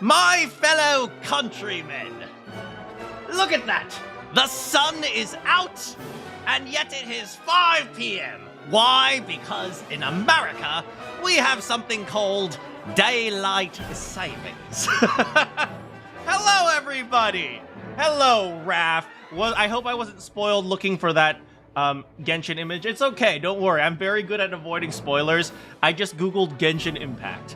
My fellow countrymen, look at that! The sun is out, and yet it is 5 p.m. Why? Because in America, we have something called daylight savings. Hello, everybody! Hello, Raph. Well, I hope I wasn't spoiled looking for that Genshin image. It's okay, don't worry. I'm very good at avoiding spoilers. I just googled Genshin Impact.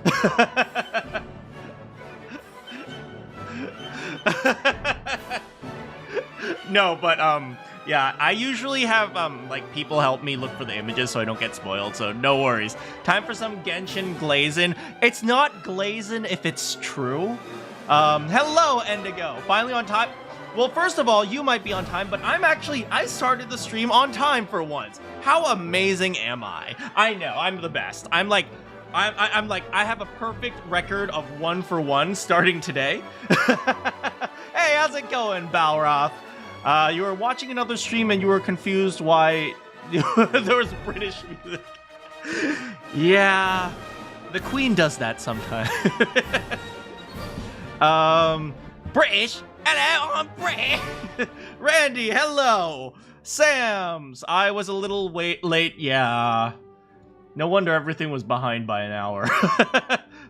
No, but yeah, I usually have like people help me look for the images so I don't get spoiled, so no worries. Time for some Genshin glazing. It's not glazing if it's true. Hello, Endigo. Finally on time. Well, first of all, you might be on time, but I started the stream on time for once. How amazing am I? I know, I'm the best. I'm like, I have a perfect record of 1 for 1 starting today. Hey, how's it going, Balroth? You were watching another stream and you were confused why there was British music. Yeah, the Queen does that sometimes. British? Hello, I'm British. Randy, hello. Sam's, I was a little late, yeah. No wonder everything was behind by an hour.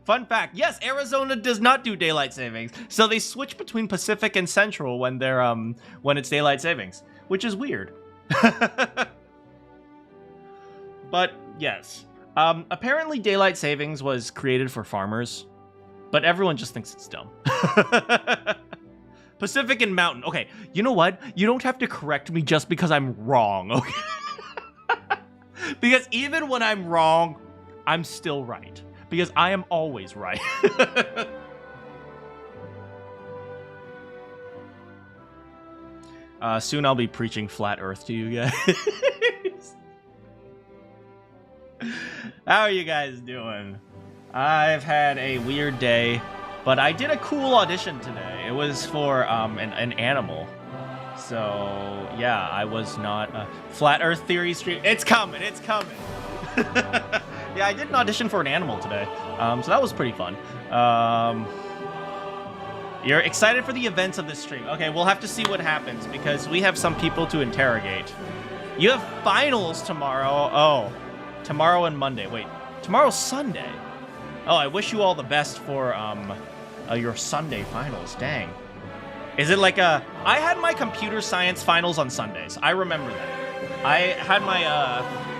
Fun fact, yes, Arizona does not do daylight savings, so they switch between Pacific and Central when they're when it's daylight savings, which is weird. But yes, apparently daylight savings was created for farmers, but everyone just thinks it's dumb. Pacific and Mountain. Okay, you know what? You don't have to correct me just because I'm wrong, okay? Because even when I'm wrong, I'm still right. Because I am always right. Soon I'll be preaching flat earth to you guys. How are you guys doing? I've had a weird day, but I did a cool audition today. It was for an animal. So, yeah, I was not a flat earth theory stream. It's coming, it's coming. Yeah, I did an audition for an animal today, so that was pretty fun. You're excited for the events of this stream. Okay, we'll have to see what happens, because we have some people to interrogate. You have finals tomorrow. Oh, tomorrow and Monday. Wait, tomorrow's Sunday. Oh, I wish you all the best for your Sunday finals. Dang. Is it like a... I had my computer science finals on Sundays. I remember that. I had my...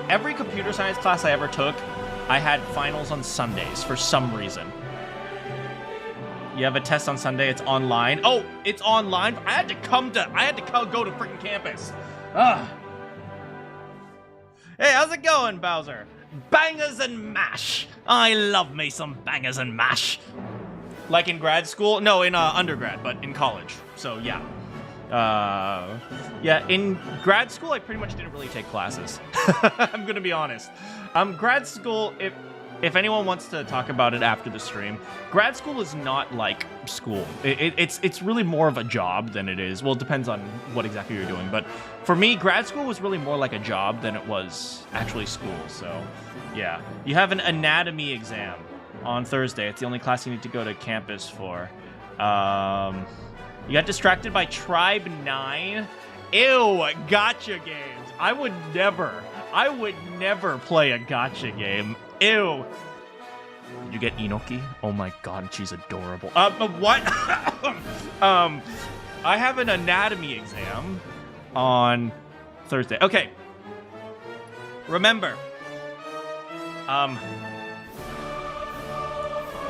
every computer science class I ever took, I had finals on Sundays for some reason. You have a test on Sunday, it's online. Oh, it's online? I had to go to freaking campus. Ugh. Hey, how's it going, Bowser? Bangers and mash. I love me some bangers and mash. Like in grad school? No, in undergrad, but in college. So, yeah. Yeah, in grad school, I pretty much didn't really take classes. I'm gonna be honest. Grad school, if anyone wants to talk about it after the stream, grad school is not like school. It's really more of a job than it is. Well, it depends on what exactly you're doing. But for me, grad school was really more like a job than it was actually school. So, yeah. You have an anatomy exam on Thursday. It's the only class you need to go to campus for. You got distracted by Tribe 9? Ew, gotcha games. I would never play a gotcha game. Ew. Did you get Inoki? Oh my god, she's adorable. What? I have an anatomy exam on Thursday. Okay. Remember,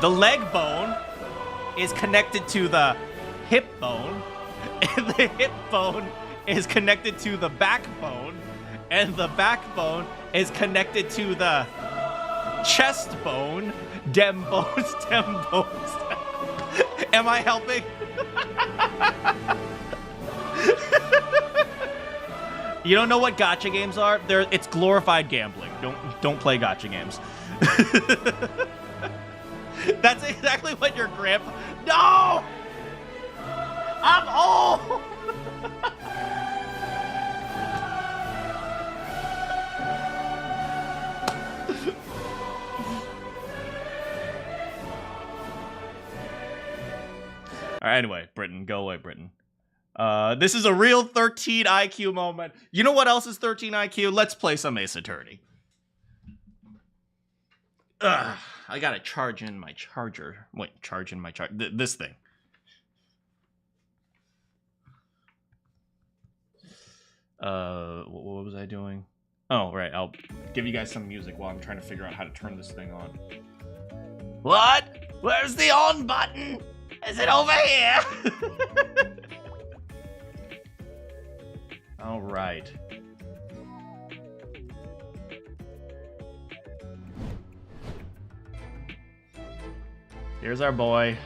the leg bone is connected to the hip bone, and the hip bone is connected to the backbone, and the backbone is connected to the chest bone. Dem bones. Am I helping? You don't know what gotcha games are? It's glorified gambling. Don't play gotcha games. That's exactly what your grandpa... No! I'm old! Alright, anyway, Britain. Go away, Britain. This is a real 13 IQ moment. You know what else is 13 IQ? Let's play some Ace Attorney. Ugh, I gotta charge in my charger. Wait, charge in my this thing. What was I doing? Oh, right. I'll give you guys some music while I'm trying to figure out how to turn this thing on. What? Where's the on button? Is it over here? All right. Here's our boy,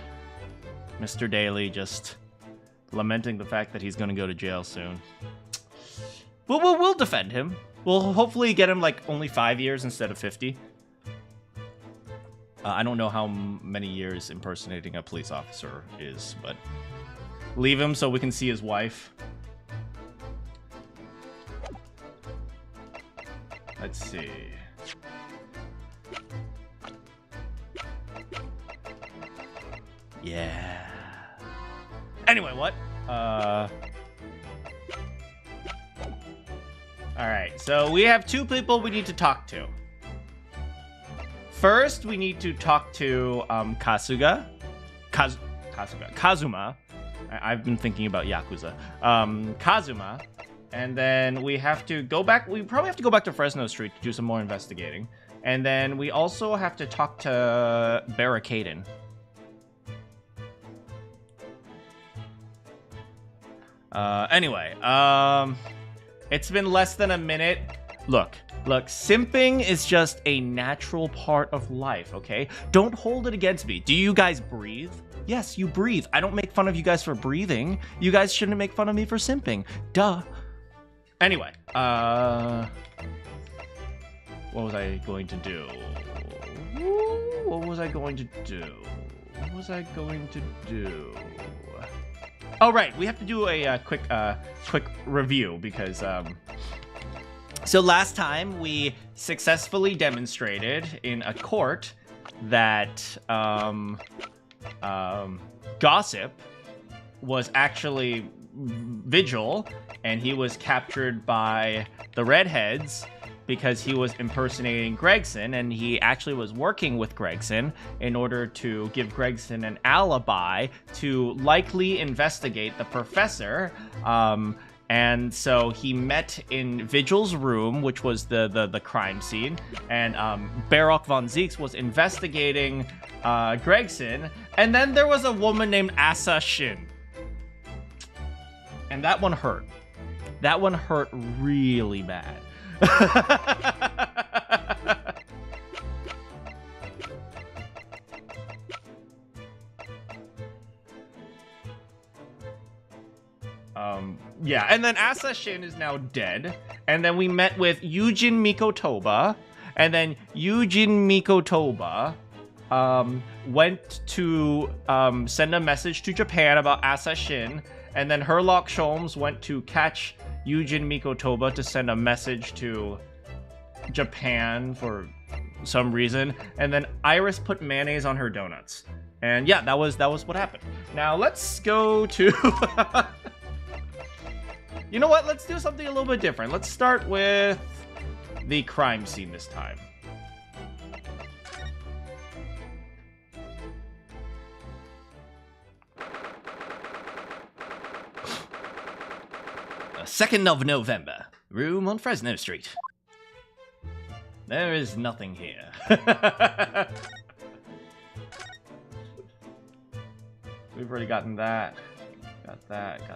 Mr. Daly, just lamenting the fact that he's going to go to jail soon. We'll defend him. We'll hopefully get him like only 5 years instead of 50. I don't know how many years impersonating a police officer is, but leave him so we can see his wife. Let's see. Yeah. Anyway, what? Alright, so we have two people we need to talk to. First, we need to talk to Kazuma. I've been thinking about Yakuza. Kazuma. And then we have to go back. We probably have to go back to Fresno Street to do some more investigating. And then we also have to talk to Barricadin. Anyway, it's been less than a minute. Look, simping is just a natural part of life, okay? Don't hold it against me. Do you guys breathe? Yes, you breathe. I don't make fun of you guys for breathing. You guys shouldn't make fun of me for simping. Duh. Anyway, what was I going to do? What was I going to do? Oh, right. We have to do a quick review because so last time we successfully demonstrated in a court that Gossip was actually Vigil, and he was captured by the Redheads because he was impersonating Gregson, and he actually was working with Gregson in order to give Gregson an alibi to likely investigate the professor. And so he met in Vigil's room, which was the crime scene, and Baroque von Zeeks was investigating Gregson, and then there was a woman named Asa Shin. And that one hurt. That one hurt really bad. Yeah, and then Asa Shin is now dead. And then we met with Yujin Mikotoba. And then Yujin Mikotoba went to send a message to Japan about Asa Shin. And then Herlock Sholmes went to catch Yujin Mikotoba to send a message to Japan for some reason. And then Iris put mayonnaise on her donuts. And yeah, that was what happened. Now let's go to... You know what? Let's do something a little bit different. Let's start with the crime scene this time. The 2nd of November. Room on Fresno Street. There is nothing here. We've already gotten that. Got that.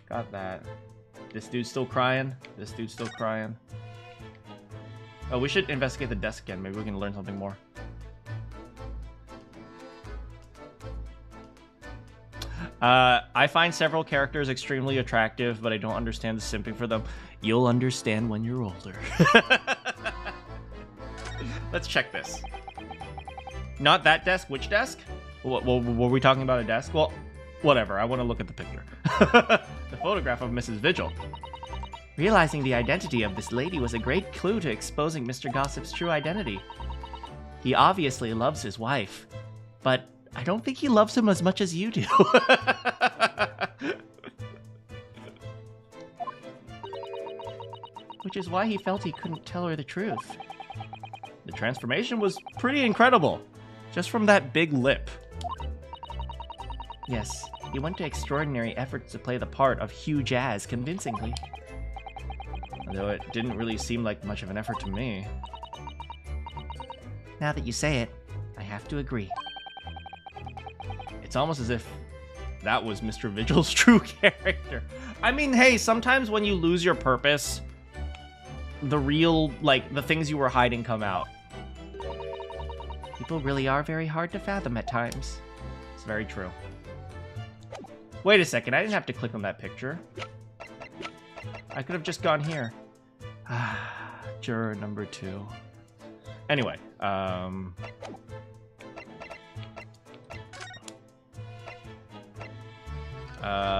Got that. This dude's still crying. Oh, we should investigate the desk again. Maybe we can learn something more. I find several characters extremely attractive, but I don't understand the simping for them. You'll understand when you're older. Let's check this. Not that desk. Which desk? Were we talking about a desk? Well, whatever. I want to look at the picture. The photograph of Mrs. Vigil. Realizing the identity of this lady was a great clue to exposing Mr. Gossip's true identity. He obviously loves his wife, but I don't think he loves him as much as you do. Which is why he felt he couldn't tell her the truth. The transformation was pretty incredible, just from that big lip. Yes, he went to extraordinary efforts to play the part of Hugh Jazz convincingly. Though it didn't really seem like much of an effort to me. Now that you say it, I have to agree. It's almost as if that was Mr. Vigil's true character. I mean, hey, sometimes when you lose your purpose, the real, like, the things you were hiding come out. People really are very hard to fathom at times. It's very true. Wait a second, I didn't have to click on that picture. I could have just gone here. Juror number 2. Anyway,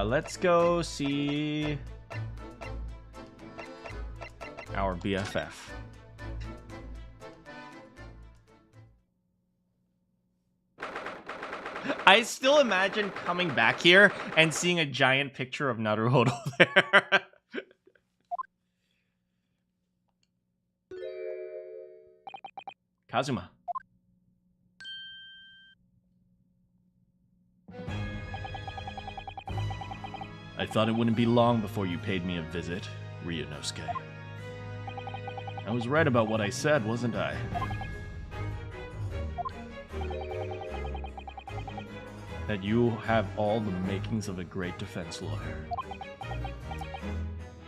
let's go see our BFF. I still imagine coming back here and seeing a giant picture of Naruhodo there. Kazuma. I thought it wouldn't be long before you paid me a visit, Ryunosuke. I was right about what I said, wasn't I? That you have all the makings of a great defense lawyer.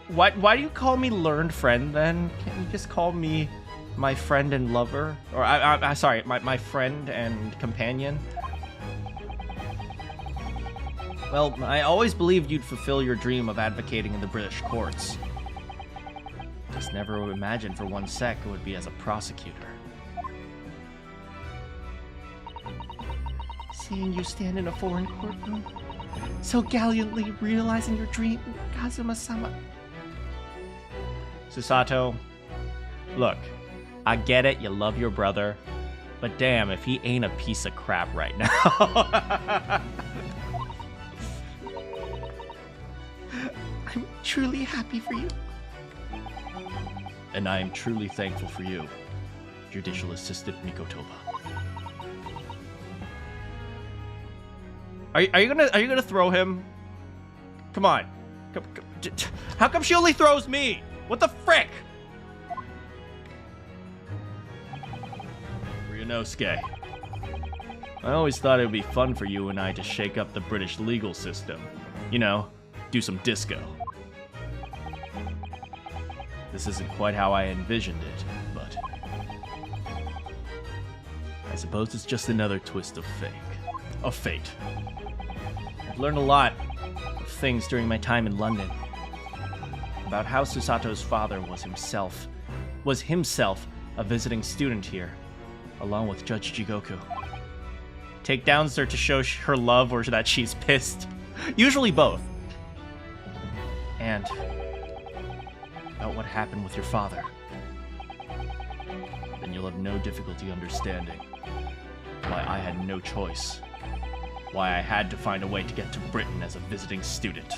Why do you call me learned friend then? Can't you just call me my friend and lover? Or, sorry, my friend and companion? Well, I always believed you'd fulfill your dream of advocating in the British courts. Just never imagined for one sec it would be as a prosecutor. Seeing you stand in a foreign courtroom, so gallantly realizing your dream, Kazuma-sama. Susato, look, I get it, you love your brother, but damn if he ain't a piece of crap right now. I'm truly happy for you. And I am truly thankful for you, Judicial Assistant Mikotoba. Are you gonna throw him? Come on. How come she only throws me? What the frick? Ryunosuke. I always thought it would be fun for you and I to shake up the British legal system. You know, do some disco. This isn't quite how I envisioned it, but I suppose it's just another twist of fate. I've learned a lot of things during my time in London about how Susato's father was himself a visiting student here, along with Judge Jigoku. Takedowns are to show her love or that she's pissed. Usually both. And about what happened with your father. Then you'll have no difficulty understanding why I had no choice. Why I had to find a way to get to Britain as a visiting student.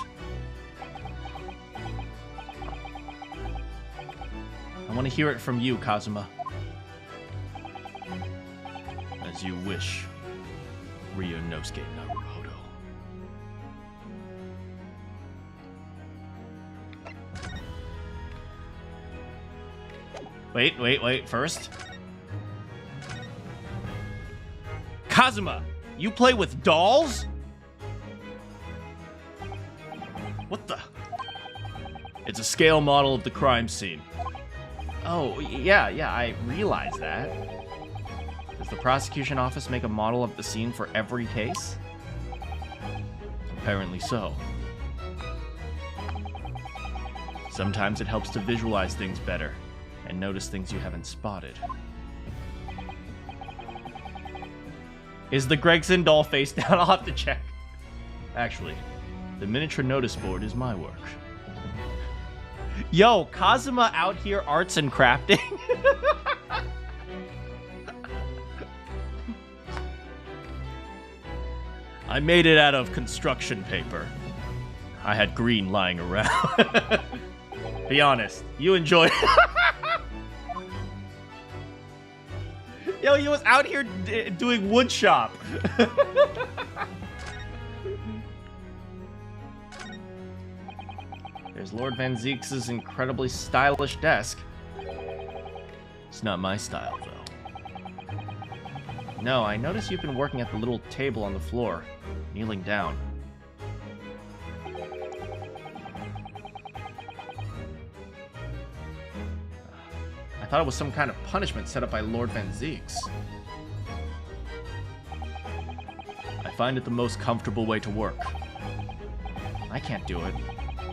I want to hear it from you, Kazuma. As you wish, Ryunosuke Naruhodo. Wait, first. Kazuma, you play with dolls? What the? It's a scale model of the crime scene. Oh, yeah, I realize that. Does the prosecution office make a model of the scene for every case? Apparently so. Sometimes it helps to visualize things better and notice things you haven't spotted. Is the Gregson doll face down? I'll have to check. Actually, the miniature notice board is my work. Yo, Kazuma out here arts and crafting. I made it out of construction paper. I had green lying around. Be honest, you enjoyed Yo, he was out here doing wood shop. There's Lord Van Zeek's incredibly stylish desk. It's not my style, though. No, I notice you've been working at the little table on the floor, kneeling down. I thought it was some kind of punishment set up by Lord Van Zeek's. I find it the most comfortable way to work. I can't do it.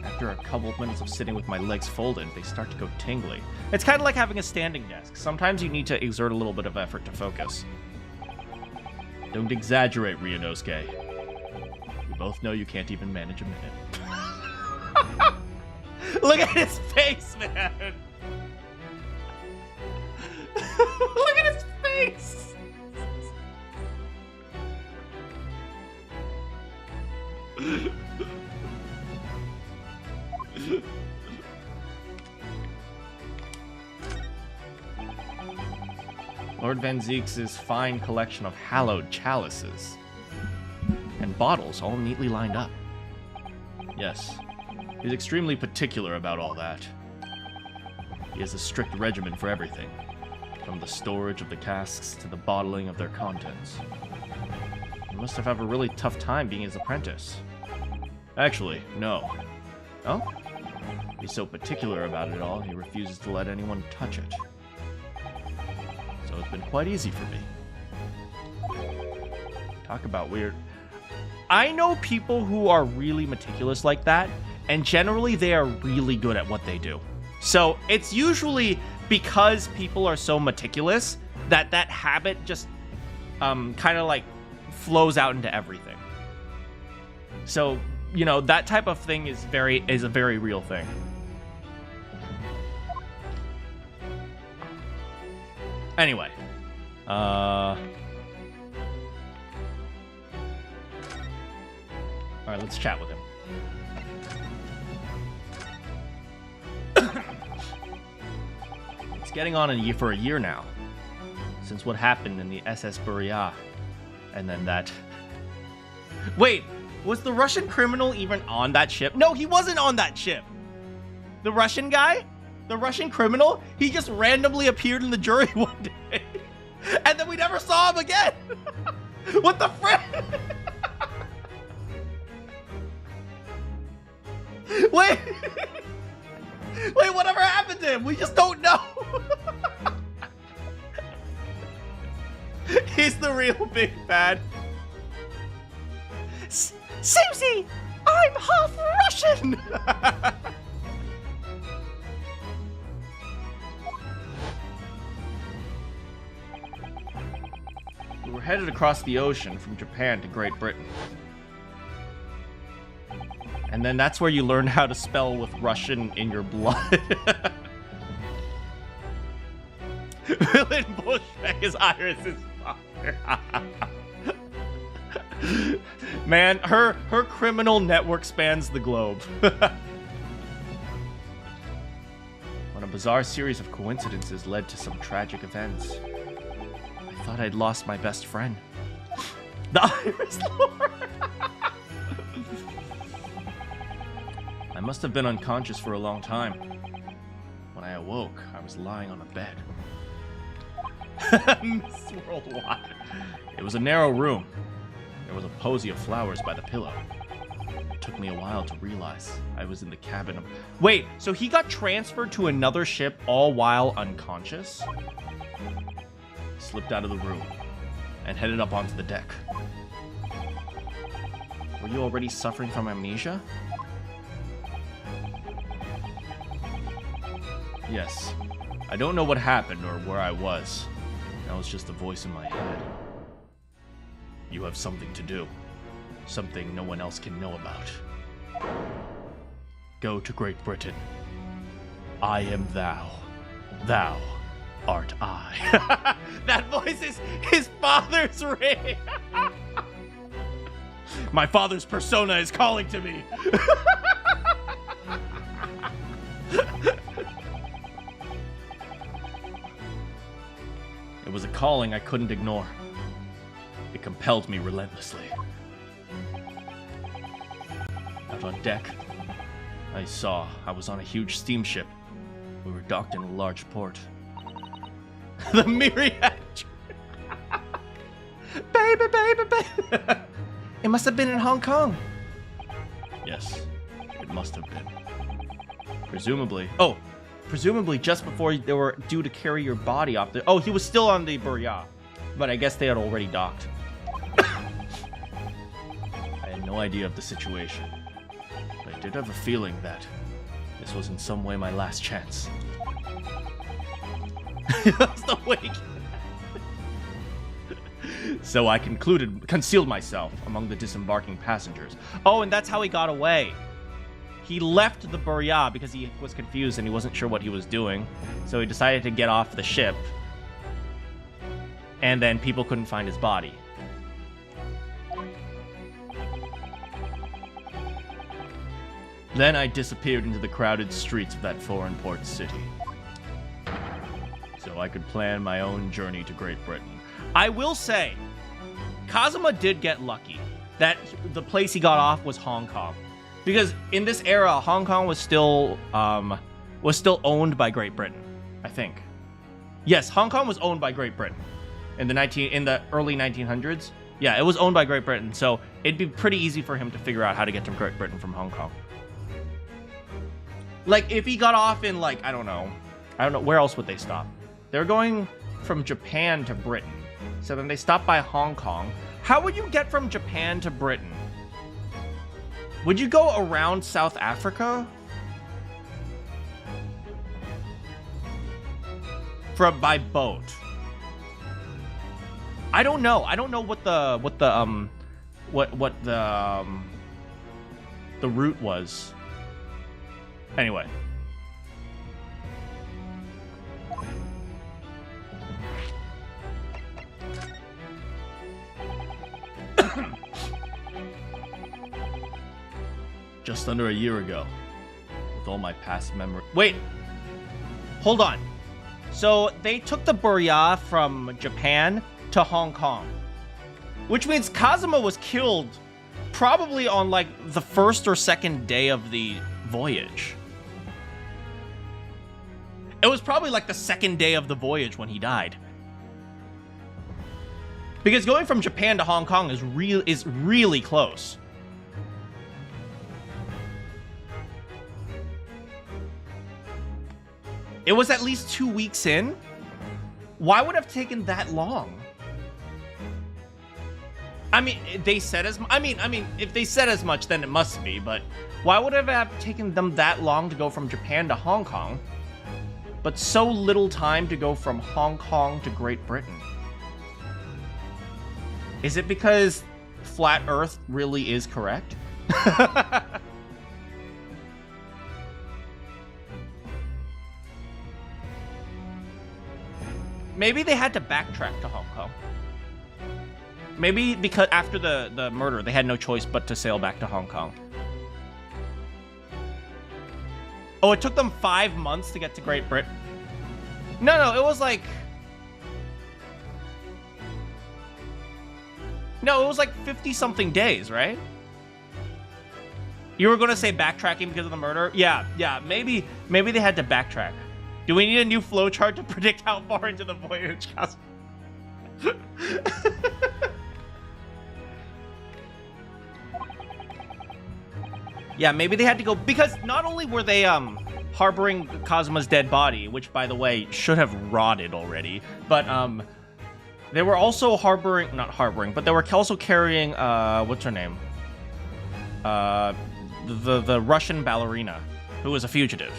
After a couple of minutes of sitting with my legs folded, they start to go tingly. It's kind of like having a standing desk. Sometimes you need to exert a little bit of effort to focus. Don't exaggerate, Ryunosuke. We both know you can't even manage a minute. Look at his face, man! Look at his face! Lord Van Zeek's fine collection of hallowed chalices and bottles all neatly lined up. Yes, he's extremely particular about all that. He has a strict regimen for everything, from the storage of the casks to the bottling of their contents. He must have had a really tough time being his apprentice. Actually, no. Oh? He's so particular about it all, he refuses to let anyone touch it. So it's been quite easy for me. Talk about weird. I know people who are really meticulous like that, and generally they are really good at what they do. So it's usually because people are so meticulous that that habit just kind of like flows out into everything. So, you know, that type of thing is a very real thing. Anyway, all right, let's chat with him. It's getting on for a year now, since what happened in the SS Buria, and then that. Wait, was the Russian criminal even on that ship? No, he wasn't on that ship. The Russian guy? The Russian criminal? He just randomly appeared in the jury one day. And then we never saw him again. What the frick? Wait. Wait, whatever happened to him? We just don't know. He's the real big bad. Susie, I'm half Russian. We were headed across the ocean from Japan to Great Britain. And then that's where you learn how to spell with Russian in your blood. Villain Bushbeck is Iris's father. Man, her criminal network spans the globe. When a bizarre series of coincidences led to some tragic events, I thought I'd lost my best friend. The Iris Lord! I must have been unconscious for a long time. When I awoke, I was lying on a bed. Miss Worldwide. It was a narrow room. There was a posy of flowers by the pillow. It took me a while to realize I was in the cabin of... Wait, so he got transferred to another ship all while unconscious? Slipped out of the room and headed up onto the deck. Were you already suffering from amnesia? Yes. I don't know what happened or where I was. That was just a voice in my head. You have something to do. Something no one else can know about. Go to Great Britain. I am thou. Thou art I. That voice is his father's ring. My father's persona is calling to me. It was a calling I couldn't ignore. It compelled me relentlessly. Out on deck, I saw I was on a huge steamship. We were docked in a large port. The myriad. Baby, baby, baby. It must have been in Hong Kong. Yes, it must have been. Presumably. Oh, presumably just before they were due to carry your body off the... Oh, he was still on the Burya, but I guess they had already docked. I had no idea of the situation, but I did have a feeling that this was in some way my last chance. That's the wake. So I concealed myself among the disembarking passengers. Oh, and that's how he got away. He left the Burya because he was confused and he wasn't sure what he was doing. So he decided to get off the ship. And then people couldn't find his body. Then I disappeared into the crowded streets of that foreign port city, so I could plan my own journey to Great Britain. I will say, Kazuma did get lucky that the place he got off was Hong Kong, because in this era, Hong Kong was still owned by Great Britain, I think. Yes, Hong Kong was owned by Great Britain in the early 1900s. Yeah, it was owned by Great Britain, so it'd be pretty easy for him to figure out how to get to Great Britain from Hong Kong. Like, if he got off in, like, I don't know, where else would they stop? They're going from Japan to Britain. So then they stop by Hong Kong. How would you get from Japan to Britain? Would you go around South Africa? By boat. I don't know. I don't know what the route was. Anyway. Just under a year ago, with all my past memory. Wait, hold on. So they took the Burya from Japan to Hong Kong, which means Kazuma was killed probably on like the first or second day of the voyage. It was probably like the second day of the voyage when he died. Because going from Japan to Hong Kong is really close. It was at least 2 weeks in. Why would it have taken that long? I mean, they said as I mean, if they said as much, then it must be. But why would it have taken them that long to go from Japan to Hong Kong, but so little time to go from Hong Kong to Great Britain? Is it because flat Earth really is correct? Maybe they had to backtrack to Hong Kong. Maybe because after the murder, they had no choice but to sail back to Hong Kong. Oh, it took them 5 months to get to Great Britain? No, it was like... No, it was like 50-something days, right? You were going to say backtracking because of the murder? Yeah, maybe they had to backtrack. Do we need a new flowchart to predict how far into the voyage? Yeah, maybe they had to go, because not only were they harboring Kazuma's dead body, which, by the way, should have rotted already, but they were also but they were also carrying, what's her name? The Russian ballerina, who was a fugitive.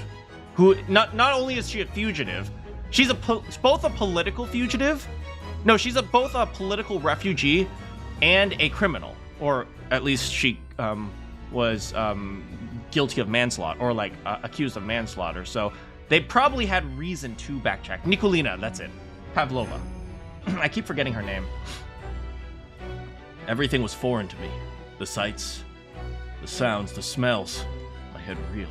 Who, not only is she a fugitive, she's both a political fugitive. No, she's both a political refugee and a criminal. Or at least she was guilty of manslaughter, or like accused of manslaughter. So they probably had reason to backtrack. Nikolina, that's it. Pavlova. I keep forgetting her name. Everything was foreign to me. The sights, the sounds, the smells. My head reeled.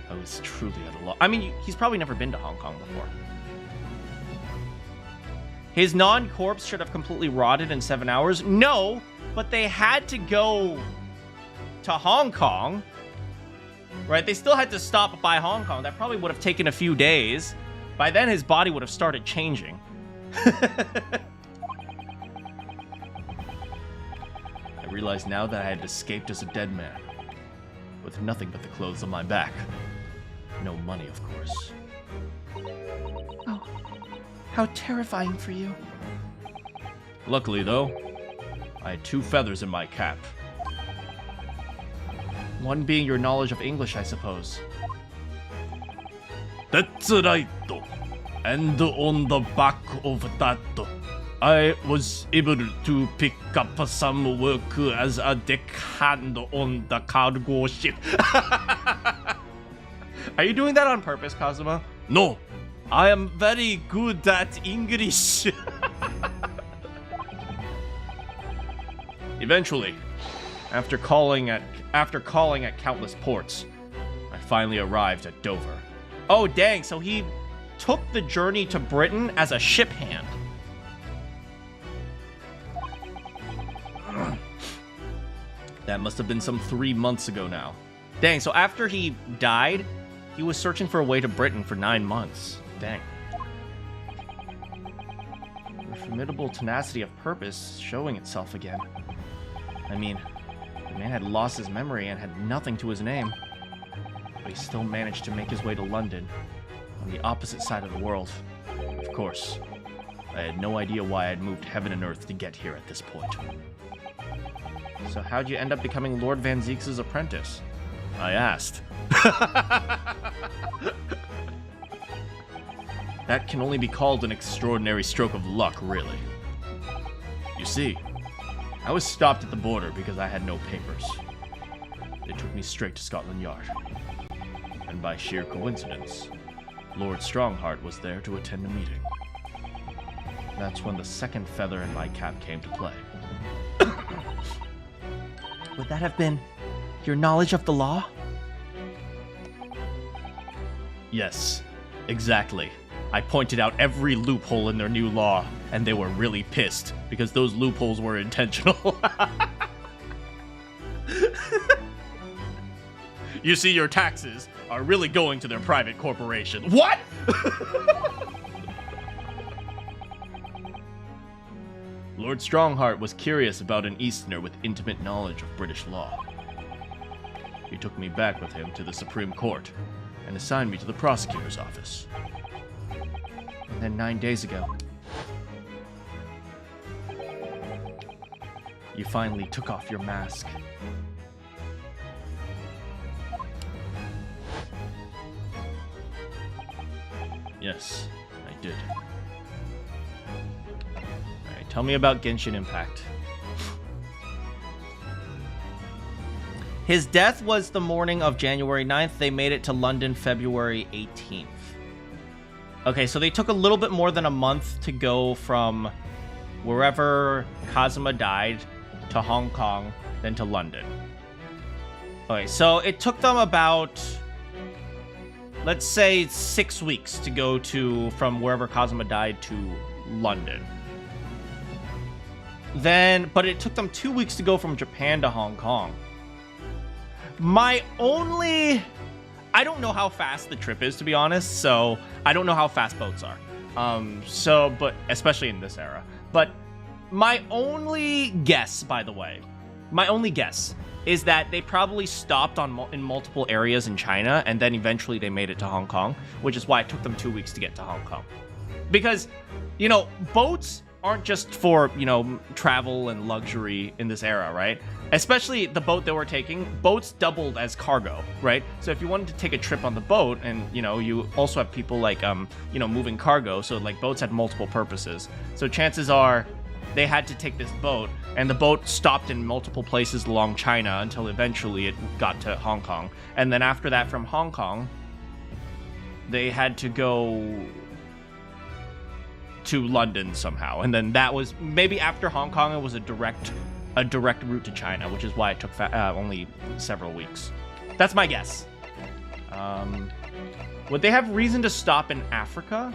I was truly at a loss. I mean, he's probably never been to Hong Kong before. His non-corpse should have completely rotted in 7 hours. No, but they had to go to Hong Kong, right? They still had to stop by Hong Kong. That probably would have taken a few days. By then, his body would have started changing. I realized now that I had escaped as a dead man, with nothing but the clothes on my back. No money, of course. Oh, how terrifying for you. Luckily, though, I had 2 feathers in my cap. One being your knowledge of English, I suppose. That's right. And on the back of that, I was able to pick up some work as a deckhand on the cargo ship. Are you doing that on purpose, Kazuma? No, I am very good at English. Eventually, after calling at countless ports, I finally arrived at Dover. Oh dang, so he took the journey to Britain as a ship hand. That must have been some 3 months ago now. Dang, so after he died, he was searching for a way to Britain for 9 months. Dang. Your formidable tenacity of purpose showing itself again. I mean, the man had lost his memory and had nothing to his name. But he still managed to make his way to London, on the opposite side of the world. Of course, I had no idea why I'd moved heaven and earth to get here at this point. So how'd you end up becoming Lord Van Zeeks' apprentice? I asked. That can only be called an extraordinary stroke of luck, really. You see, I was stopped at the border because I had no papers. They took me straight to Scotland Yard. And by sheer coincidence, Lord Strongheart was there to attend a meeting. That's when the second feather in my cap came to play. Would that have been your knowledge of the law? Yes, exactly. I pointed out every loophole in their new law, and they were really pissed, because those loopholes were intentional. You see, your taxes are really going to their private corporation. What?! Lord Strongheart was curious about an Easterner with intimate knowledge of British law. He took me back with him to the Supreme Court and assigned me to the prosecutor's office. And then 9 days ago, you finally took off your mask. Yes, I did. Alright, tell me about Genshin Impact. His death was the morning of January 9th. They made it to London February 18th. Okay, so they took a little bit more than a month to go from wherever Kazuma died to Hong Kong, then to London. Okay, so it took them about, let's say, 6 weeks to go from wherever Kazuma died to London. But it took them 2 weeks to go from Japan to Hong Kong. I don't know how fast the trip is, to be honest, so I don't know how fast boats are. But especially in this era. But my only guess, by the way, is that they probably stopped in multiple areas in China, and then eventually they made it to Hong Kong, which is why it took them 2 weeks to get to Hong Kong. Because, boats aren't just for, travel and luxury in this era, right? Especially the boat that we're taking, boats doubled as cargo, right? So if you wanted to take a trip on the boat, and, you also have people like, moving cargo, so, boats had multiple purposes. So chances are they had to take this boat, and the boat stopped in multiple places along China until eventually it got to Hong Kong. And then after that, from Hong Kong, they had to go to London somehow. And then that was, maybe after Hong Kong, it was a direct a direct route to China, which is why it took only several weeks. That's my guess. Would they have reason to stop in Africa?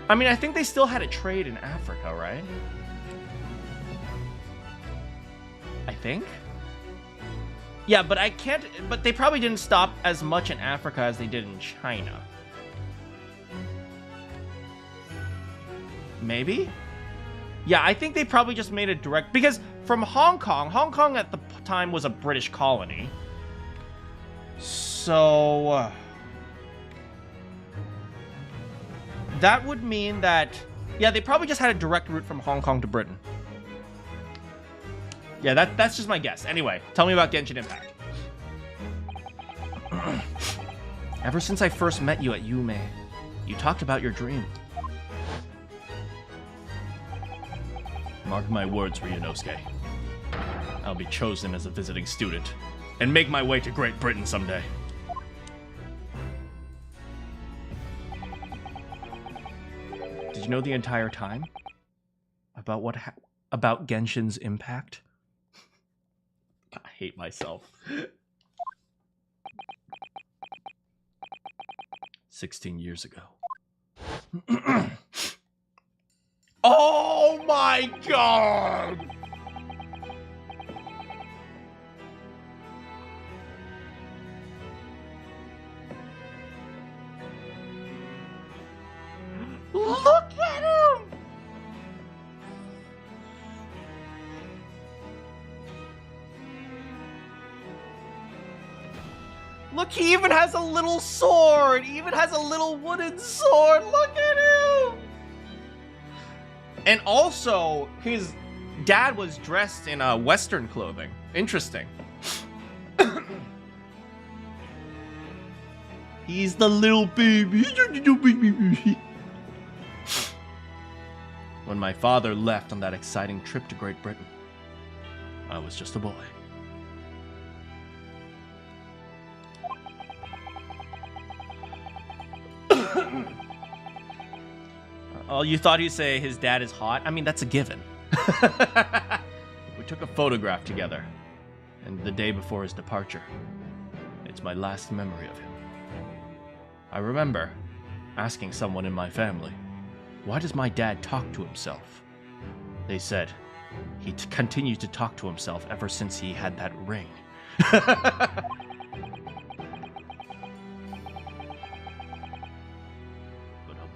I mean, I think they still had a trade in Africa, right? I think? Yeah, but I can't... But they probably didn't stop as much in Africa as they did in China. Maybe? Yeah, I think they probably just made a direct... Because from Hong Kong at the time was a British colony. So... that would mean that... Yeah, they probably just had a direct route from Hong Kong to Britain. Yeah, that's just my guess. Anyway, tell me about Genshin Impact. Ever since I first met you at Yume, you talked about your dream. Mark my words, Ryunosuke. I'll be chosen as a visiting student and make my way to Great Britain someday. Did you know the entire time about about Genshin's impact? I hate myself. 16 years ago. Oh my god! Look at him! Look, he even has a little sword. He even has a little wooden sword. Look at him! And also, his dad was dressed in Western clothing. Interesting. He's the little baby. When my father left on that exciting trip to Great Britain, I was just a boy. Oh, you thought he'd say his dad is hot? I mean, that's a given. We took a photograph together, and the day before his departure. It's my last memory of him. I remember asking someone in my family, why does my dad talk to himself? They said, he continued to talk to himself ever since he had that ring.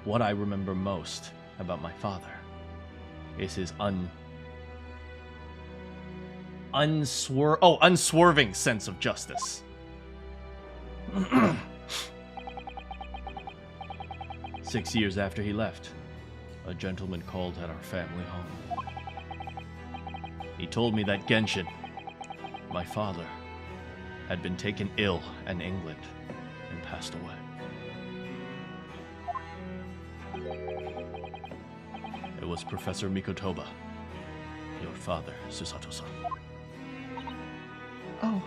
What I remember most about my father is his unswerving sense of justice. 6 years after he left, a gentleman called at our family home. He told me that Genshin, my father, had been taken ill in England and passed away. It was Professor Mikotoba, your father, Susato-san. Oh.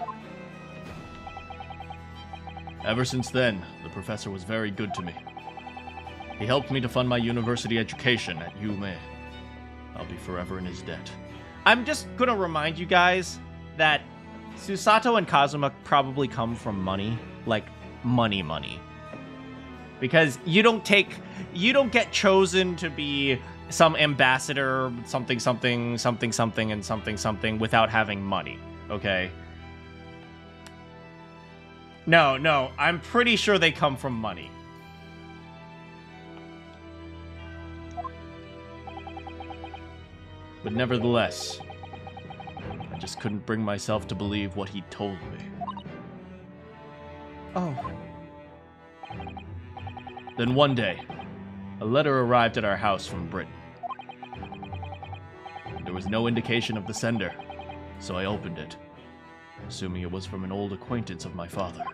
Ever since then, the professor was very good to me. He helped me to fund my university education at Yume. I'll be forever in his debt. I'm just gonna remind you guys that Susato and Kazuma probably come from money. Like, money. Because you don't get chosen to be some ambassador, something, and something without having money, okay? No, I'm pretty sure they come from money. But nevertheless, I just couldn't bring myself to believe what he told me. Oh. Then one day, a letter arrived at our house from Britain. There was no indication of the sender, so I opened it, assuming it was from an old acquaintance of my father.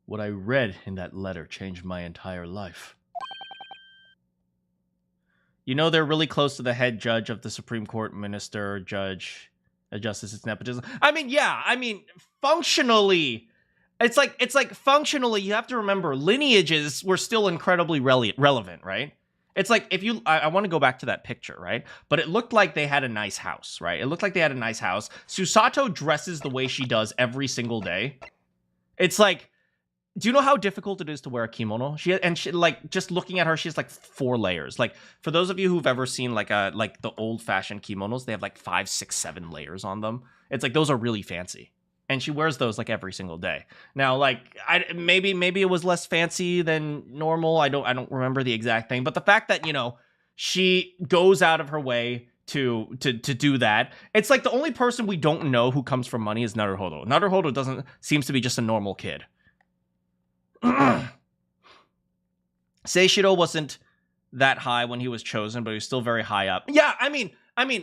What I read in that letter changed my entire life. You know, they're really close to the head judge of the Supreme Court, minister, judge, justice, it's nepotism. I mean, yeah, functionally, it's like functionally, you have to remember, lineages were still incredibly relevant, right? It's like if you, I want to go back to that picture, right? But it looked like they had a nice house, right? It looked like they had a nice house. Susato dresses the way she does every single day. It's like, do you know how difficult it is to wear a kimono? She like, just looking at her, she has like 4 layers. Like, for those of you who've ever seen like the old-fashioned kimonos, they have like 5, 6, 7 layers on them. It's like, those are really fancy. And she wears those like every single day. Now, like, maybe it was less fancy than normal. I don't remember the exact thing. But the fact that, you know, she goes out of her way to do that. It's like the only person we don't know who comes from money is Naruhodo. Naruhodo seems to be just a normal kid. Seishiro wasn't that high when he was chosen, but he was still very high up. Yeah, I mean,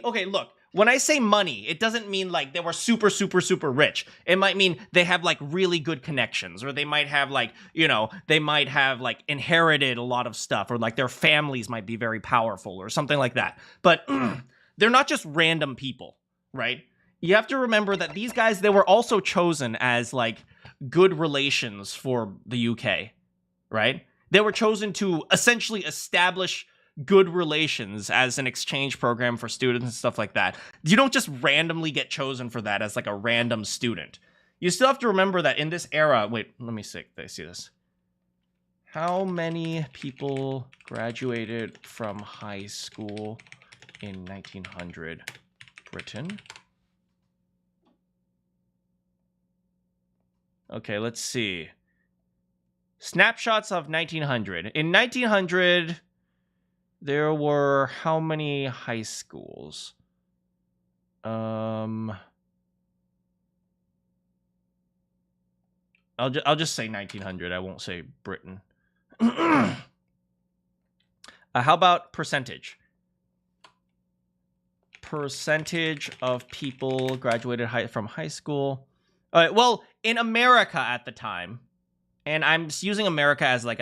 okay, look. When I say money, it doesn't mean like they were super, super, super rich. It might mean they have like really good connections, or they might have like, you know, they might have like inherited a lot of stuff, or like their families might be very powerful or something like that. But they're not just random people, right? You have to remember that these guys, they were also chosen as like good relations for the UK, right? They were chosen to essentially establish good relations as an exchange program for students and stuff like that. You don't just randomly get chosen for that as like a random student. You still have to remember that in this era, wait, let me see this. How many people graduated from high school in 1900 Britain? Okay, let's see. Snapshots of 1900. In 1900, there were how many high schools? I'll just say 1900. I won't say Britain. How about percentage? Percentage of people graduated from high school. All right, well, in America at the time, and I'm using America as like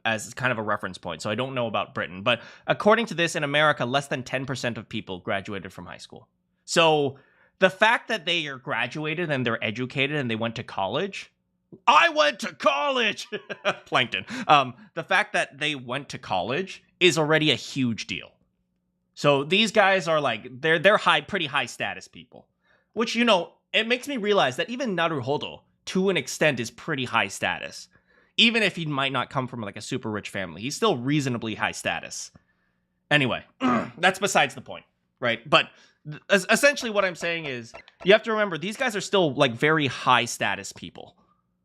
as kind of a reference point, so I don't know about Britain, but according to this, in America, less than 10% of people graduated from high school. So the fact that they are graduated and they're educated and they went to college, I went to college, Plankton. The fact that they went to college is already a huge deal. So these guys are like, they're pretty high status people, which, you know, it makes me realize that even Naruhodo, to an extent, is pretty high status. Even if he might not come from like a super rich family, he's still reasonably high status. Anyway, that's besides the point, right? But essentially what I'm saying is, you have to remember, these guys are still like very high status people.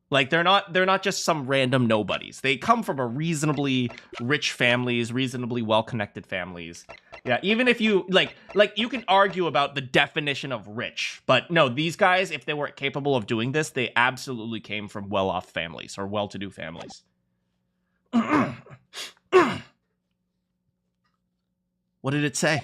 Like they're not just some random nobodies. They come from a reasonably rich families, reasonably well-connected families. Yeah, even if you like you can argue about the definition of rich, but no, these guys, if they were capable of doing this, they absolutely came from well-off families or well-to-do families. What did it say?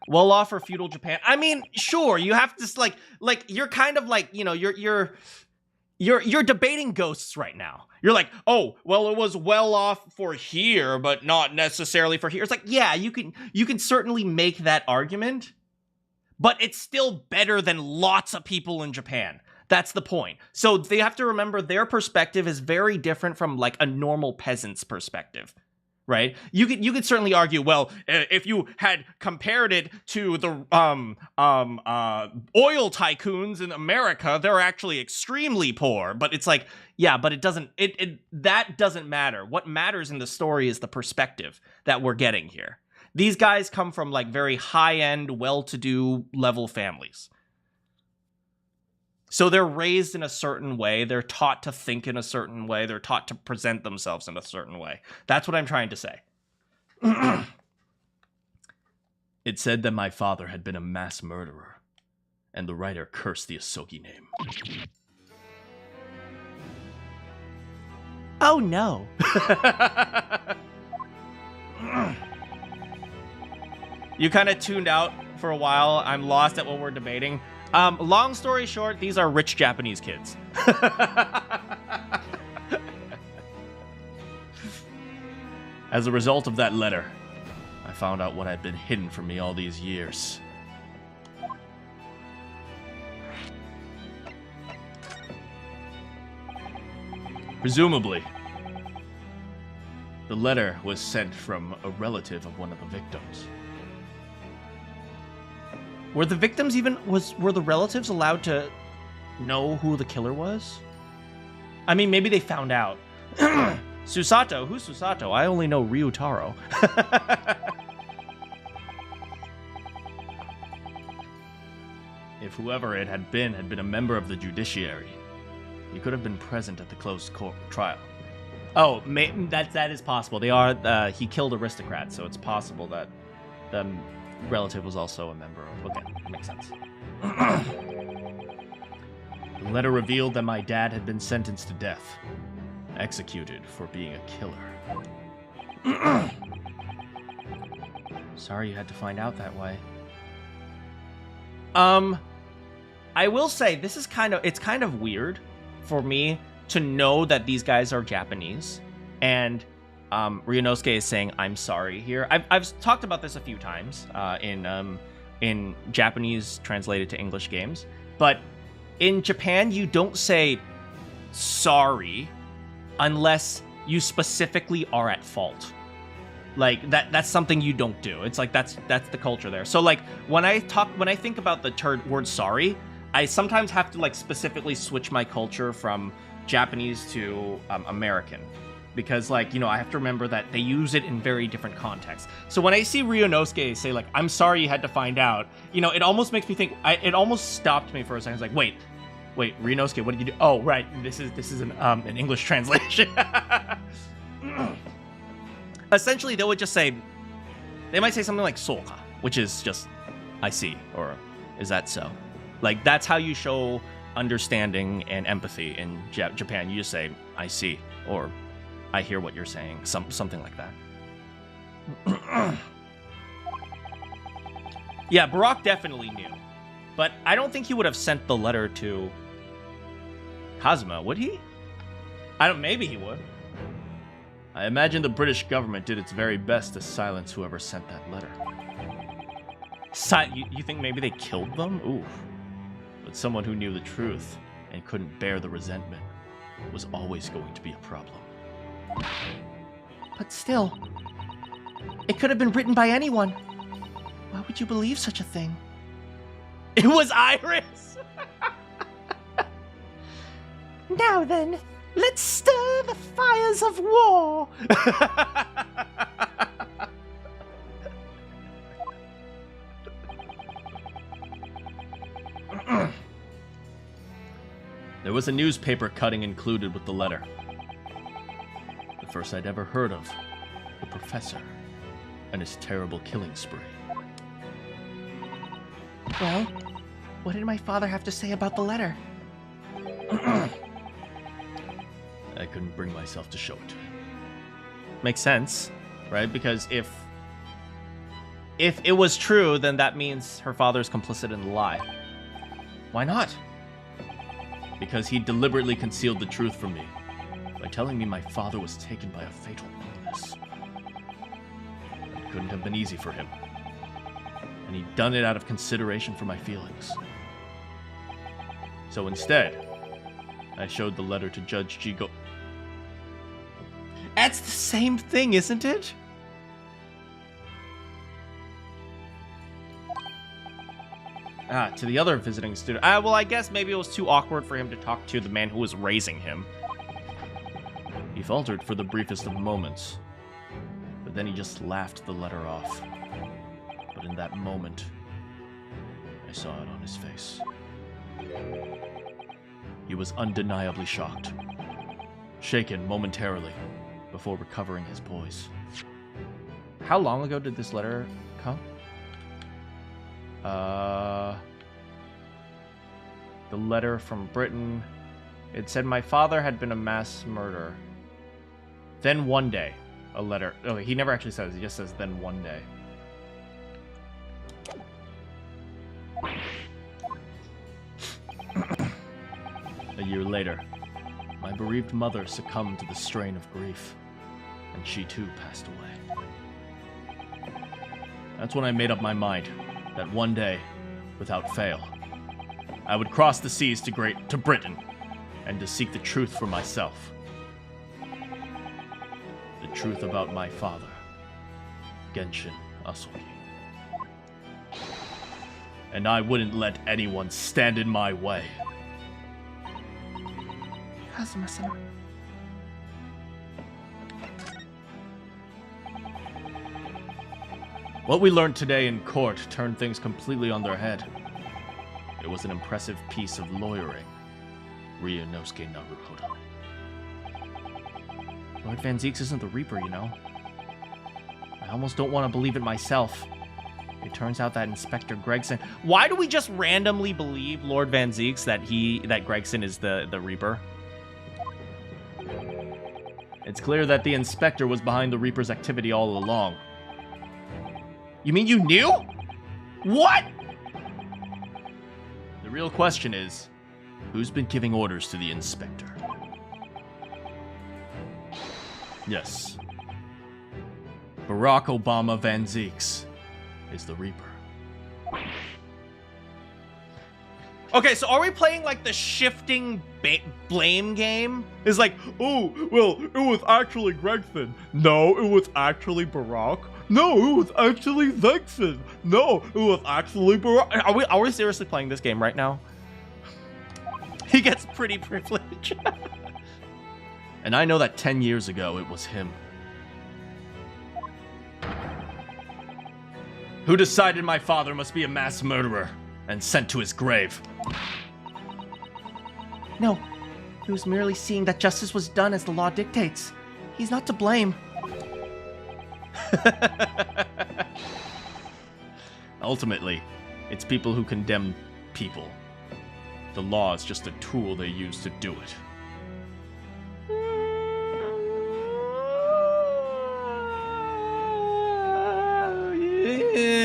Well-off or feudal Japan? I mean, sure, you have to like you're kind of like, you know, you're debating ghosts right now. You're like, oh, well, it was well off for here, but not necessarily for here. It's like, yeah, you can certainly make that argument, but it's still better than lots of people in Japan. That's the point. So they have to remember their perspective is very different from like a normal peasant's perspective. Right? You could certainly argue, well, if you had compared it to the oil tycoons in America, they're actually extremely poor. But it's like, yeah, but that doesn't matter. What matters in the story is the perspective that we're getting here. These guys come from like very high-end, well-to-do level families. So they're raised in a certain way. They're taught to think in a certain way. They're taught to present themselves in a certain way. That's what I'm trying to say. It said that my father had been a mass murderer, and the writer cursed the Asogi name. Oh no. You kind of tuned out for a while. I'm lost at what we're debating. Long story short, these are rich Japanese kids. As a result of that letter, I found out what had been hidden from me all these years. Presumably, the letter was sent from a relative of one of the victims. Were the victims were the relatives allowed to know who the killer was? I mean, maybe they found out. Susato? Who's Susato? I only know Ryutaro. If whoever it had been a member of the judiciary, he could have been present at the closed court trial. Oh, that is possible. They are. He killed aristocrats, so it's possible that the relative was also a member of. Okay, that makes sense. The letter revealed that my dad had been sentenced to death, executed for being a killer. Sorry you had to find out that way. I will say it's kind of weird for me to know that these guys are Japanese, and Ryunosuke is saying I'm sorry here. I've talked about this a few times in Japanese translated to English games, but in Japan you don't say sorry unless you specifically are at fault. Like that's something you don't do. It's like that's the culture there. So like when I think about the word sorry, I sometimes have to like specifically switch my culture from Japanese to American, because like, you know, I have to remember that they use it in very different contexts. So when I see Ryunosuke say like I'm sorry you had to find out, you know, it almost makes me think. It almost stopped me for a second. It's like wait, Ryunosuke, what did you do? Oh right, this is an English translation. Essentially, they would just say, they might say something like "soka," which is just "I see" or "Is that so?" Like that's how you show understanding and empathy in Japan. You just say "I see" or "I hear what you're saying," something like that. Yeah, Barack definitely knew, but I don't think he would have sent the letter to Kazuma, would he? Maybe he would. I imagine the British government did its very best to silence whoever sent that letter. You think maybe they killed them? Ooh. But someone who knew the truth and couldn't bear the resentment was always going to be a problem. But still, it could have been written by anyone. Why would you believe such a thing? It was Iris! Now then, let's stir the fires of war! There was a newspaper cutting included with the letter. The first I'd ever heard of the professor and his terrible killing spree. Well, what did my father have to say about the letter? I couldn't bring myself to show it to him. Makes sense, right? Because if it was true, then that means her father's complicit in the lie. Why not? Because he deliberately concealed the truth from me by telling me my father was taken by a fatal illness. It couldn't have been easy for him. And he'd done it out of consideration for my feelings. So instead, I showed the letter to Judge Jigo. That's the same thing, isn't it? To the other visiting student. Well, I guess maybe it was too awkward for him to talk to the man who was raising him. He faltered for the briefest of moments, but then he just laughed the letter off. But in that moment, I saw it on his face. He was undeniably shocked, shaken momentarily, before recovering his poise. How long ago did this letter come? The letter from Britain. It said my father had been a mass murderer. Then one day, a letter. Oh, he never actually says. He just says then one day. A year later, my bereaved mother succumbed to the strain of grief, and she too passed away. That's when I made up my mind that one day, without fail, I would cross the seas to Britain, and to seek the truth for myself. the truth about my father, Genshin Asuki. And I wouldn't let anyone stand in my way. Kazuma-sama. What we learned today in court turned things completely on their head. It was an impressive piece of lawyering. Ryunosuke Naruhodo. Lord Van Zeeks isn't the Reaper, you know. I almost don't want to believe it myself. It turns out that Inspector Gregson... Why do we just randomly believe Lord Van Zeeks that Gregson is the Reaper? It's clear that the inspector was behind the Reaper's activity all along. You mean you knew? What? The real question is, who's been giving orders to the inspector? Yes. Barack Obama Van Zeeks is the Reaper. Okay, so are we playing like the shifting blame game? It's like, oh, well, it was actually Gregson. No, it was actually Barack. No, it was actually Vexen. No, it was actually Barack. Are we seriously playing this game right now? He gets pretty privileged. And I know that 10 years ago it was him. Who decided my father must be a mass murderer and sent to his grave? No, he was merely seeing that justice was done as the law dictates. He's not to blame. Ultimately, it's people who condemn people. The law is just a tool they use to do it.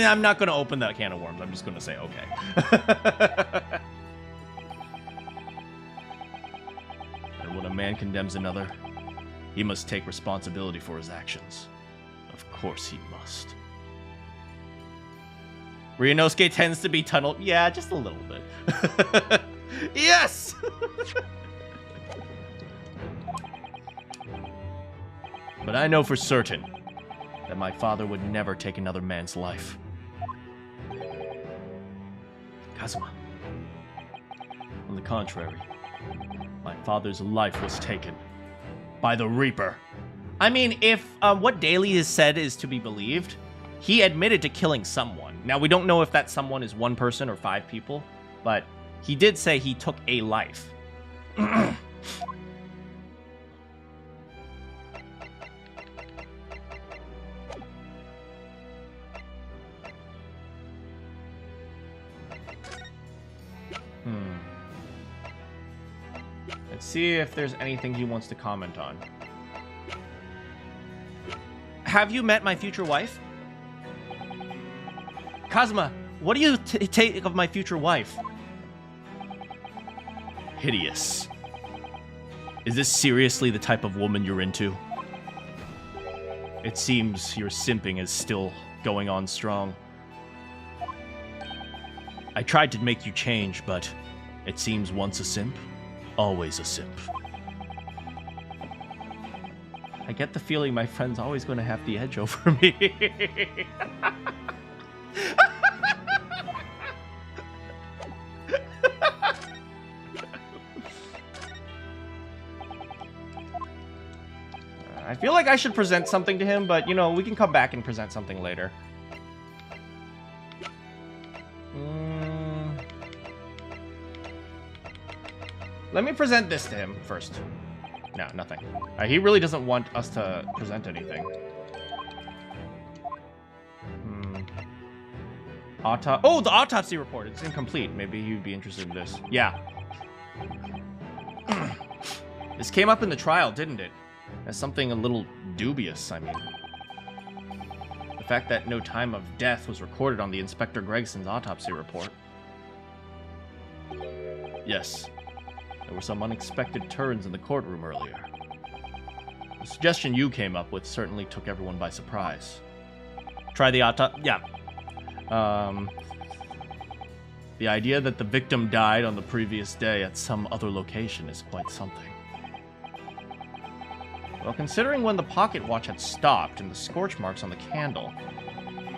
I'm not going to open that can of worms. I'm just going to say okay. And when a man condemns another, he must take responsibility for his actions. Of course he must. Ryunosuke tends to be tunneled. Yeah, just a little bit. Yes! But I know for certain that my father would never take another man's life. Kazuma. On the contrary, my father's life was taken by the Reaper. I mean, if what Daly has said is to be believed, he admitted to killing someone. Now, we don't know if that someone is one person or 5 people, but he did say he took a life. Let's see if there's anything he wants to comment on. Have you met my future wife? Kazuma, what do you take of my future wife? Hideous. Is this seriously the type of woman you're into? It seems your simping is still going on strong. I tried to make you change, but it seems once a simp, always a simp. I get the feeling my friend's always going to have the edge over me. I feel like I should present something to him, but, you know, we can come back and present something later. Let me present this to him first. No, nothing. He really doesn't want us to present anything. Oh, the autopsy report. It's incomplete. Maybe you'd be interested in this. Yeah. This came up in the trial, didn't it? As something a little dubious, I mean. The fact that no time of death was recorded on the Inspector Gregson's autopsy report. Yes. There were some unexpected turns in the courtroom earlier. The suggestion you came up with certainly took everyone by surprise. Try the autopsy. Yeah. The idea that the victim died on the previous day at some other location is quite something. Well, considering when the pocket watch had stopped and the scorch marks on the candle,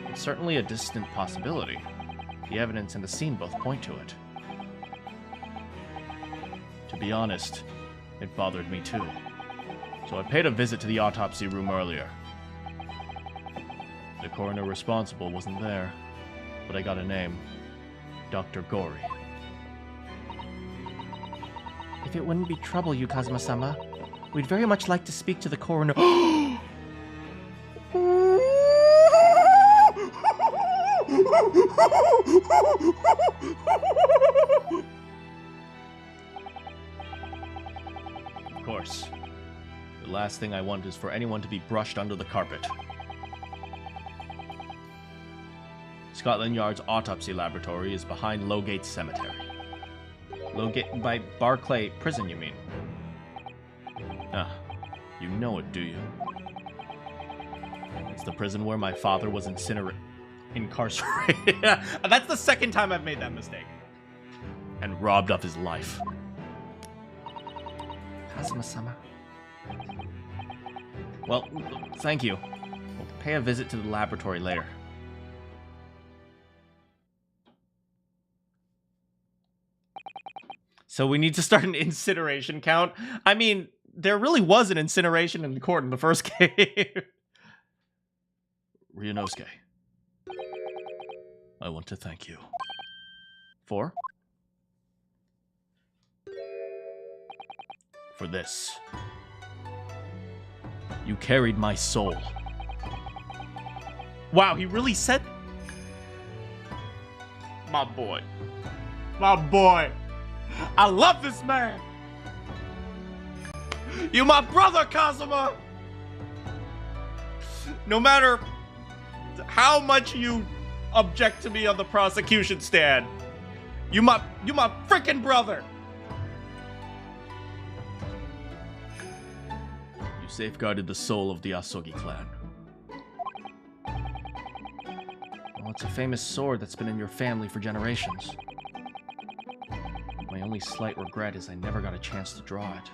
it's certainly a distant possibility. The evidence and the scene both point to it. To be honest, it bothered me too. So I paid a visit to the autopsy room earlier. The coroner responsible wasn't there, but I got a name. Dr. Gori. If it wouldn't be trouble you, Kazuma-sama, we'd very much like to speak to the coroner. Of course. The last thing I want is for anyone to be brushed under the carpet. Scotland Yard's autopsy laboratory is behind Lowgate Cemetery. Lowgate by Barclay Prison, you mean? Ah, you know it, do you? It's the prison where my father was incarcerated. That's the second time I've made that mistake. And robbed of his life. Kazuma-sama. Well, thank you. We'll pay a visit to the laboratory later. So we need to start an incineration count. I mean, there really was an incineration in the court in the first game. Ryunosuke, I want to thank you. For? For this. You carried my soul. Wow, he really said... My boy. My boy. I love this man. You my brother, Kazuma. No matter how much you object to me on the prosecution stand, you my freaking brother. You safeguarded the soul of the Asogi clan. Well, it's a famous sword that's been in your family for generations. My only slight regret is I never got a chance to draw it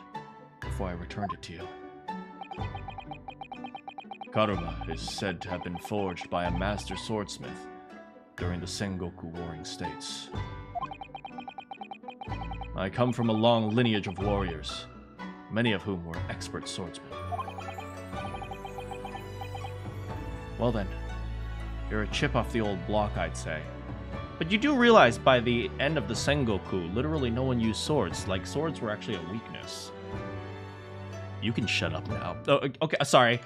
before I returned it to you. Karuma is said to have been forged by a master swordsmith during the Sengoku Warring States. I come from a long lineage of warriors, many of whom were expert swordsmen. Well then, you're a chip off the old block, I'd say. But you do realize by the end of the Sengoku, literally no one used swords. Like, swords were actually a weakness. You can shut up now. Oh, okay, sorry.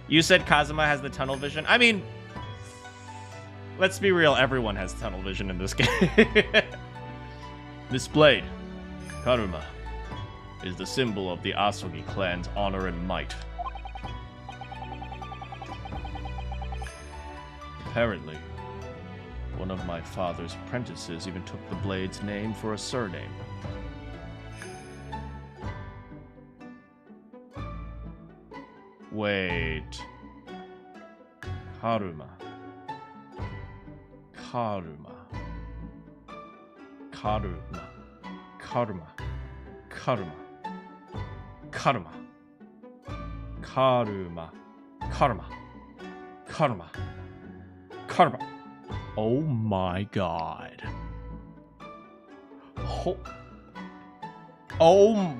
You said Kazuma has the tunnel vision. I mean, let's be real, everyone has tunnel vision in this game. This blade, Karuma, is the symbol of the Asogi clan's honor and might. Apparently, one of my father's apprentices even took the blade's name for a surname. Wait. Karuma. Karuma. Karuma. Karuma. Karuma. Karuma. Karuma. Karuma. Karuma. Karuma. Oh my god. Oh.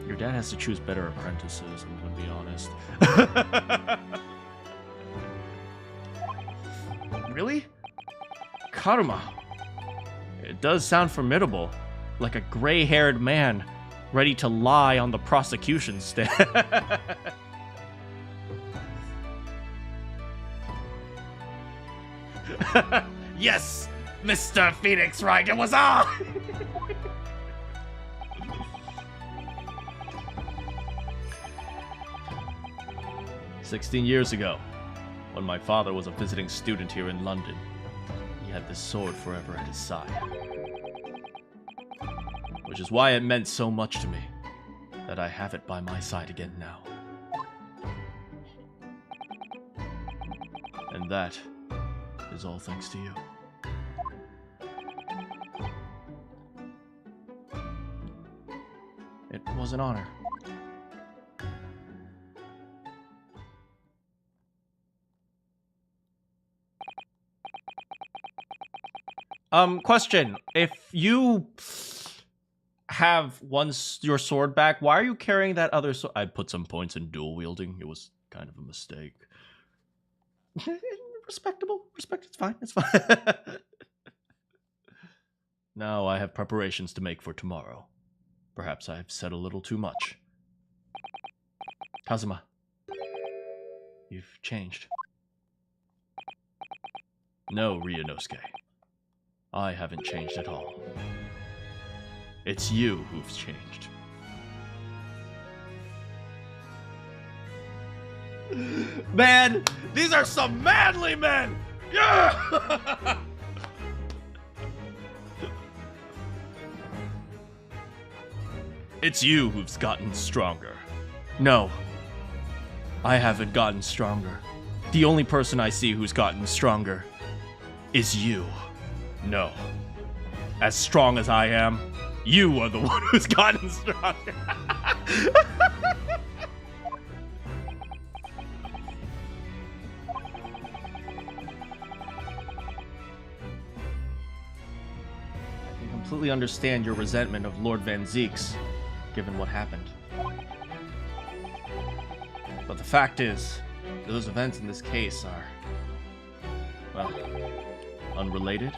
Your dad has to choose better apprentices, I'm gonna be honest. Really? Karuma. It does sound formidable. Like a gray-haired man, ready to lie on the prosecution stand. Yes! Mr. Phoenix Wright, it was on! 16 years ago, when my father was a visiting student here in London, he had this sword forever at his side. Which is why it meant so much to me that I have it by my side again now. And that is all thanks to you. It was an honor. Question. If you have your sword back, why are you carrying that other sword? I put some points in dual wielding. It was kind of a mistake. Respectable. Respect. It's fine. It's fine. Now I have preparations to make for tomorrow. Perhaps I have said a little too much. Kazuma, you've changed. No, Ryunosuke. I haven't changed at all. It's you who've changed. Man, these are some manly men! Yeah! It's you who's gotten stronger. No, I haven't gotten stronger. The only person I see who's gotten stronger is you. No. As strong as I am, you are the one who's gotten stronger. I can completely understand your resentment of Lord Van Zeeks, given what happened. But the fact is, those events in this case are, well, Unrelated?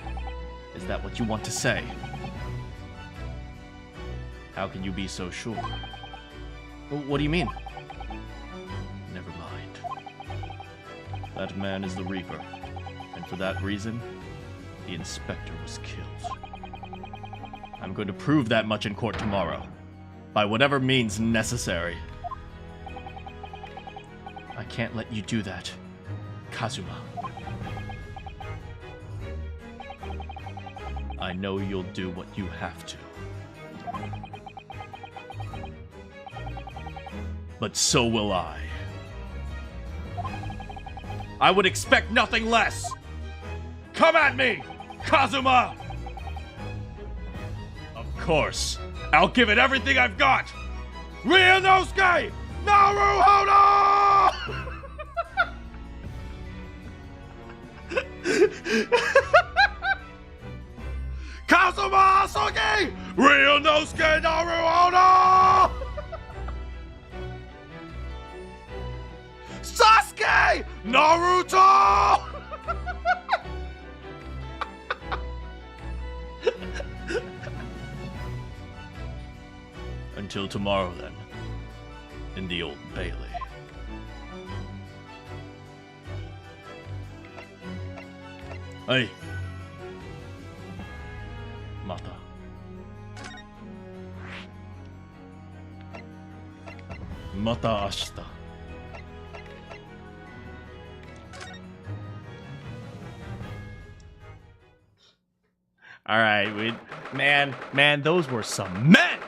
Is that what you want to say? How can you be so sure? what do you mean? Never mind. That man is the Reaper, and for that reason, the Inspector was killed. I'm going to prove that much in court tomorrow, by whatever means necessary. I can't let you do that, Kazuma. I know you'll do what you have to. But so will I. I would expect nothing less! Come at me, Kazuma! Of course, I'll give it everything I've got! Ryunosuke! Naruhodo! Kazuma Asuki! Ryunosuke Naruhodo! Sasuke! Naruto! Until tomorrow, then. In the Old Bailey. Hey. Mata. Mata ashita. All right, man, those were some men.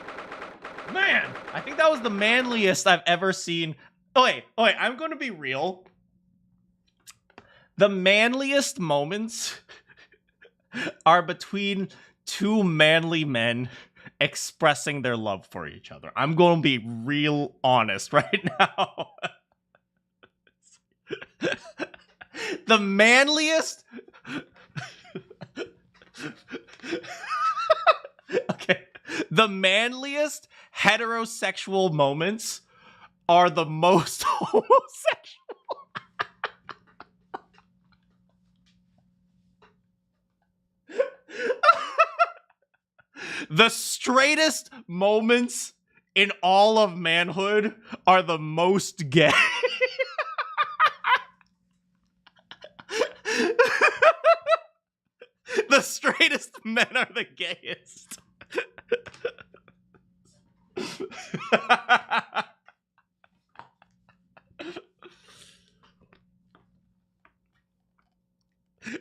Man, I think that was the manliest I've ever seen. Oh wait, I'm going to be real. The manliest moments are between two manly men expressing their love for each other. I'm going to be real honest right now. The manliest... Okay. The manliest heterosexual moments are the most homosexual. The straightest moments in all of manhood are the most gay. The straightest men are the gayest.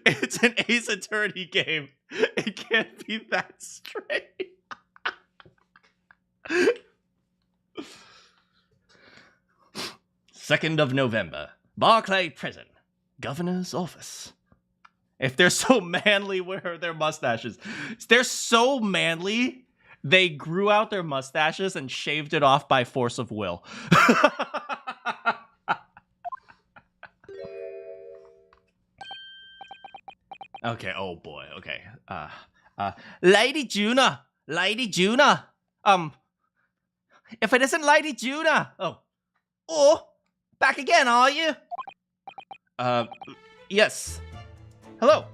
It's an Ace Attorney game. It can't be that straight. 2nd of November, Barclay Prison. governor's office. If they're so manly, where are their mustaches? They're so manly, they grew out their mustaches and shaved it off by force of will. Okay, oh boy, okay. Lady Juna! Lady Juna! If it isn't Lady Juna! Oh, back again, are you? Yes. Hello.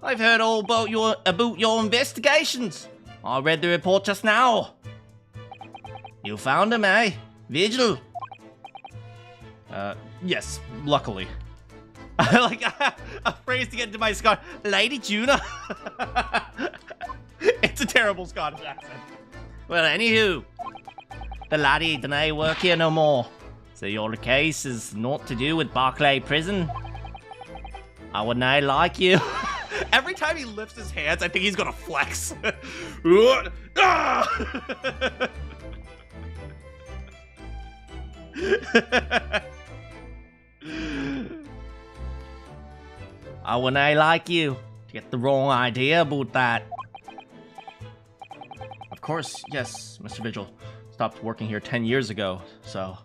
I've heard all about your investigations. I read the report just now. You found him, eh? Vigil. Yes, luckily. I like a phrase to get into my Scottish. Lady Juna. It's a terrible Scottish accent. Well, anywho, the laddie dinna work here no more. So your case is not to do with Barclay Prison. I would now like you. Every time he lifts his hands, I think he's gonna flex. I would now like you to get the wrong idea about that. Of course, yes, Mr. Vigil. Stopped working here 10 years ago, so...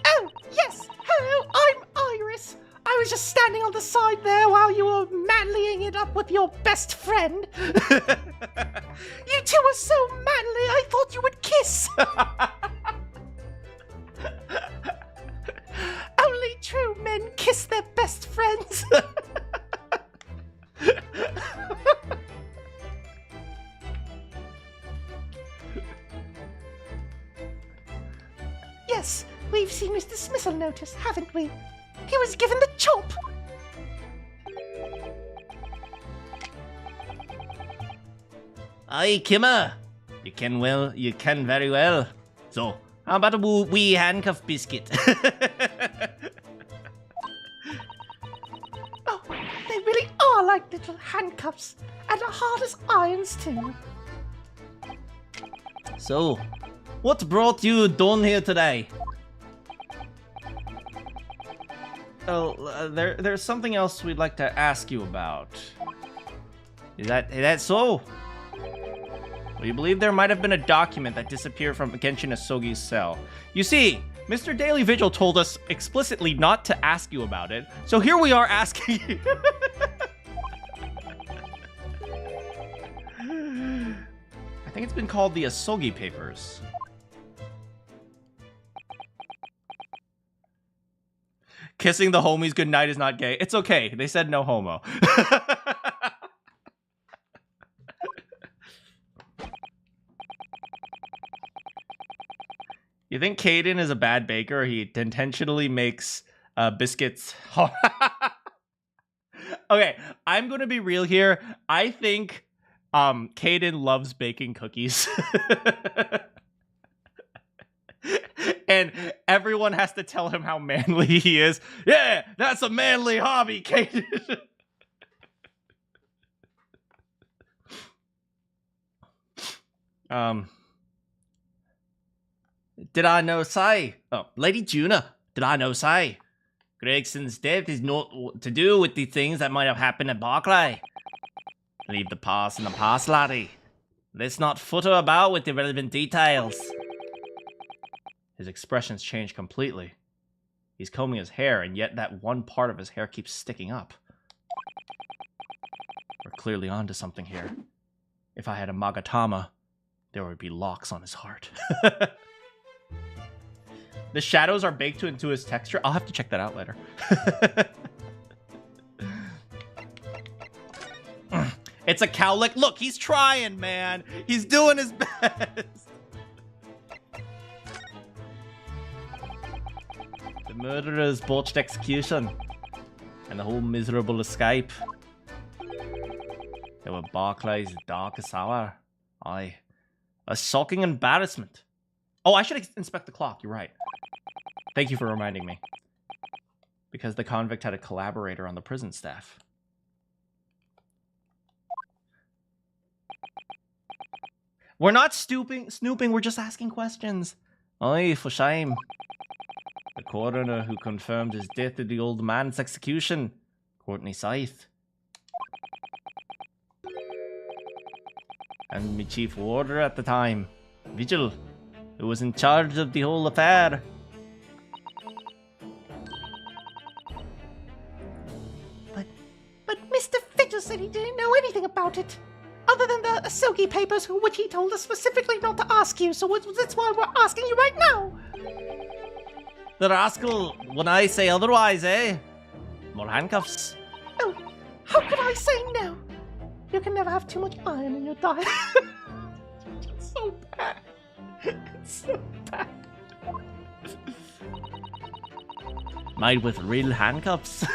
Oh, yes! Hello, I'm Iris. I was just standing on the side there while you were manlying it up with your best friend. You two were so manly, I thought you would kiss. Only true men kiss their best friends. Yes, we've seen his dismissal notice, haven't we? He was given the chop. Aye, Kimmer. You can very well. So, how about a wee handcuff biscuit? Oh, they really are like little handcuffs, and are hard as irons too. So, what brought you down here today? Oh, there's something else we'd like to ask you about. Is that so? We believe there might have been a document that disappeared from Genshin Asogi's cell. You see, Mr. Daily Vigil told us explicitly not to ask you about it, so here we are asking you. I think it's been called the Asogi Papers. Kissing the homies goodnight is not gay. It's okay. They said no homo. You think Caden is a bad baker? He intentionally makes biscuits. Okay, I'm going to be real here. I think Caden loves baking cookies. And everyone has to tell him how manly he is. Yeah, that's a manly hobby, Caden. Did I no say? Oh, Lady Juna, did I no say? Gregson's death is not to do with the things that might have happened at Barclay. Leave the past in the past, laddie. Let's not futter about with the relevant details. His expressions change completely. He's combing his hair, and yet that one part of his hair keeps sticking up. We're clearly onto something here. If I had a Magatama, there would be locks on his heart. The shadows are baked into his texture. I'll have to check that out later. It's a cowlick. Look, he's trying, man. He's doing his best. The murderer's botched execution and the whole miserable escape. They were Barclay's darkest hour. Aye. A shocking embarrassment. Oh, I should inspect the clock. You're right. Thank you for reminding me. Because the convict had a collaborator on the prison staff. We're not snooping, we're just asking questions. Aye, for shame. The coroner who confirmed his death at the old man's execution, Courtney Scythe. And my chief warder at the time, Vigil, who was in charge of the whole affair. But Mr. Vigil said he didn't know anything about it. Other than the Asogi papers, which he told us specifically not to ask you, so that's why we're asking you right now. The rascal, when I say otherwise, eh? More handcuffs. Oh, how could I say no? You can never have too much iron in your diet. It's so bad. It's so bad. Made with real handcuffs.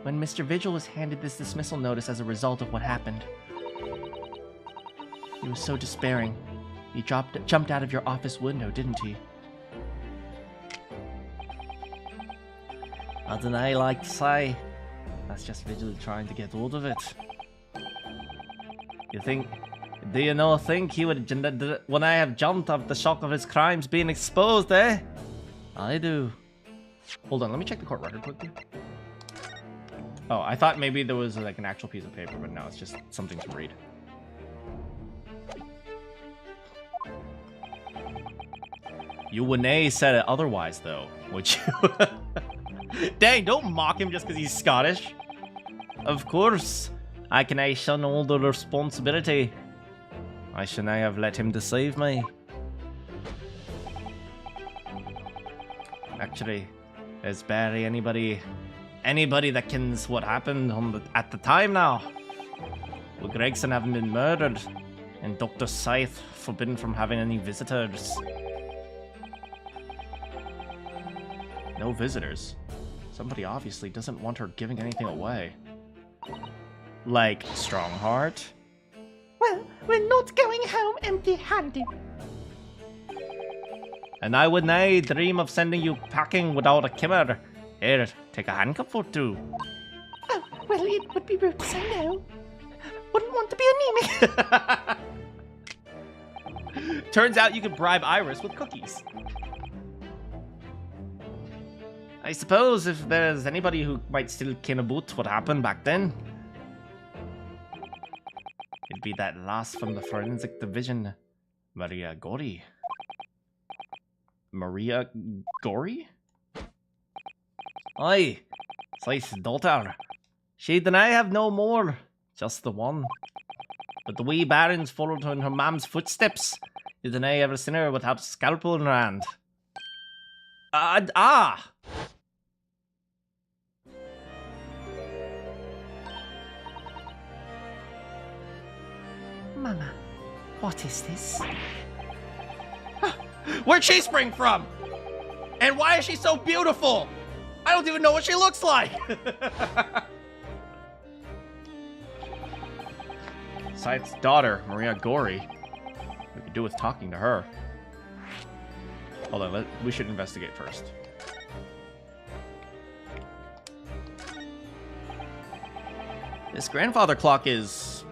When Mr. Vigil was handed this dismissal notice as a result of what happened, he was so despairing. He jumped out of your office window, didn't he? I don't know, like to say. That's just Vigil trying to get hold of it. Do you not think he would, when I have jumped off the shock of his crimes being exposed, eh? I do. Hold on, let me check the court record quickly. Oh, I thought maybe there was like an actual piece of paper, but no, it's just something to read. You wouldn't said it otherwise, though, would you? Dang, don't mock him just because he's Scottish. Of course, I can shun all the responsibility. I shouldn't have let him deceive me. Actually, is Barry anybody that kens what happened at the time now? With Gregson having been murdered, and Dr. Scythe forbidden from having any visitors. No visitors. Somebody obviously doesn't want her giving anything away. Like Strongheart? Well, we're not going home empty-handed. And I would nae dream of sending you packing without a kimmer. Here, take a handcuff or two. Oh, well, it would be rude to say no. Wouldn't want to be anemic. Turns out you could bribe Iris with cookies. I suppose if there's anybody who might still ken about what happened back then, it'd be that lass from the forensic division, Maria Gori. Maria Gori? Aye, Scythe's daughter. She did I have no more, just the one. But the wee barons followed her in her mam's footsteps. Did I ever seen her without a scalpel in her hand? Mama, what is this? Where'd she spring from? And why is she so beautiful? I don't even know what she looks like. Scythe's daughter, Maria Gori. We could do with talking to her. Hold on, we should investigate first. This grandfather clock is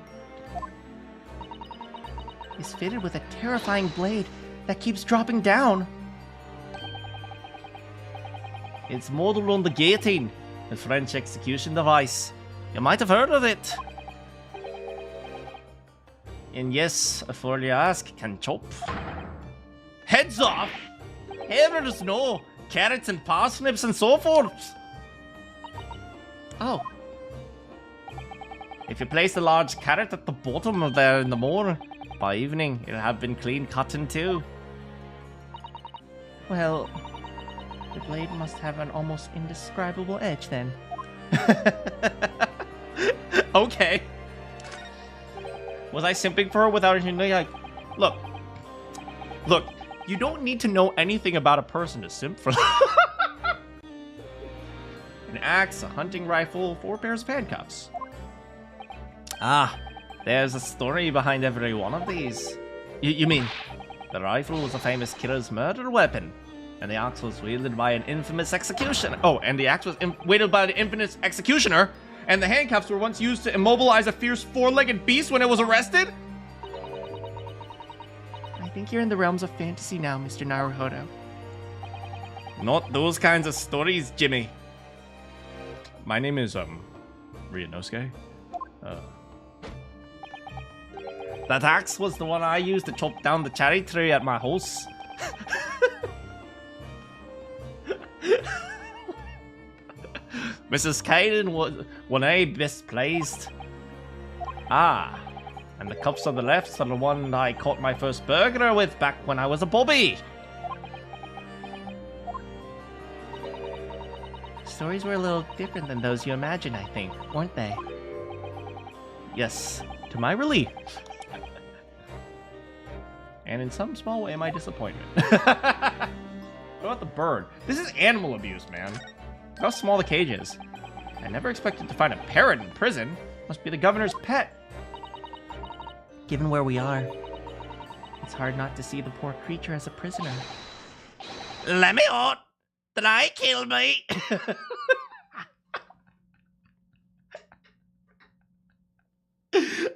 fitted with a terrifying blade that keeps dropping down. It's modeled on the guillotine, the French execution device. You might have heard of it. And yes, before you ask, can chop. Heads off! Heavens no! Carrots and parsnips and so forth! Oh. If you place a large carrot at the bottom of there in the morning, by evening it'll have been clean cut in two. Well, the blade must have an almost indescribable edge then. Okay. Was I simping for her without anything? Like, look, you don't need to know anything about a person to simp for them. An axe, a hunting rifle, 4 pairs of handcuffs. Ah, there's a story behind every one of these. You mean, the rifle was a famous killer's murder weapon, and the axe was wielded by an infamous executioner. Oh, and the axe was wielded by the infamous executioner, and the handcuffs were once used to immobilize a fierce 4-legged beast when it was arrested? I think you're in the realms of fantasy now, Mr. Naruhodo. Not those kinds of stories, Jimmy. My name is, Ryunosuke. That axe was the one I used to chop down the cherry tree at my house. Mrs. Kaiden was one A best pleased. Ah, and the cups on the left are the one I caught my first burglar with back when I was a bobby. Stories were a little different than those you imagine, I think, weren't they? Yes, to my relief. And in some small way, my disappointment. What about the bird? This is animal abuse, man. Look how small the cage is. I never expected to find a parrot in prison. Must be the governor's pet. Given where we are, it's hard not to see the poor creature as a prisoner. Let me out! Did I kill me?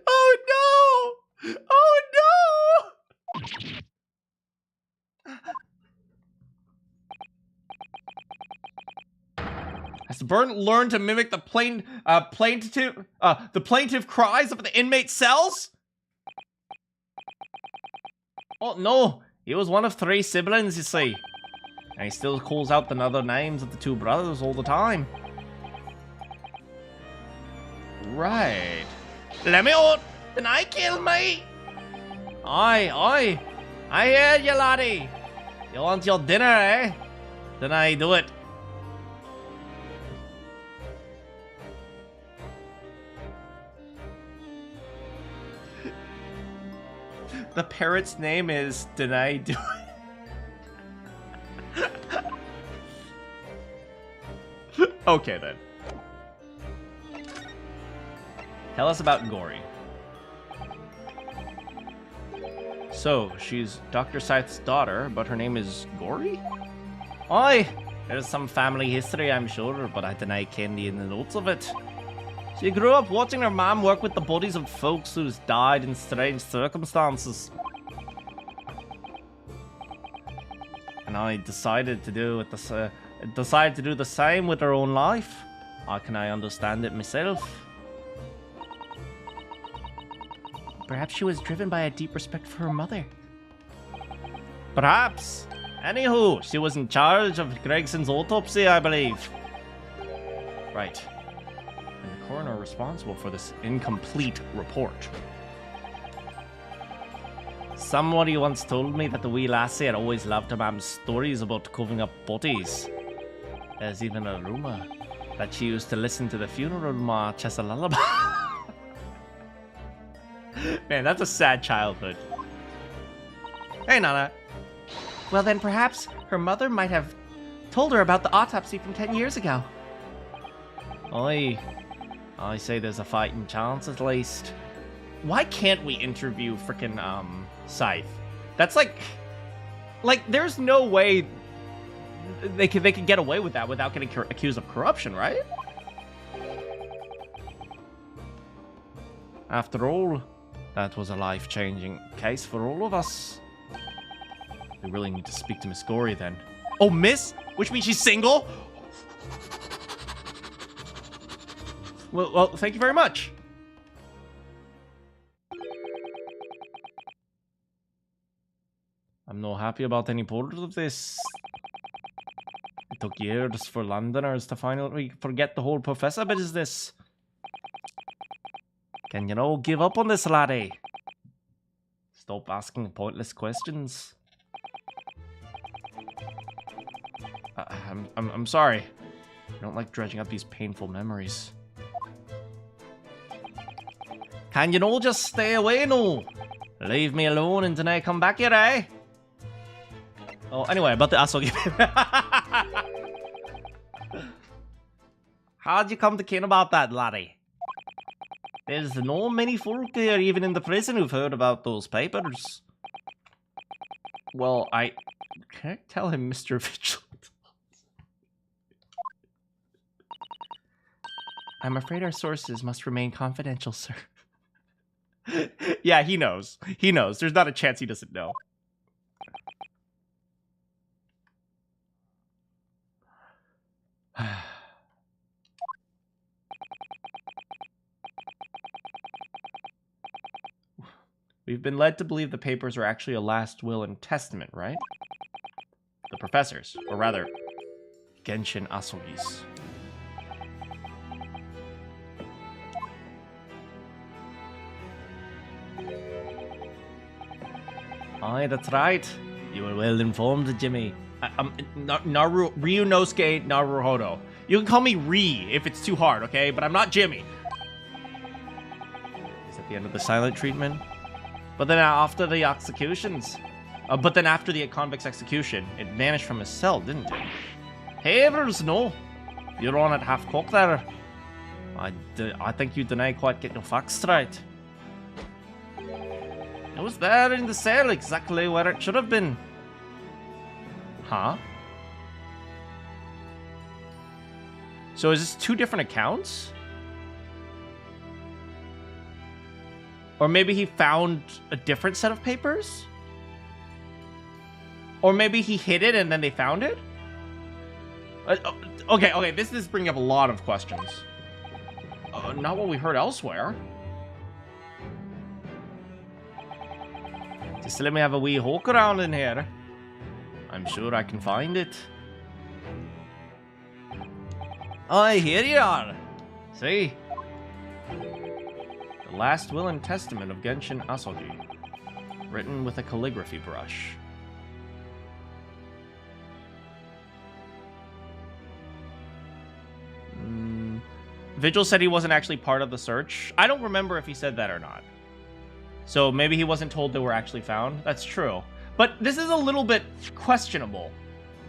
Oh no! Oh no! Has the bird learned to mimic the plaintive cries of the inmate cells? Oh no, he was one of 3 siblings, you see. And he still calls out the other names of the 2 brothers all the time. Right. Let me out! Did I kill me? Aye. I hear you, laddie. You want your dinner, eh? Then I do it. The parrot's name is Deny Do It. Okay then. Tell us about Gory. So, she's Dr. Scythe's daughter, but her name is Gory? Aye, there's some family history, I'm sure, but I deny candy in the notes of it. She grew up watching her mom work with the bodies of folks who's died in strange circumstances. And I decided to do the same with her own life. How can I understand it myself? Perhaps she was driven by a deep respect for her mother. Perhaps. Anywho, she was in charge of Gregson's autopsy, I believe. Right. And the coroner responsible for this incomplete report. Somebody once told me that the wee lassie had always loved her mom's stories about covering up bodies. There's even a rumor that she used to listen to the funeral march as a lullaby. Man, that's a sad childhood. Hey, Nana. Well then perhaps her mother might have told her about the autopsy from 10 years ago. I say there's a fighting chance at least. Why can't we interview frickin' Scythe? That's like there's no way they could get away with that without getting accused of corruption, right? After all, that was a life-changing case for all of us. We really need to speak to Miss Gory then. Oh, Miss? Which means she's single? Well, thank you very much. I'm not happy about any part of this. It took years for Londoners to finally forget the whole professor business. Can you know, give up on this, laddie? Stop asking pointless questions. I'm sorry. I don't like dredging up these painful memories. Can you know just stay away, no? Leave me alone and then I come back here, eh? Oh, anyway, about the asshole game. How'd you come to ken about that, laddie? There's no many folk here, even in the prison, who've heard about those papers. Well, can I tell him, Mr. Vigil? I'm afraid our sources must remain confidential, sir. Yeah, he knows. He knows. There's not a chance he doesn't know. We've been led to believe the papers are actually a last will and testament, right? The professor's, or rather, Genshin Asogi's. Aye, that's right. You were well informed, Jimmy. Ryunosuke Naruhodo. You can call me Ri if it's too hard, okay? But I'm not Jimmy. Is that the end of the silent treatment? But then after the executions... But then after the convict's execution, it vanished from his cell, didn't it? Havers, no. You're on at half-cock there. I think you deny quite getting your facts straight. It was there in the cell, exactly where it should have been. Huh? So is this two different accounts? Or maybe he found a different set of papers? Or maybe he hid it and then they found it? Okay, this is bringing up a lot of questions. Not what we heard elsewhere. Just let me have a wee hawk around in here. I'm sure I can find it. Aye, here you are. See? The last will and testament of Genshin Asogi. Written with a calligraphy brush. Vigil said he wasn't actually part of the search. I don't remember if he said that or not. So maybe he wasn't told they were actually found. That's true. But this is a little bit questionable.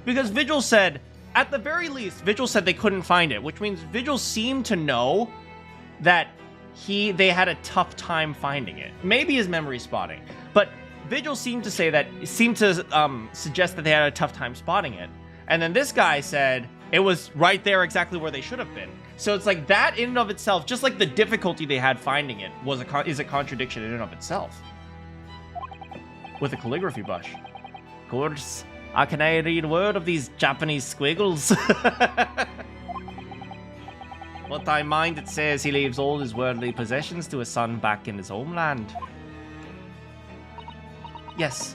Because Vigil said, at the very least, Vigil said they couldn't find it. Which means Vigil seemed to know that they had a tough time finding it. Maybe his memory spotting. But Vigil seemed to suggest that they had a tough time spotting it. And then this guy said it was right there exactly where they should have been. So it's like that in and of itself, just like the difficulty they had finding it is a contradiction in and of itself. With a calligraphy brush. Of course, how can I read word of these Japanese squiggles? What I mind it says he leaves all his worldly possessions to his son back in his homeland. Yes,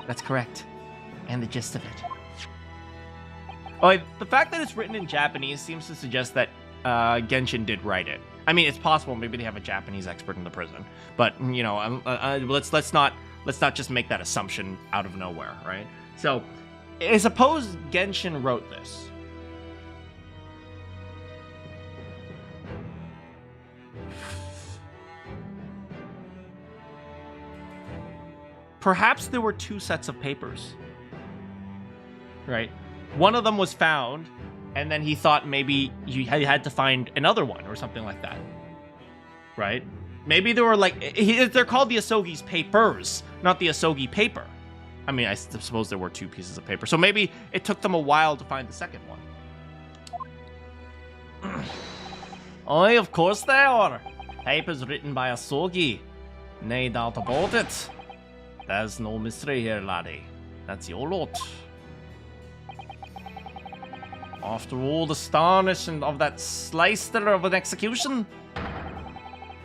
that's correct. And the gist of it. The fact that it's written in Japanese seems to suggest that Genshin did write it. I mean, it's possible maybe they have a Japanese expert in the prison, but you know, let's not just make that assumption out of nowhere, right? So, I suppose Genshin wrote this. Perhaps there were two sets of papers, right? One of them was found, and then he thought maybe you had to find another one or something like that, right? Maybe they were like, they're called the Asogi's papers, not the Asogi paper. I mean, I suppose there were two pieces of paper, so maybe it took them a while to find the second one. Aye, of course they are. Papers written by Asogi. No doubt about it. There's no mystery here, laddie. That's your lot. After all the starnishing of that slicer of an execution,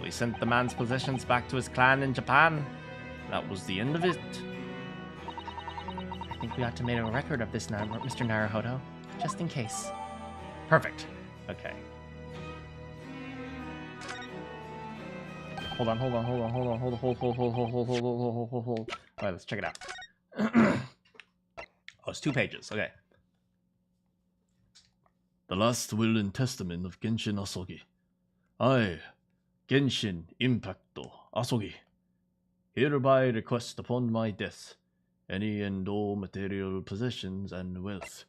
we sent the man's possessions back to his clan in Japan. That was the end of it. I think we ought to make a record of this, Mr. Naruhodo, just in case. Perfect. Okay. Hold on. All right, let's check it out. Oh, it's 2 pages. Okay. The last will and testament of Genshin Asogi. I, Genshin Impacto Asogi, hereby request upon my death any and all material possessions and wealths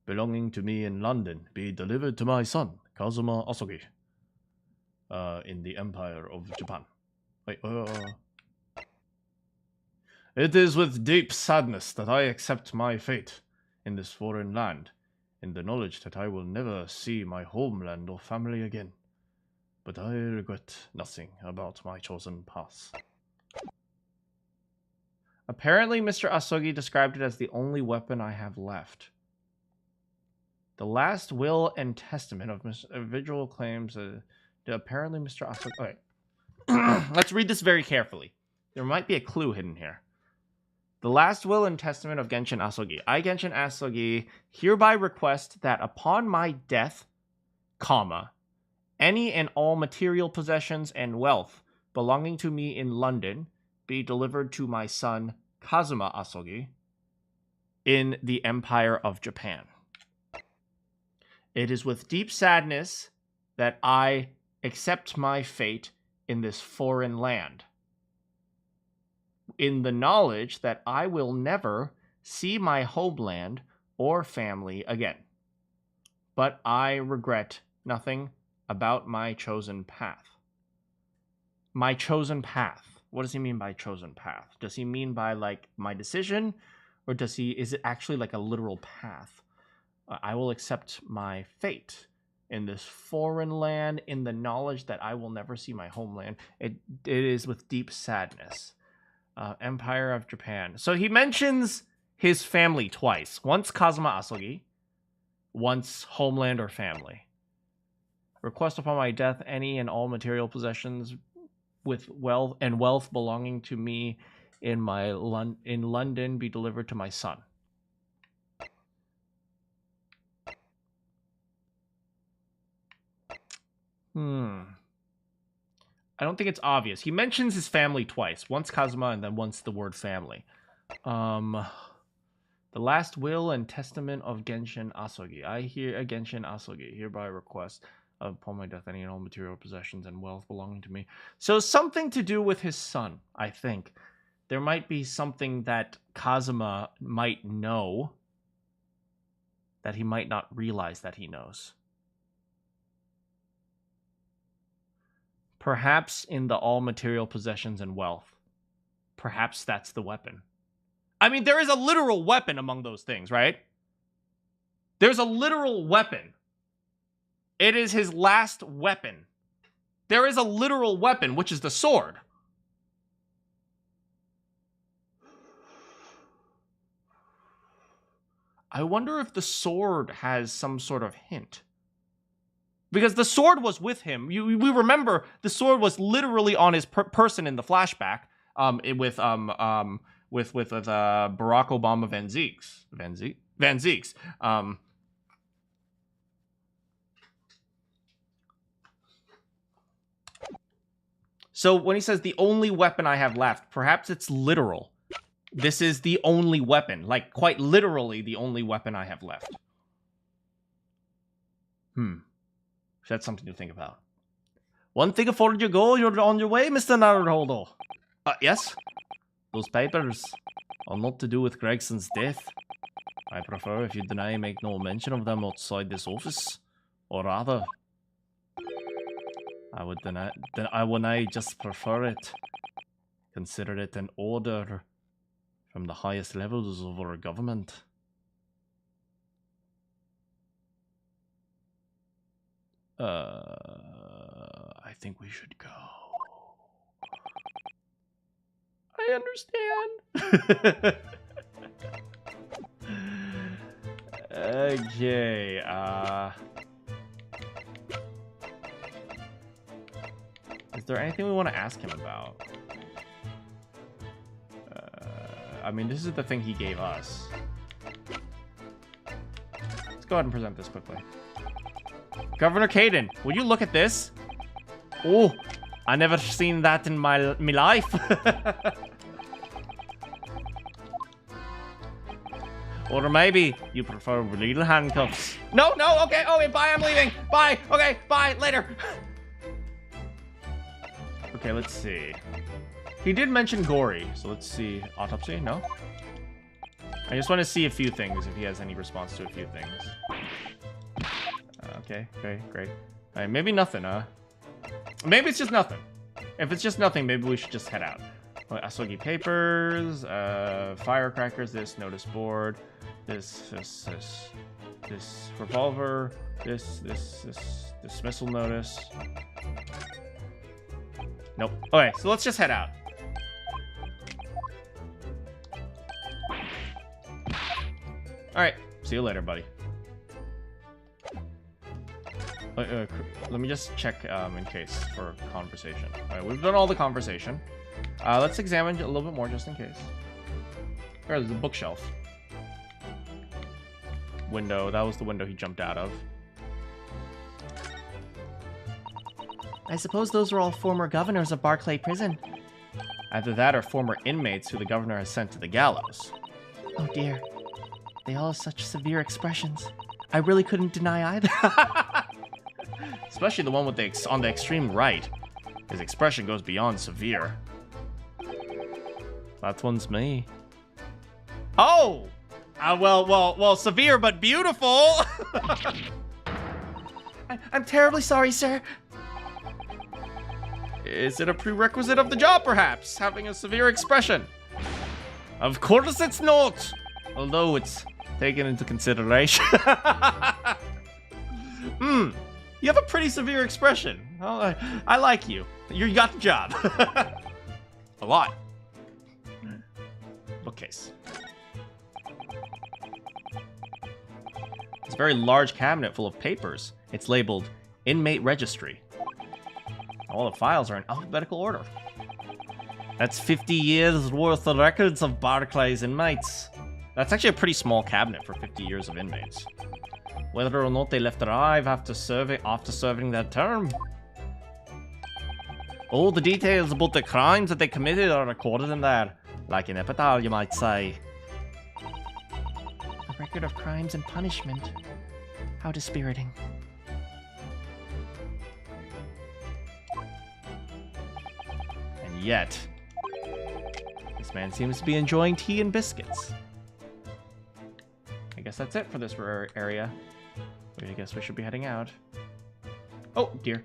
belonging to me in London be delivered to my son, Kazuma Asogi, in the Empire of Japan. It is with deep sadness that I accept my fate in this foreign land, in the knowledge that I will never see my homeland or family again. But I regret nothing about my chosen path. Apparently, Mr. Asogi described it as the only weapon I have left. The last will and testament of Vigil claims apparently Mr. Asogi... Let's read this very carefully. There might be a clue hidden here. The last will and testament of Genshin Asogi. I, Genshin Asogi, hereby request that upon my death, comma, any and all material possessions and wealth belonging to me in London be delivered to my son, Kazuma Asogi, in the Empire of Japan. It is with deep sadness that I accept my fate in this foreign land, in the knowledge that I will never see my homeland or family again. But I regret nothing about my chosen path. My chosen path. What does he mean by chosen path? Does he mean by, like, my decision? Or is it actually like a literal path? I will accept my fate in this foreign land in the knowledge that I will never see my homeland. It is with deep sadness. Empire of Japan. So he mentions his family twice. Once Kazuma Asogi, once homeland or family. Request upon my death any and all material possessions with wealth belonging to me in London be delivered to my son. I don't think it's obvious. He mentions his family twice. Once Kazuma and then once the word family. The last will and testament of Genshin Asogi. I hear Genshin Asogi hereby request upon my death any and all material possessions and wealth belonging to me. So something to do with his son, I think. There might be something that Kazuma might know that he might not realize that he knows. Perhaps in the all material possessions and wealth. Perhaps that's the weapon. I mean, there is a literal weapon among those things, right? There's a literal weapon. It is his last weapon. There is a literal weapon, which is the sword. I wonder if the sword has some sort of hint. Because the sword was with him. We remember the sword was literally on his person in the flashback. With Barack Obama Van Zieks. So when he says the only weapon I have left, perhaps it's literal. This is the only weapon, like quite literally the only weapon I have left. That's something to think about. One thing before you go, you're on your way, Mr. Naruhodo. Yes? Those papers are not to do with Gregson's death. I prefer if you deny make no mention of them outside this office. Or rather, I would just prefer it. Consider it an order from the highest levels of our government. I think we should go. I understand. Okay, is there anything we want to ask him about? I mean, this is the thing he gave us. Let's go ahead and present this quickly. Governor Caden, will you look at this? Oh, I never seen that in my life. Or maybe you prefer little handcuffs. No, okay, bye, I'm leaving. Bye, okay, bye, later. Okay, let's see. He did mention gory, so let's see. Autopsy, no? I just want to see a few things, if he has any response to a few things. Okay, great. Alright, maybe nothing, maybe it's just nothing. If it's just nothing, maybe we should just head out. Asogi papers, firecrackers, this notice board, this revolver, this dismissal notice. Nope. Okay, so let's just head out. Alright, see you later, buddy. Let me just check in case for conversation. All right, we've done all the conversation. Let's examine a little bit more just in case. There's the bookshelf. Window. That was the window he jumped out of. I suppose those are all former governors of Barclay Prison. Either that or former inmates who the governor has sent to the gallows. Oh dear. They all have such severe expressions. I really couldn't deny either. Especially the one with on the extreme right. His expression goes beyond severe. That one's me. Oh! Well, severe but beautiful! I'm terribly sorry, sir. Is it a prerequisite of the job, perhaps? Having a severe expression? Of course it's not! Although it's taken into consideration. You have a pretty severe expression. Oh, I like you. You got the job. A lot. Bookcase. It's a very large cabinet full of papers. It's labeled Inmate Registry. All the files are in alphabetical order. That's 50 years worth of records of Barclay's inmates. That's actually a pretty small cabinet for 50 years of inmates. Whether or not they left alive after serving their term. All the details about the crimes that they committed are recorded in there. Like an epitaph, you might say. A record of crimes and punishment. How dispiriting. And yet, this man seems to be enjoying tea and biscuits. I guess that's it for this area. I guess we should be heading out. Oh, deer.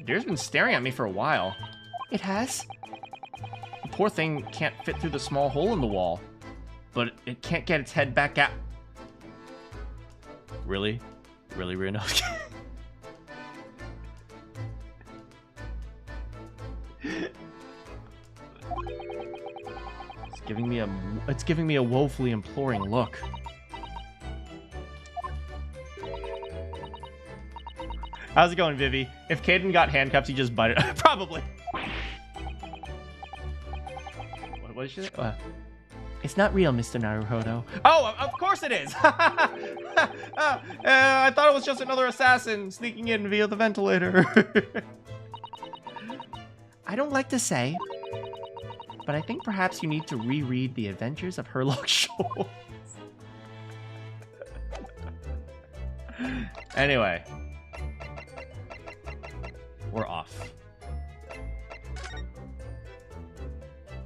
Deer's been staring at me for a while. It has? The poor thing can't fit through the small hole in the wall. But it can't get its head back out. Really? Really, Ryunosuke? It's giving me a woefully imploring look. How's it going, Vivi? If Caden got handcuffs, he just bite it. Probably. What did she say? It's not real, Mr. Naruhodo. Oh, of course it is! I thought it was just another assassin sneaking in via the ventilator. I don't like to say, but I think perhaps you need to reread The Adventures of Herlock Sholmes. Anyway. We're off.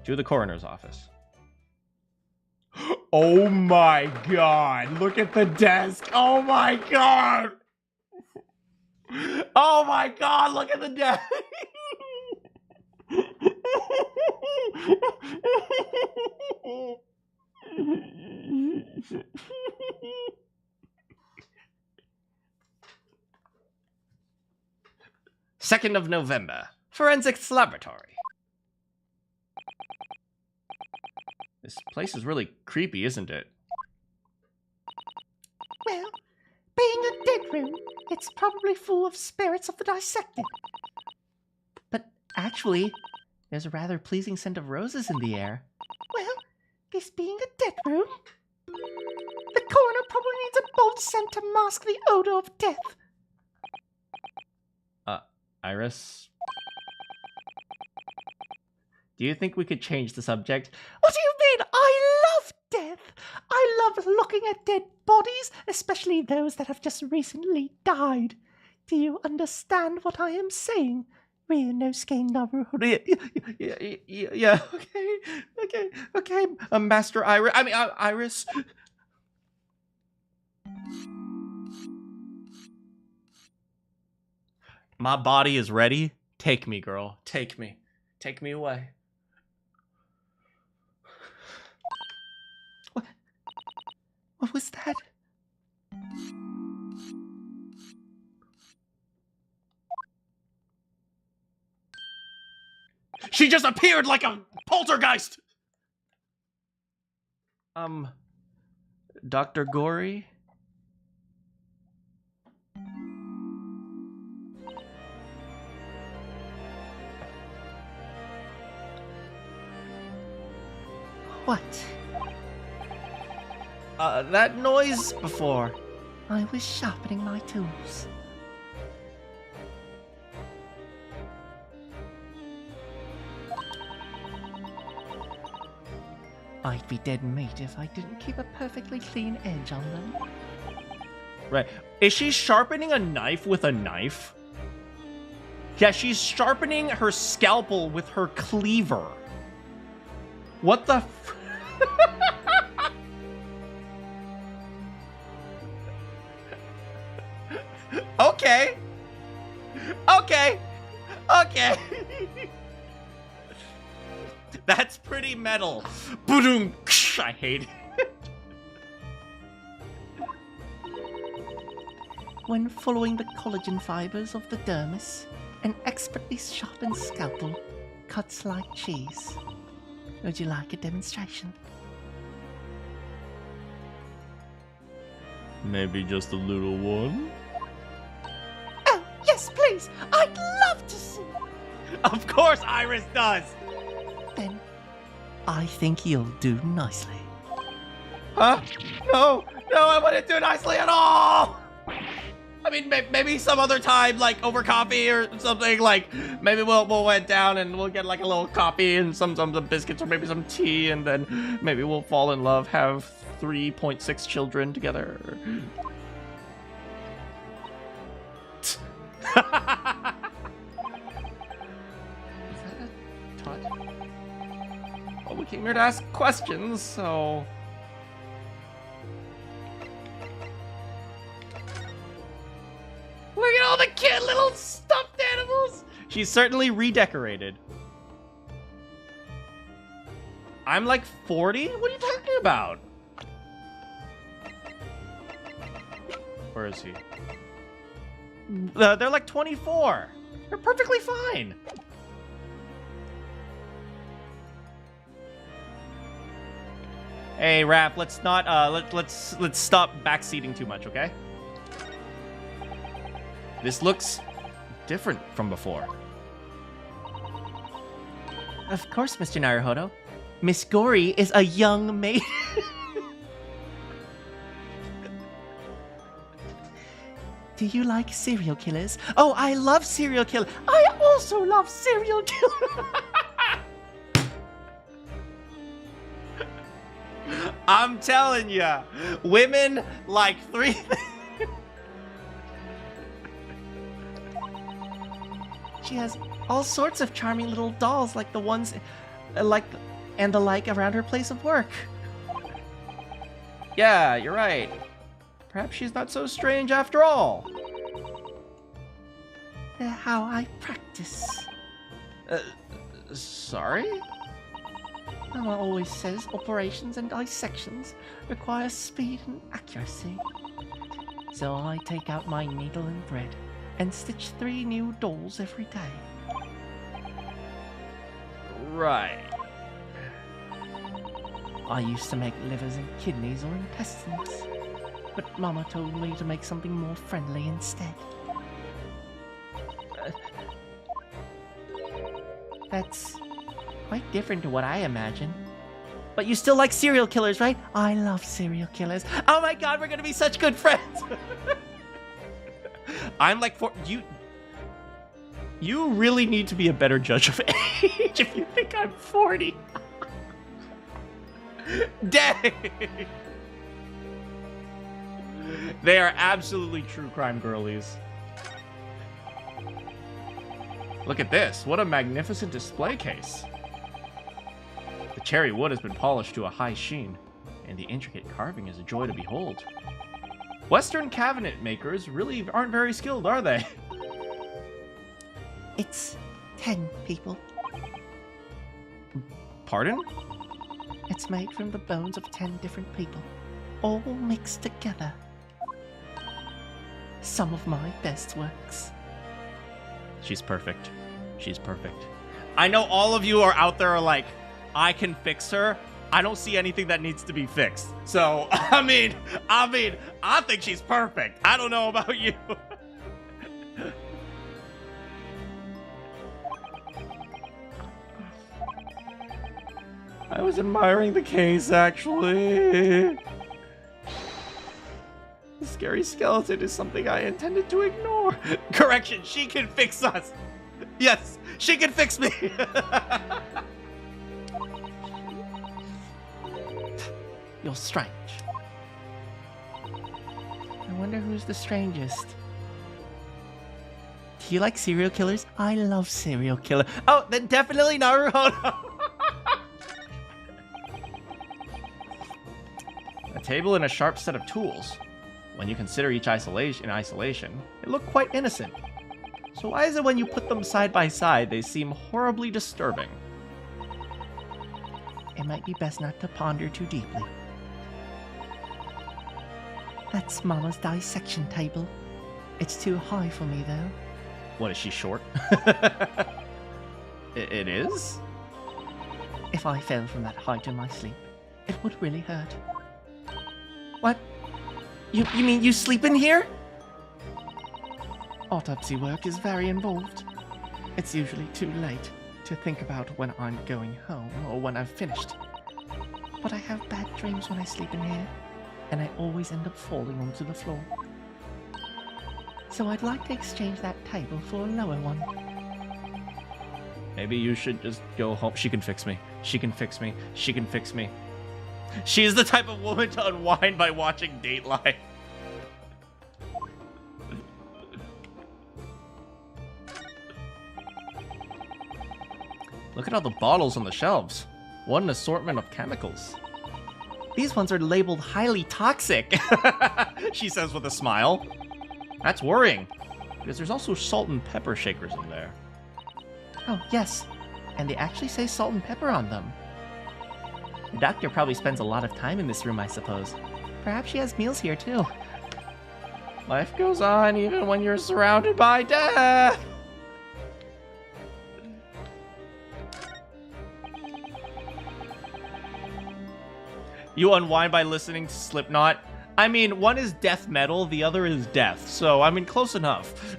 To the coroner's office. Oh my god! Look at the desk! Oh my god! Oh my god! Look at the desk! Second of November. Forensics Laboratory. This place is really creepy, isn't it? Well, being a dead room, it's probably full of spirits of the dissected. But actually, there's a rather pleasing scent of roses in the air. Well, this being a dead room, the coroner probably needs a bold scent to mask the odor of death. Iris? Do you think we could change the subject? What do you mean? I love death. I love looking at dead bodies, especially those that have just recently died. Do you understand what I am saying? Ryunosuke Naruhodo. Yeah, okay. Master Iris. Iris. My body is ready. Take me, girl. Take me. Take me away. What was that? She just appeared like a poltergeist! Dr. Gory? What? That noise before. I was sharpening my tools. I'd be dead meat if I didn't keep a perfectly clean edge on them. Right. Is she sharpening a knife with a knife? Yeah, she's sharpening her scalpel with her cleaver. What the f- Okay. Okay. Okay. That's pretty metal. Boom. I hate it. When following the collagen fibers of the dermis, an expertly sharpened scalpel cuts like cheese. Would you like a demonstration? Maybe just a little one? Oh, yes, please! I'd love to see! Of course Iris does. Then, I think you'll do nicely. Huh? No, I wouldn't do nicely at all. I mean, maybe some other time, like over coffee or something. Like maybe we'll went down and we'll get like a little coffee and some biscuits or maybe some tea, and then maybe we'll fall in love, have 3.6 children together. Is that a touch? Well, we came here to ask questions, so. Look at all the cute little stuffed animals. She's certainly redecorated. I'm like 40? What are you talking about? Where is he? They're like 24. They're perfectly fine. Hey, Rap, let's not let's stop backseating too much, okay? This looks different from before. Of course, Mr. Naruhodo. Miss Gory is a young maid. Do you like serial killers? Oh, I love serial killers. I also love serial killers. I'm telling ya, women like three things. She has all sorts of charming little dolls like the ones and the like around her place of work. Yeah, you're right. Perhaps she's not so strange after all. They're how I practice. Sorry? Mama always says operations and dissections require speed and accuracy. So I take out my needle and thread and stitch 3 new dolls every day. Right. I used to make livers and kidneys or intestines, but Mama told me to make something more friendly instead. That's quite different to what I imagine. But you still like serial killers, right? I love serial killers. Oh my god, we're gonna be such good friends! I'm like you really need to be a better judge of age if you think I'm 40. Dang! They are absolutely true crime girlies. Look at this. What a magnificent display case. The cherry wood has been polished to a high sheen, and the intricate carving is a joy to behold. Western cabinet makers really aren't very skilled, are they? It's 10 people. Pardon? It's made from the bones of 10 different people, all mixed together. Some of my best works. She's perfect. She's perfect. I know all of you are out there are like, I can fix her. I don't see anything that needs to be fixed. So, I mean, I think she's perfect. I don't know about you. I was admiring the case, actually. The scary skeleton is something I intended to ignore. Correction, she can fix us. Yes, she can fix me. You're strange. I wonder who's the strangest. Do you like serial killers? I love serial killers. Oh, then definitely Naruto. A table and a sharp set of tools. When you consider each in isolation, they look quite innocent. So why is it when you put them side by side, they seem horribly disturbing? It might be best not to ponder too deeply. That's Mama's dissection table. It's too high for me, though. What, is she short? It is? If I fell from that height in my sleep, it would really hurt. What? You mean you sleep in here? Autopsy work is very involved. It's usually too late to think about when I'm going home or when I've finished. But I have bad dreams when I sleep in here, and I always end up falling onto the floor. So I'd like to exchange that table for a lower one. Maybe you should just go home. She can fix me. She can fix me. She can fix me. She's the type of woman to unwind by watching Dateline. Look at all the bottles on the shelves. What an assortment of chemicals. These ones are labeled highly toxic, she says with a smile. That's worrying, because there's also salt and pepper shakers in there. Oh, yes. And they actually say salt and pepper on them. The doctor probably spends a lot of time in this room, I suppose. Perhaps she has meals here, too. Life goes on even when you're surrounded by death. You unwind by listening to Slipknot. I mean, one is death metal, the other is death. So, I mean, close enough.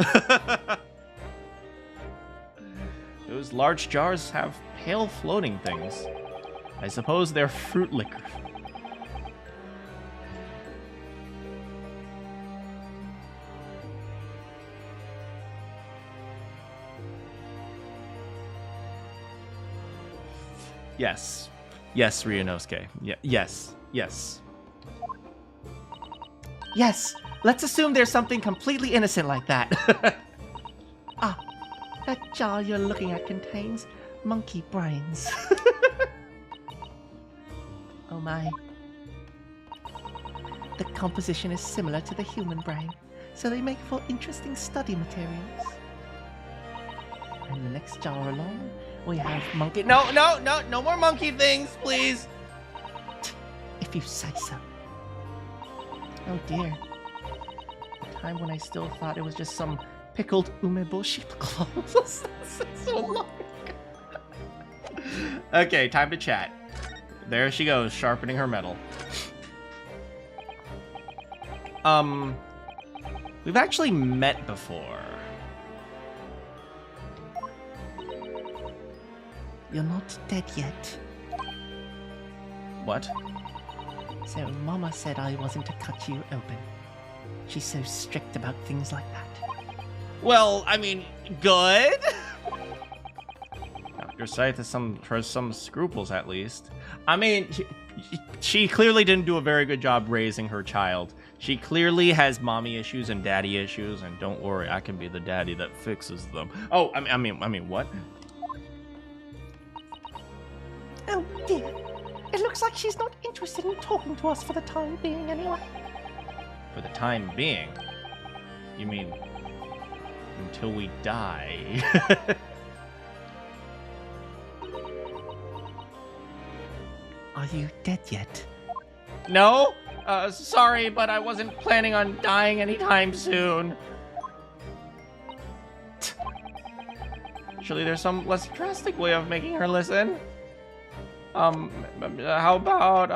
Those large jars have pale floating things. I suppose they're fruit liquor. Yes. Yes, Ryunosuke. Yes. Yes. Yes, let's assume there's something completely innocent like that. Ah, that jar you're looking at contains monkey brains. Oh my. The composition is similar to the human brain, so they make for interesting study materials. And the next jar along, we have monkey... No more monkey things, please. If you say so. Oh dear. The time when I still thought it was just some pickled umeboshi clothes. So long. Okay, time to chat. There she goes, sharpening her metal. We've actually met before. You're not dead yet. What? So Mama said I wasn't to cut you open. She's so strict about things like that. Well, I mean, good. Dr. Scythe has some scruples, at least. I mean, she clearly didn't do a very good job raising her child. She clearly has mommy issues and daddy issues, and don't worry, I can be the daddy that fixes them. Oh, I mean, what? Oh dear. It looks like she's not interested in talking to us for the time being anyway. For the time being? You mean until we die? Are you dead yet? No? Sorry, but I wasn't planning on dying anytime soon. Surely there's some less drastic way of making her listen. How about,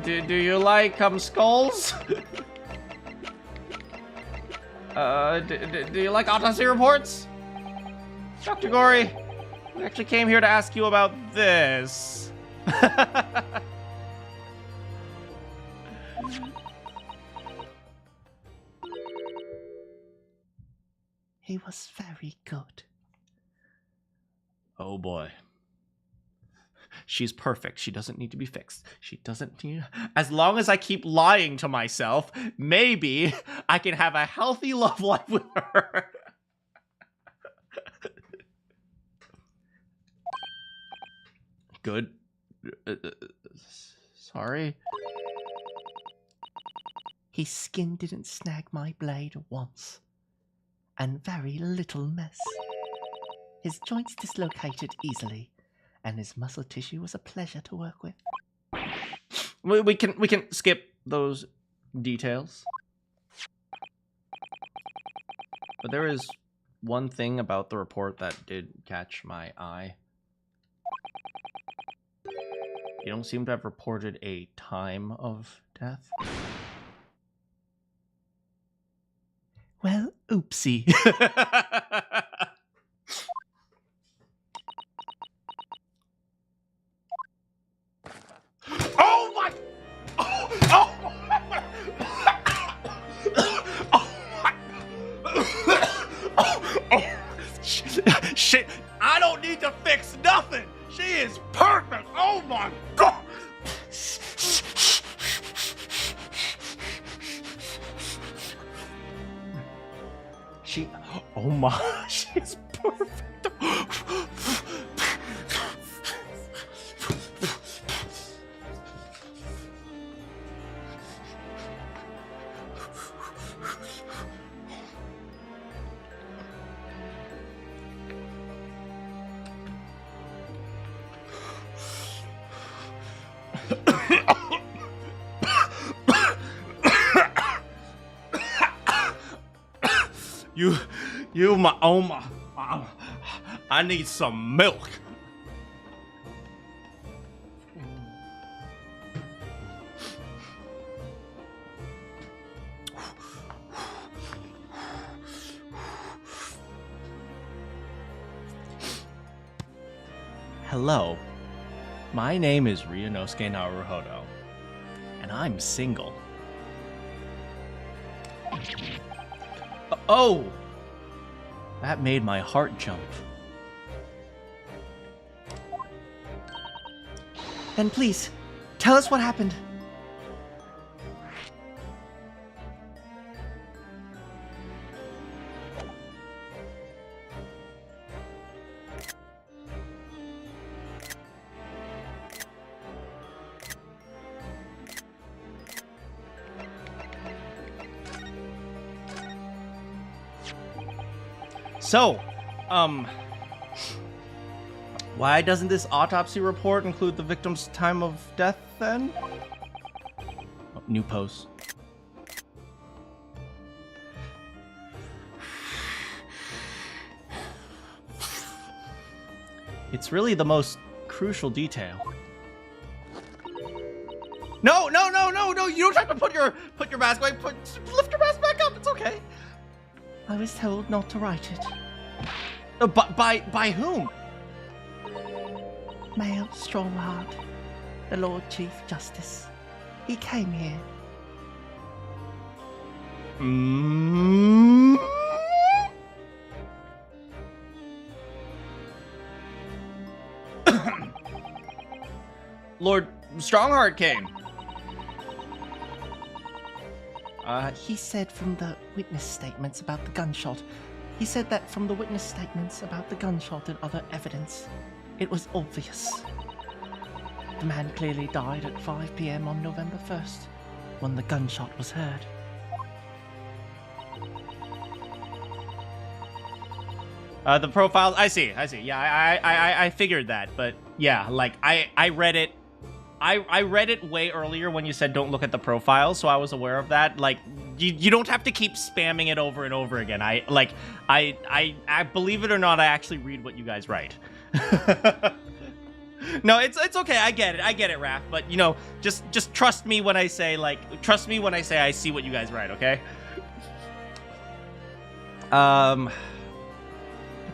do you like, skulls? Do you like autopsy reports? Dr. Gory, I actually came here to ask you about this. He was very good. Oh boy. She's perfect. She doesn't need to be fixed. She doesn't need... As long as I keep lying to myself, maybe I can have a healthy love life with her. Good. Sorry. His skin didn't snag my blade once. And very little mess. His joints dislocated easily, and his muscle tissue was a pleasure to work with. We can skip those details. But there is one thing about the report that did catch my eye. You don't seem to have reported a time of death. Well, oopsie. Oh my! Oh! Oh! Oh my! Oh! Shit! I don't need to fix nothing. She is perfect. Oh my god! Oh my! She's perfect. You my, oh my, I need some milk. Hello, my name is Ryunosuke Naruhodo, and I'm single. Oh! That made my heart jump. Then please, tell us what happened. So, why doesn't this autopsy report include the victim's time of death then? Oh, new post. It's really the most crucial detail. No, no, no, no, no! You don't have to put your mask away. Lift your mask back up. It's okay. I was told not to write it. By whom? Mayor Strongheart, the Lord Chief Justice. He came here. Lord Strongheart came. He said from the witness statements about the gunshot. He said that from the witness statements about the gunshot and other evidence, it was obvious. The man clearly died at 5 p.m. on November 1st, when the gunshot was heard. The profiles, I see. Yeah, I figured that, but yeah, like I read it. I read it way earlier when you said don't look at the profiles, so I was aware of that. Like, you don't have to keep spamming it over and over again. I believe it or not, I actually read what you guys write. No, it's okay. I get it, Raph. But you know, just trust me when I say I see what you guys write. Okay. But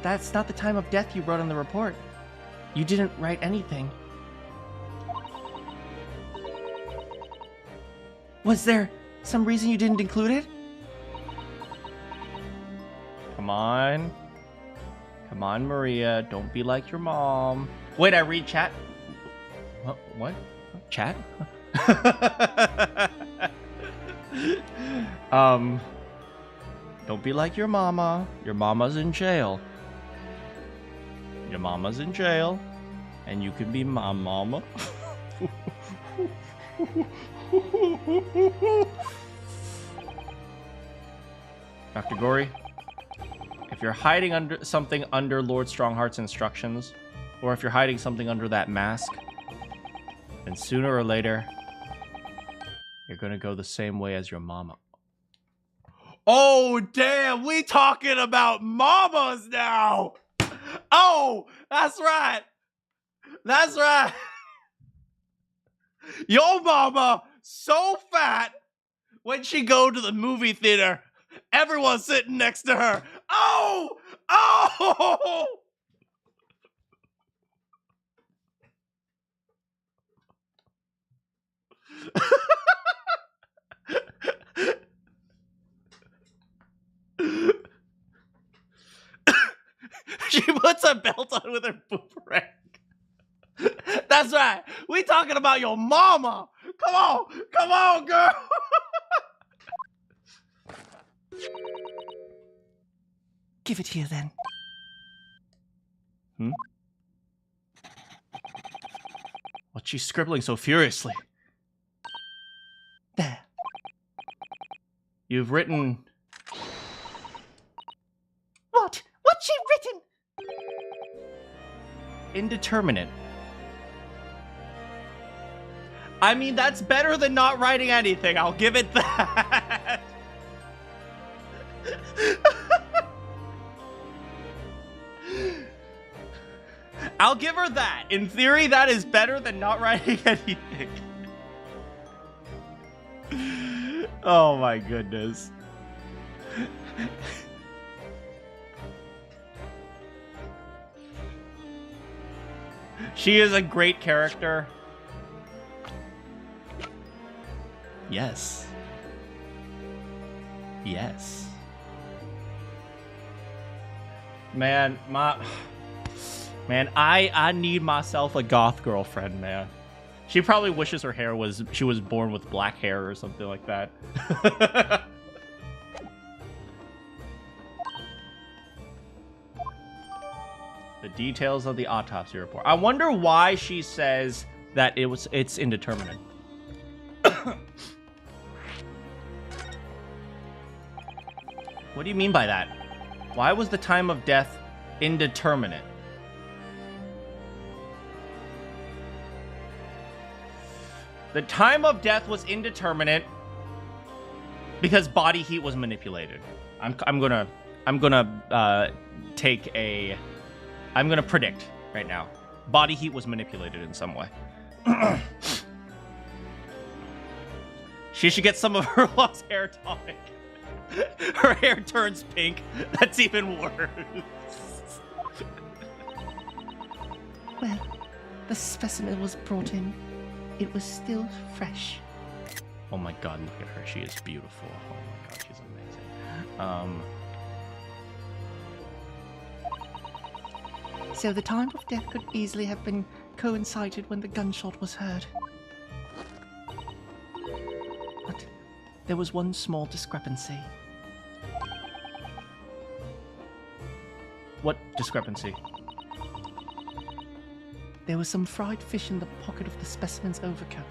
that's not the time of death you wrote in the report. You didn't write anything. Was there some reason you didn't include it? Come on. Come on, Maria. Don't be like your mom. Wait, I read chat. What? Chat? Don't be like your mama. Your mama's in jail. Your mama's in jail. And you can be my mama. Dr. Gory, if you're hiding under something under Lord Strongheart's instructions, or if you're hiding something under that mask, then sooner or later, you're gonna go the same way as your mama. Oh, damn, we talking about mamas now! Oh, that's right! That's right! Your mama, so fat, when she go to the movie theater, everyone's sitting next to her. Oh! Oh! She puts a belt on with her boomerang. That's right. We talking about your mama. Come on, girl. Give it here, then. What's she scribbling so furiously? There. You've written... What? What's she written? Indeterminate. I mean, that's better than not writing anything. I'll give it that. I'll give her that. In theory, that is better than not writing anything. Oh my goodness. She is a great character. Yes. Yes. Man, I need myself a goth girlfriend, man. She probably wishes she was born with black hair or something like that. The details of the autopsy report. I wonder why she says that it's indeterminate. What do you mean by that? Why was the time of death indeterminate? The time of death was indeterminate because body heat was manipulated. I'm gonna predict right now. Body heat was manipulated in some way. She should get some of her lost hair tonic. Her hair turns pink. That's even worse. Well, the specimen was brought in. It was still fresh. Oh my god, look at her. She is beautiful. Oh my god, she's amazing. So the time of death could easily have been coincided when the gunshot was heard. But there was one small discrepancy. What discrepancy? There was some fried fish in the pocket of the specimen's overcoat.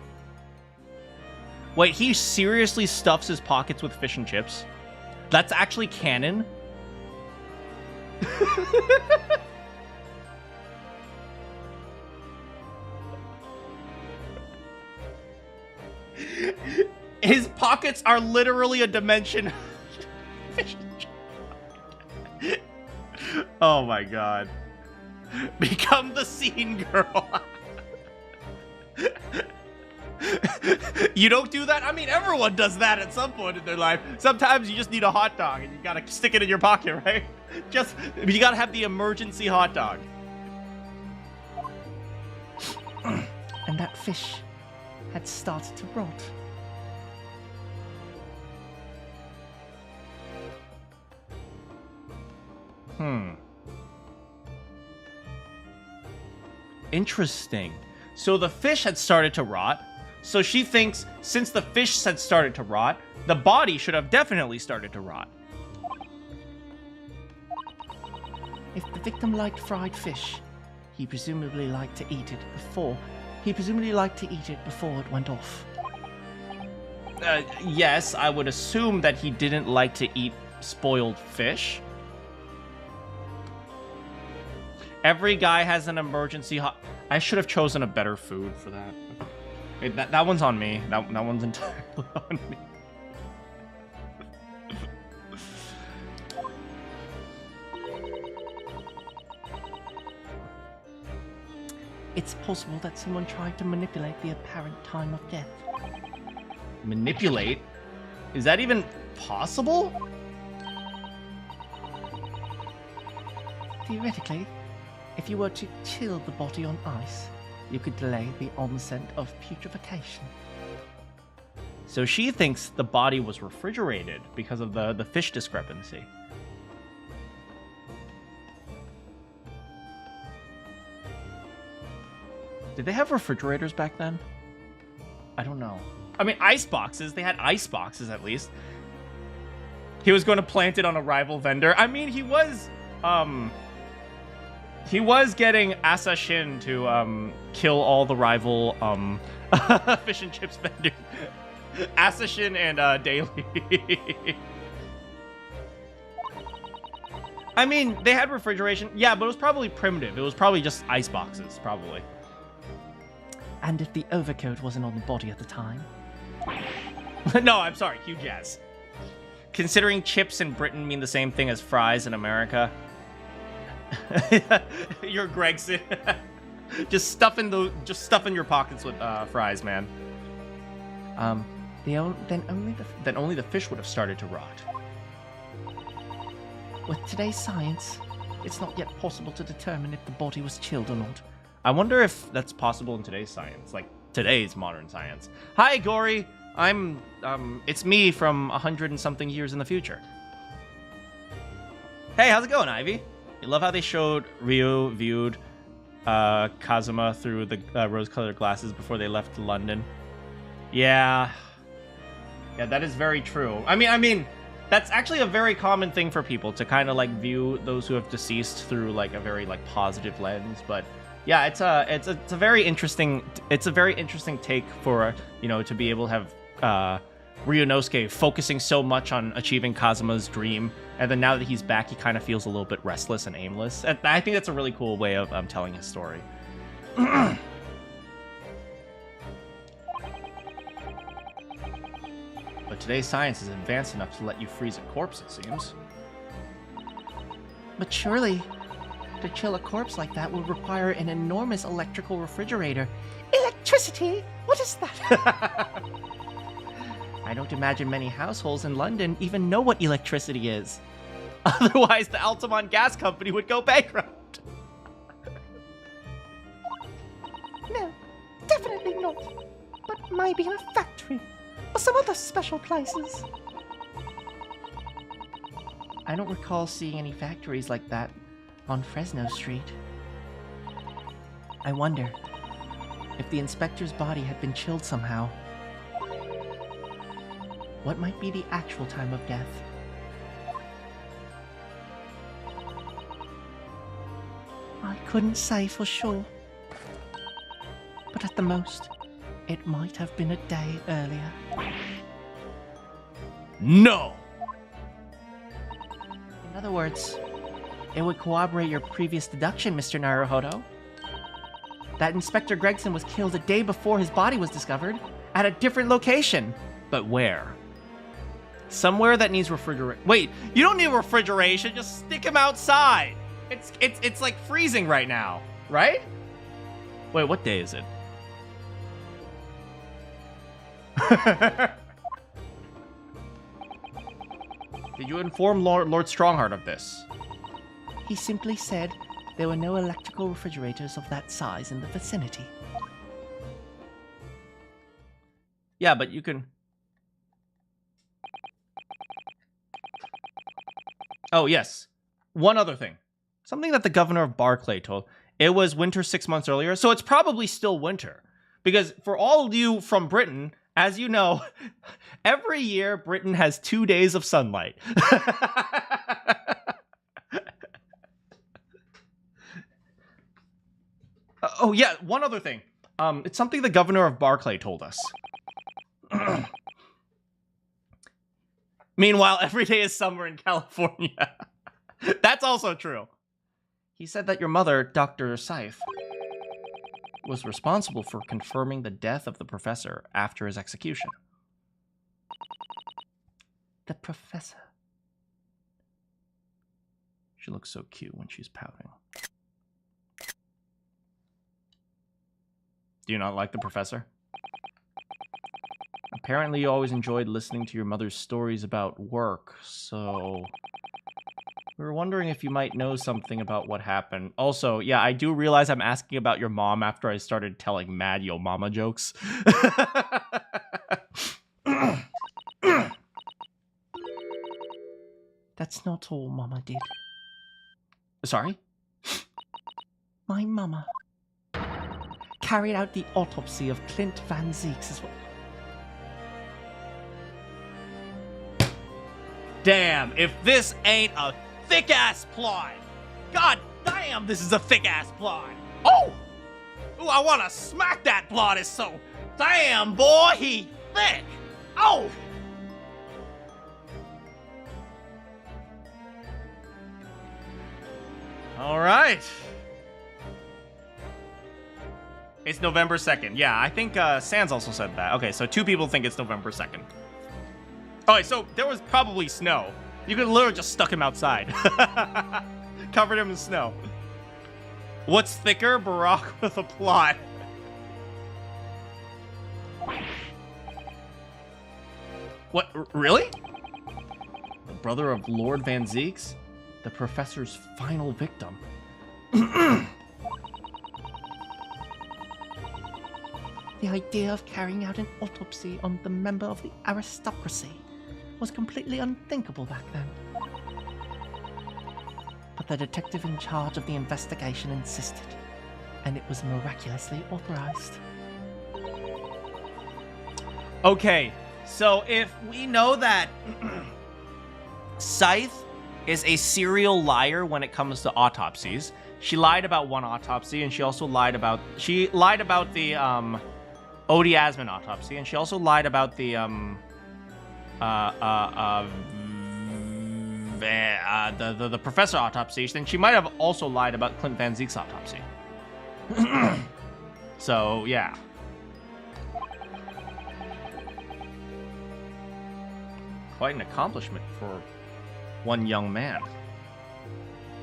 Wait, he seriously stuffs his pockets with fish and chips? That's actually canon? His pockets are literally a dimension. Oh my god. Become the scene girl. You don't do that? I mean, everyone does that at some point in their life. Sometimes you just need a hot dog and you gotta stick it in your pocket, right? You gotta have the emergency hot dog. and that fish had started to rot. Interesting. So the fish had started to rot. So she thinks since the fish had started to rot, the body should have definitely started to rot. If the victim liked fried fish, he presumably liked to eat it before. He presumably liked to eat it before it went off. Yes, I would assume that he didn't like to eat spoiled fish. Every guy has an emergency hot... I should have chosen a better food for that. Okay, that one's on me. That one's entirely on me. It's possible that someone tried to manipulate the apparent time of death. Manipulate? Is that even possible? Theoretically, if you were to chill the body on ice, you could delay the onset of putrefaction. So she thinks the body was refrigerated because of the fish discrepancy. Did they have refrigerators back then? I don't know. I mean, ice boxes. They had ice boxes, at least. He was going to plant it on a rival vendor. I mean, he was getting Asashin to kill all the rival fish and chips vendors. Asashin and Daily. I mean, they had refrigeration. Yeah, but it was probably primitive. It was probably just ice boxes, probably. And if the overcoat wasn't on the body at the time? No, I'm sorry, Hugh Jazz. Considering chips in Britain mean the same thing as fries in America. You're Gregson. just stuff in your pockets with fries, man. Then only the fish would have started to rot. with today's science, it's not yet possible to determine if the body was chilled or not. I wonder if that's possible in today's science, like today's modern science. Hi, Gory. It's me from 100 and something years in the future. Hey, how's it going, Ivy? You love how they showed Ryo viewed Kazuma through the rose-colored glasses before they left London. Yeah, that is very true. I mean, that's actually a very common thing for people to kind of like view those who have deceased through like a very like positive lens. But yeah, it's a very interesting take for to be able to have Ryunosuke focusing so much on achieving Kazuma's dream, and then now that he's back, he kind of feels a little bit restless and aimless. And I think that's a really cool way of telling his story. But today's science is advanced enough to let you freeze a corpse, it seems. But surely, to chill a corpse like that would require an enormous electrical refrigerator. Electricity? What is that? I don't imagine many households in London even know what electricity is. Otherwise, the Altamont Gas Company would go bankrupt. No, definitely not. But maybe in a factory, or some other special places. I don't recall seeing any factories like that on Fresno Street. I wonder if the inspector's body had been chilled somehow. What might be the actual time of death? I couldn't say for sure. But at the most, it might have been a day earlier. No! In other words, it would corroborate your previous deduction, Mr. Naruhodo. That Inspector Gregson was killed a day before his body was discovered, at a different location. But where? Somewhere that needs refrigeration. Wait, you don't need refrigeration. Just stick him outside. It's like freezing right now, right? Wait, what day is it? Did you inform Lord Strongheart of this? He simply said there were no electrical refrigerators of that size in the vicinity. Yeah, but you can... Oh, yes. One other thing. Something that the governor of Barclay told. It was winter 6 months earlier, so it's probably still winter. Because for all of you from Britain, as you know, every year Britain has 2 days of sunlight. Oh, yeah, one other thing. It's something the governor of Barclay told us. Meanwhile, every day is summer in California. That's also true. He said that your mother, Dr. Seif, was responsible for confirming the death of the professor after his execution. The professor. She looks so cute when she's pouting. Do you not like the professor? Apparently you always enjoyed listening to your mother's stories about work, so... We were wondering if you might know something about what happened. Also, yeah, I do realize I'm asking about your mom after I started telling mad yo mama jokes. That's not all Mama did. Sorry? My mama carried out the autopsy of Clint Van Zeeks as well. Damn, if this ain't a thick-ass plot. God damn, this is a thick-ass plot. Oh! Ooh, I want to smack that plot. It's so... Damn, boy, he thick. Oh! All right. It's November 2nd. Yeah, I think Sans also said that. Okay, so 2 people think it's November 2nd. All right, so there was probably snow. You could literally just stuck him outside. Covered him in snow. What's thicker? Barack with a plot. What? Really? The brother of Lord Van Zeeks? The professor's final victim. The idea of carrying out an autopsy on the member of the aristocracy was completely unthinkable back then. But the detective in charge of the investigation insisted, and it was miraculously authorized. Okay, so if we know that Scythe is a serial liar when it comes to autopsies, she lied about one autopsy, and she also lied about the Odie Asman autopsy, and she also lied about the the professor autopsy. Then she might have also lied about Clint Van Zeek's autopsy. So yeah. Quite an accomplishment for one young man.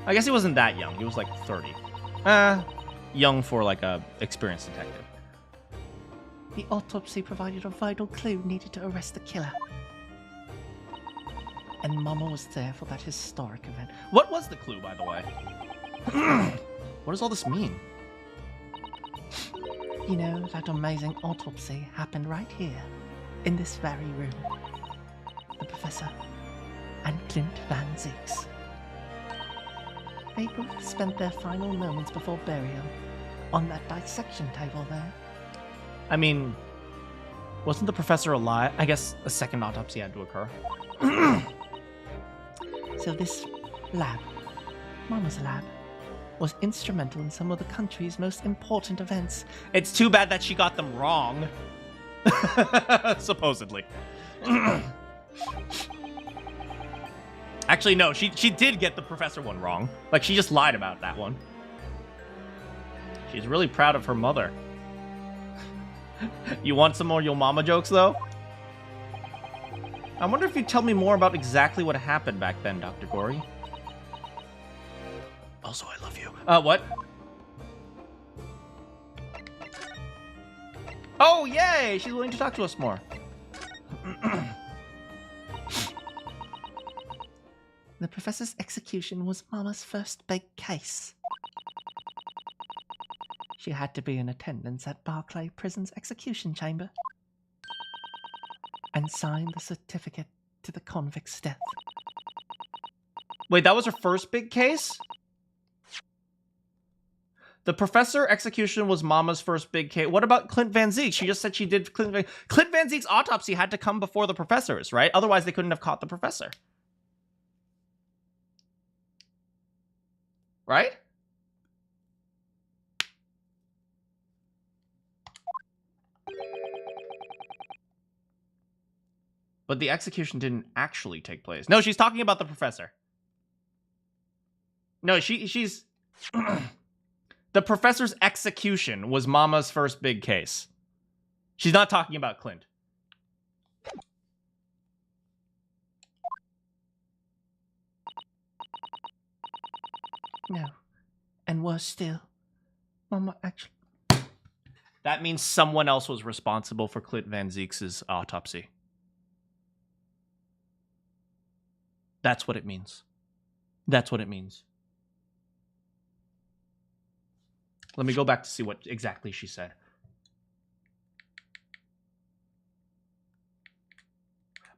I guess he wasn't that young. He was like 30. Young for like a experienced detective. The autopsy provided a vital clue needed to arrest the killer. And Mama was there for that historic event. What was the clue, by the way? What does all this mean? You know, that amazing autopsy happened right here, in this very room. The professor and Clint Van Zeeks. They both spent their final moments before burial on that dissection table there. I mean, wasn't the professor alive? I guess a second autopsy had to occur. So this lab, Mama's lab, was instrumental in some of the country's most important events. It's too bad that she got them wrong. Supposedly. Actually, no, she did get the professor one wrong. Like, she just lied about that one. She's really proud of her mother. You want some more Yo Mama jokes, though? I wonder if you'd tell me more about exactly what happened back then, Dr. Gory. Also, I love you. What? Oh, yay! She's willing to talk to us more. The professor's execution was Mama's first big case. She had to be in attendance at Barclay Prison's execution chamber. and sign the certificate to the convict's death. Wait, that was her first big case? The professor execution was Mama's first big case. What about Clint Van Zeek? She just said she did Clint Van Zeek's autopsy had to come before the professor's, right? Otherwise, they couldn't have caught the professor. Right? But the execution didn't actually take place. No, she's talking about the professor. No, she's... The professor's execution was Mama's first big case. She's not talking about Clint. No. And worse still, Mama actually... That means someone else was responsible for Clint Van Zeek's autopsy. That's what it means. That's what it means. Let me go back to see what exactly she said.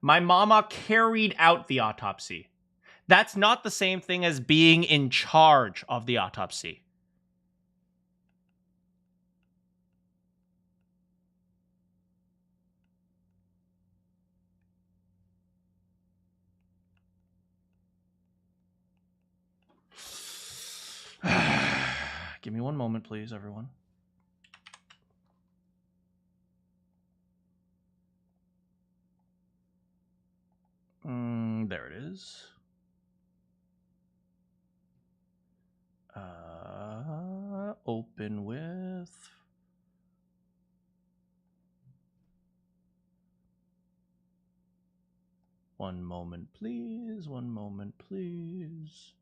My mama carried out the autopsy. That's not the same thing as being in charge of the autopsy. Give me one moment, please, everyone. There it is. Open with... One moment, please. One moment, please.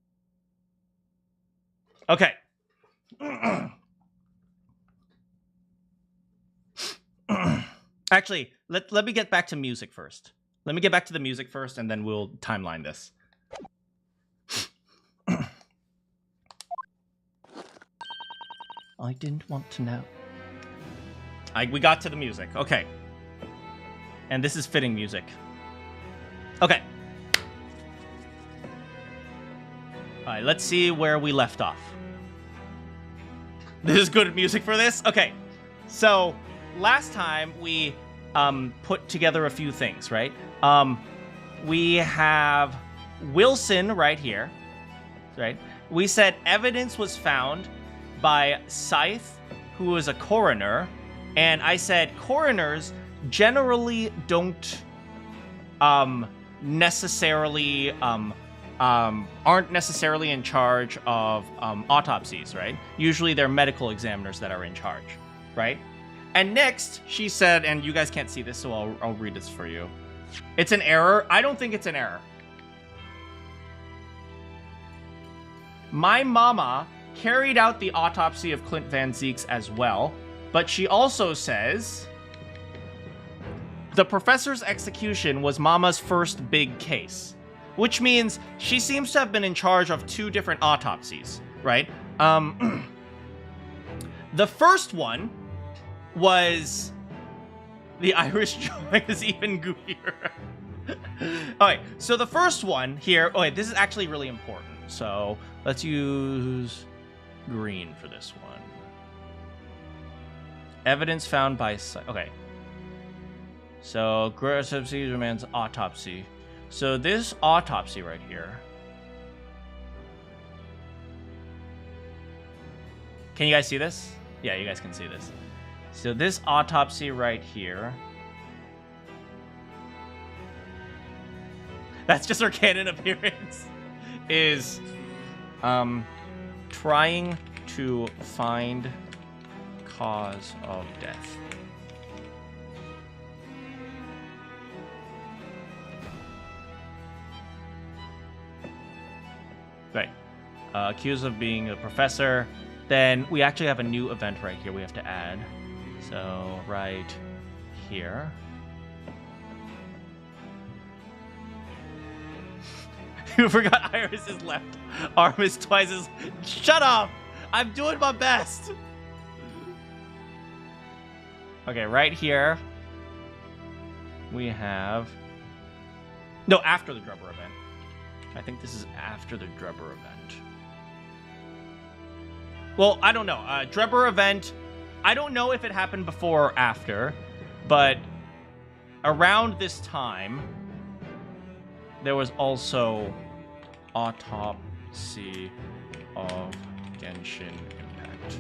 Okay. Actually, let me get back to music first. Let me get back to the music first, and then we'll timeline this. I didn't want to know. We got to the music. Okay. And this is fitting music. Okay. All right, let's see where we left off. This is good music for this? Okay. So, last time we put together a few things, right? We have Wilson right here, right? We said evidence was found by Scythe, who was a coroner, and I said coroners generally don't necessarily aren't necessarily in charge of autopsies, right? Usually they're medical examiners that are in charge, right? And next, she said, and you guys can't see this, so I'll read this for you. It's an error. I don't think it's an error. My mama carried out the autopsy of Clint Van Zeek's as well, but she also says the professor's execution was Mama's first big case, which means she seems to have been in charge of two different autopsies, right? The first one was the Irish joint is even goofier. Alright, so the first one here, oh wait, this is actually really important. So let's use green for this one. Evidence found by, okay. So, gross man's autopsy. So this autopsy right here. Can you guys see this? Yeah, you guys can see this. So this autopsy right here. That's just her canon appearance. Is trying to find cause of death. Right. Accused of being a professor. Then we actually have a new event right here we have to add. So right here. You forgot Iris's left arm is twice as... Shut up! I'm doing my best! Okay, right here. we have... No, after the Drebber event. I think this is after the Drebber event. Well, I don't know. Drebber event, I don't know if it happened before or after, but around this time, there was also Autopsy of Genshin Impact.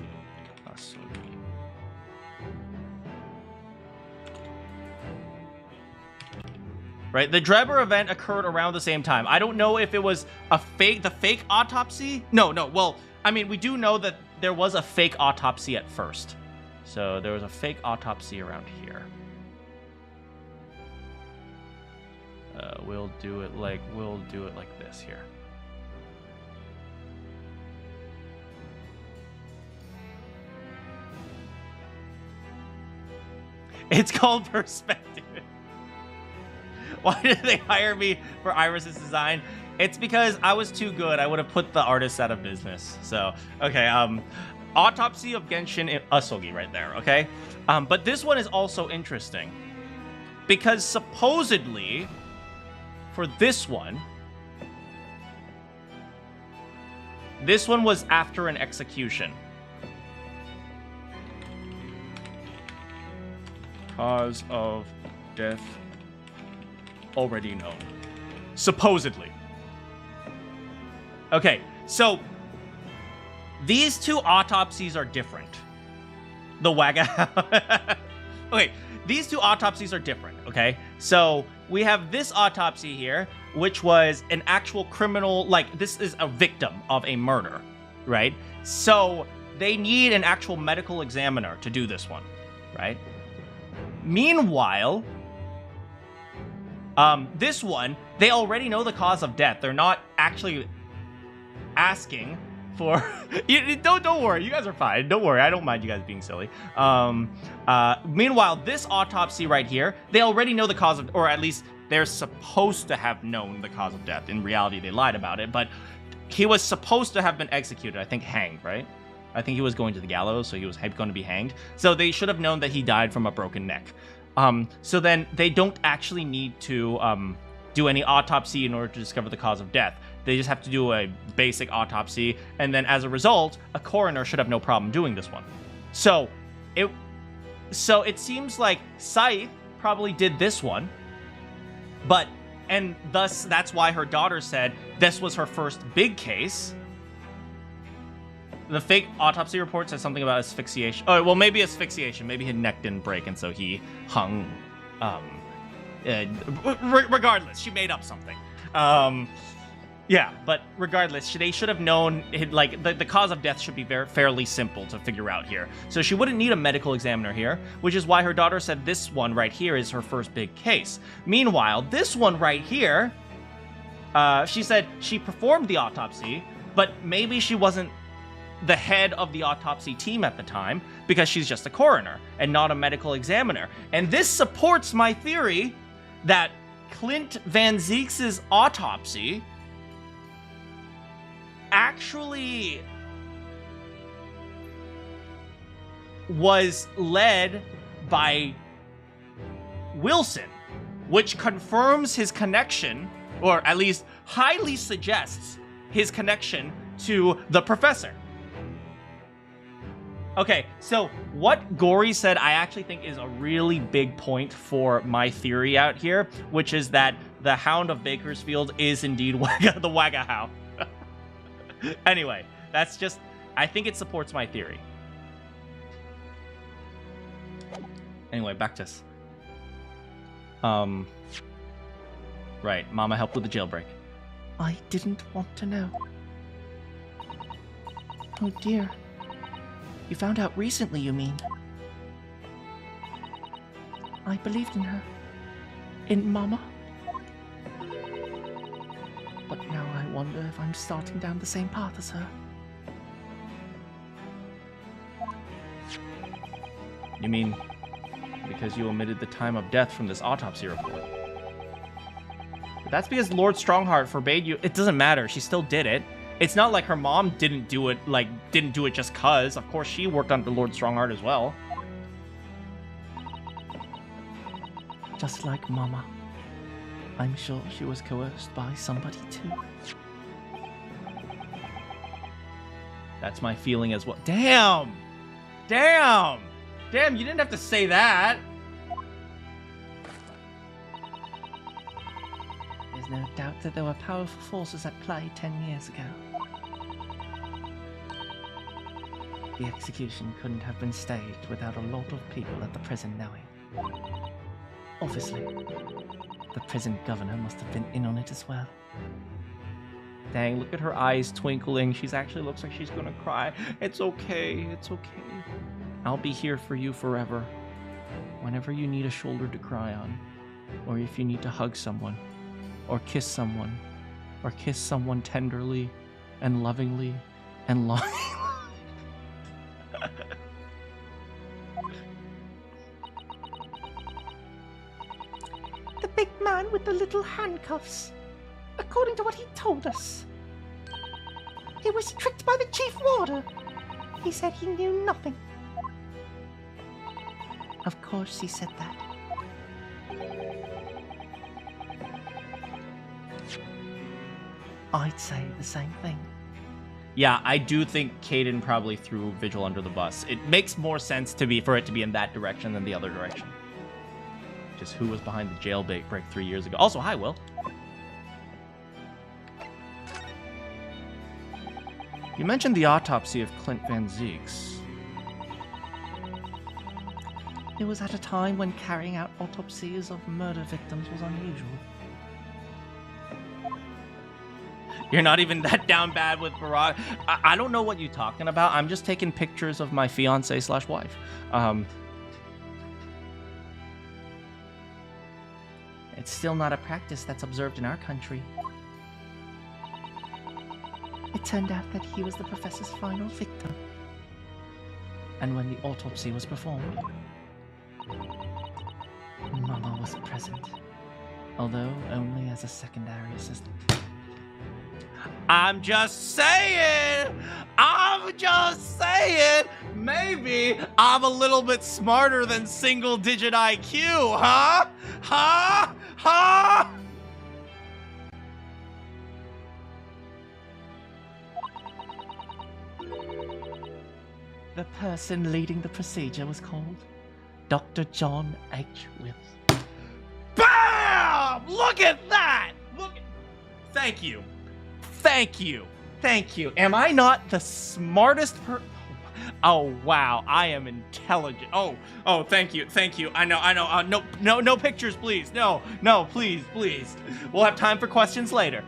Right, the Drebber event occurred around the same time. I don't know if it was the fake autopsy. No, well, I mean, we do know that there was a fake autopsy at first. So there was a fake autopsy around here. We'll do it like this here. It's called perspective. Why did they hire me for Iris's design? It's because I was too good. I would have put the artists out of business. So, okay, Autopsy of Genshin Usogi right there, okay? But this one is also interesting. Because supposedly, for this one was after an execution. Cause of death already known. Supposedly. Okay, so these two autopsies are different. The Waga. Okay, these two autopsies are different, okay? So we have this autopsy here, which was an actual criminal, like this is a victim of a murder, right? So they need an actual medical examiner to do this one, right? Meanwhile, this one, they already know the cause of death. They're not actually asking for... don't worry, you guys are fine. Don't worry, I don't mind you guys being silly. Meanwhile, this autopsy right here, they already know the cause of... Or at least they're supposed to have known the cause of death. In reality, they lied about it, but he was supposed to have been executed. I think hanged, right? I think he was going to the gallows, so he was going to be hanged. So they should have known that he died from a broken neck. So then they don't actually need to do any autopsy in order to discover the cause of death. They just have to do a basic autopsy, and then as a result, a coroner should have no problem doing this one. So it seems like Scythe probably did this one, and thus that's why her daughter said this was her first big case. The fake autopsy report says something about asphyxiation. Oh, well, maybe asphyxiation. Maybe his neck didn't break, and so he hung. Regardless, she made up something. Yeah, but regardless, they should have known, like, the cause of death should be fairly simple to figure out here. So she wouldn't need a medical examiner here, which is why her daughter said this one right here is her first big case. Meanwhile, this one right here, she said she performed the autopsy, but maybe she wasn't the head of the autopsy team at the time because she's just a coroner and not a medical examiner. And this supports my theory that Clint Van Zeeks' autopsy actually was led by Wilson, which confirms his connection, or at least highly suggests his connection to the professor. Okay, so what Gory said I actually think is a really big point for my theory out here, which is that the Hound of Bakersfield is indeed the Wagga Hound. Anyway, that's just... I think it supports my theory. Anyway, back to us. Right, Mama helped with the jailbreak. I didn't want to know. Oh dear. You found out recently, you mean? I believed in her. In Mama. But now I wonder if I'm starting down the same path as her. You mean because you omitted the time of death from this autopsy report? But that's because Lord Strongheart forbade you. It doesn't matter. She still did it. It's not like her mom didn't do it, didn't do it just cause. Of course, she worked under Lord Strongheart as well. Just like Mama. I'm sure she was coerced by somebody too. That's my feeling as well. Damn! Damn! Damn, you didn't have to say that. There's no doubt that there were powerful forces at play 10 years ago. The execution couldn't have been staged without a lot of people at the prison knowing. Obviously, the prison governor must have been in on it as well. Dang, look at her eyes twinkling. She's actually looks like she's gonna cry. It's okay, it's okay. I'll be here for you forever. Whenever you need a shoulder to cry on, or if you need to hug someone, or kiss someone tenderly and lovingly and longingly. The big man with the little handcuffs. According to what he told us. He was tricked by the chief warder. He said he knew nothing. Of course he said that. I'd say the same thing. Yeah, I do think Caden probably threw Vigil under the bus. It makes more sense for it to be in that direction than the other direction. Just who was behind the jailbait break 3 years ago. Also, hi, Will. You mentioned the autopsy of Clint Van Zeeks. It was at a time when carrying out autopsies of murder victims was unusual. You're not even that down bad with Barack. I don't know what you're talking about. I'm just taking pictures of my fiance/wife. It's still not a practice that's observed in our country. It turned out that he was the professor's final victim. And when the autopsy was performed, Mama was present, although only as a secondary assistant. I'm just saying! Maybe I'm a little bit smarter than single-digit IQ, huh? Huh? The person leading the procedure was called Dr. John H. Wills. BAM! Look at that! Thank you. Am I not the smartest Oh, wow. I am intelligent. Oh, thank you. I know. No pictures, please. No, please. We'll have time for questions later.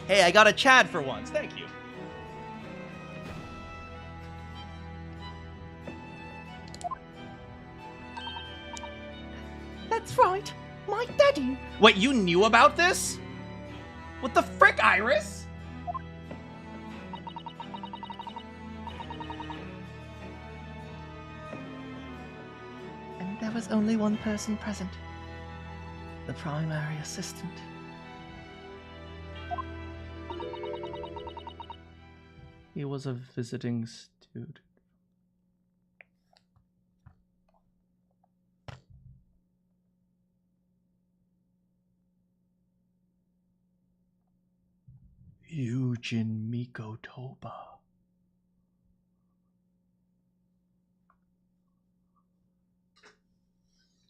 Hey, I got a Chad for once. Thank you. That's right. My daddy. Wait, you knew about this? What the frick, Iris? And there was only one person present. The primary assistant. He was a visiting student. Yujin Mikotoba.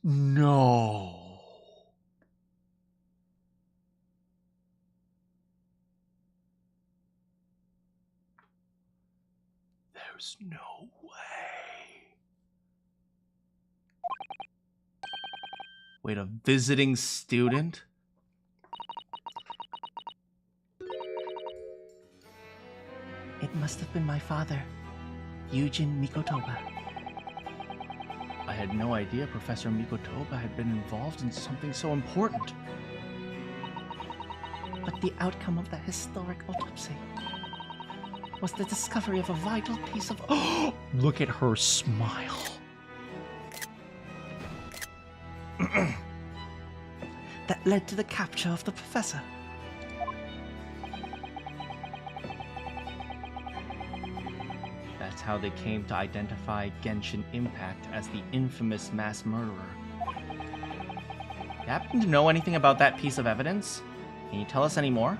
No. There's no way. Wait, a visiting student? It must have been my father, Yujin Mikotoba. I had no idea Professor Mikotoba had been involved in something so important. But the outcome of that historic autopsy was the discovery of a vital piece of... Look at her smile. that led to the capture of the professor. That's how they came to identify Genshin Impact as the infamous mass murderer. You happen to know anything about that piece of evidence? Can you tell us any more?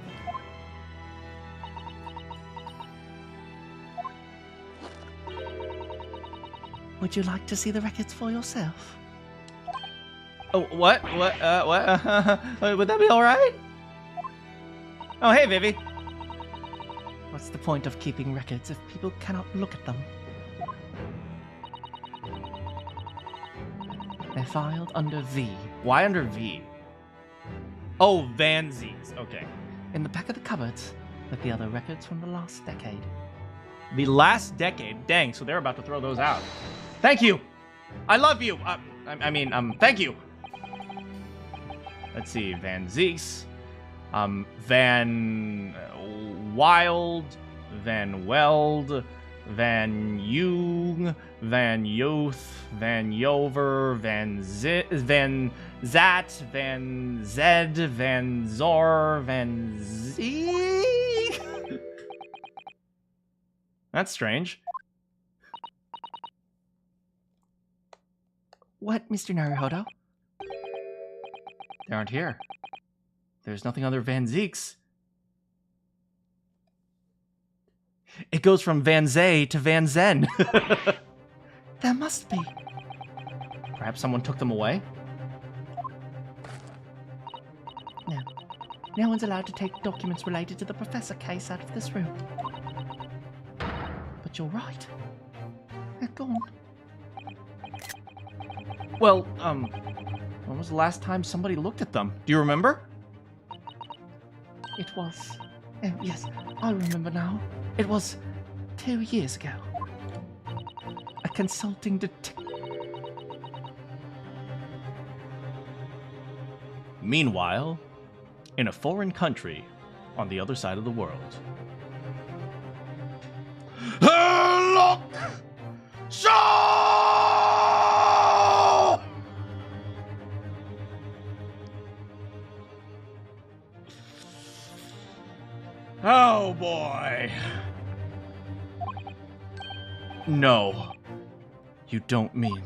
Would you like to see the records for yourself? Oh, what? What? Would that be alright? Oh, hey, Vivi. What's the point of keeping records if people cannot look at them? They're filed under V. Why under V? Oh, Vansies. Okay. In the back of the cupboards with the other records from the last decade. The last decade? Dang, so they're about to throw those out. Thank you! I love you! Thank you! Let's see, Van Zeeks, Van Wild, Van Weld, Van Jung, Van Yoth, Van Yover, Van Zat, Van Zed, Van Zor, Van Z. That's strange. What, Mr. Naruhodo? They aren't here. There's nothing other Van Zeeks. It goes from Van Zay to Van Zen. There must be. Perhaps someone took them away? No. No one's allowed to take documents related to the professor case out of this room. But you're right. They're gone. Well, when was the last time somebody looked at them? Do you remember? It was... Oh, yes, I remember now. It was 2 years ago. A consulting detective... Meanwhile, in a foreign country on the other side of the world. Look! Oh boy. No. You don't mean...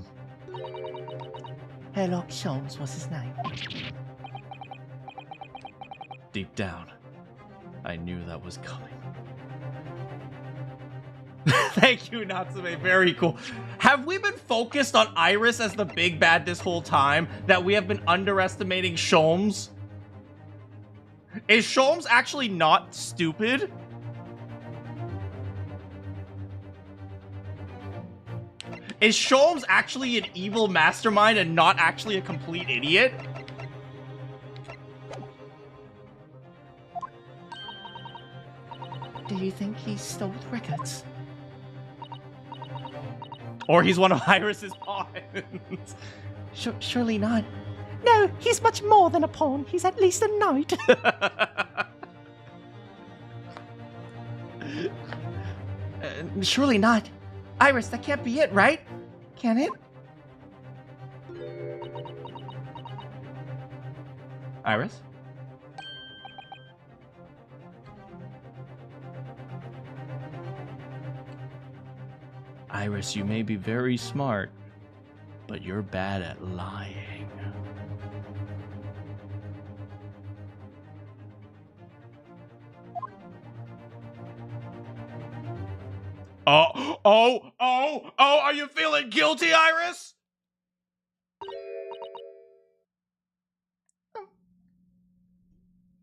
Herlock Sholmes was his name. Deep down, I knew that was coming. Thank you, Natsume. Very cool. Have we been focused on Iris as the big bad this whole time? That we have been underestimating Sholmes? Is Sholmes actually not stupid? Is Sholmes actually an evil mastermind and not actually a complete idiot? Do you think he stole the records? Or he's one of Iris's pawns? Surely not. No, he's much more than a pawn. He's at least a knight. Surely not. Iris, that can't be it, right? Can it? Iris? Iris, you may be very smart, but you're bad at lying. Are you feeling guilty, Iris?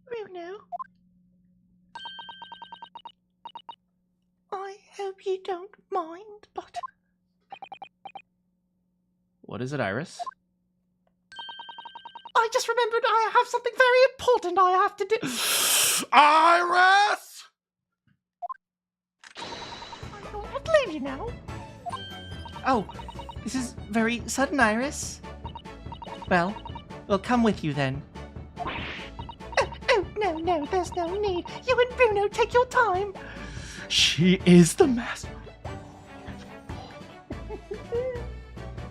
Ryuno. I hope you don't mind, but... What is it, Iris? I just remembered I have something very important I have to do. Iris! I don't have to leave you now. Oh, this is very sudden, Iris. Well, we'll come with you then. Oh, no, there's no need. You and Bruno take your time. She is the master.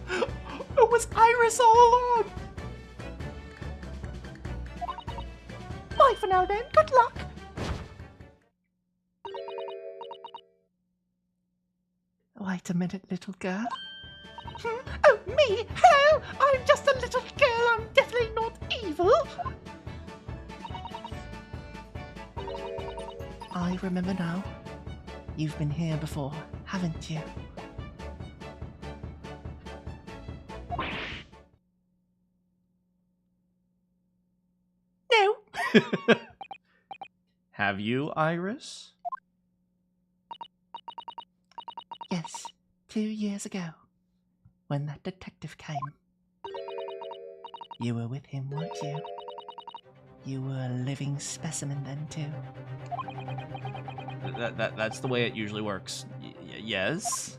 It was Iris all along. Bye for now then. Good luck. Wait a minute, little girl. Oh, me? Hello? I'm just a little girl. I'm definitely not evil. I remember now. You've been here before, haven't you? No. Have you, Iris? Yes, 2 years ago, when that detective came. You were with him, weren't you? You were a living specimen then, too. That's the way it usually works. Yes?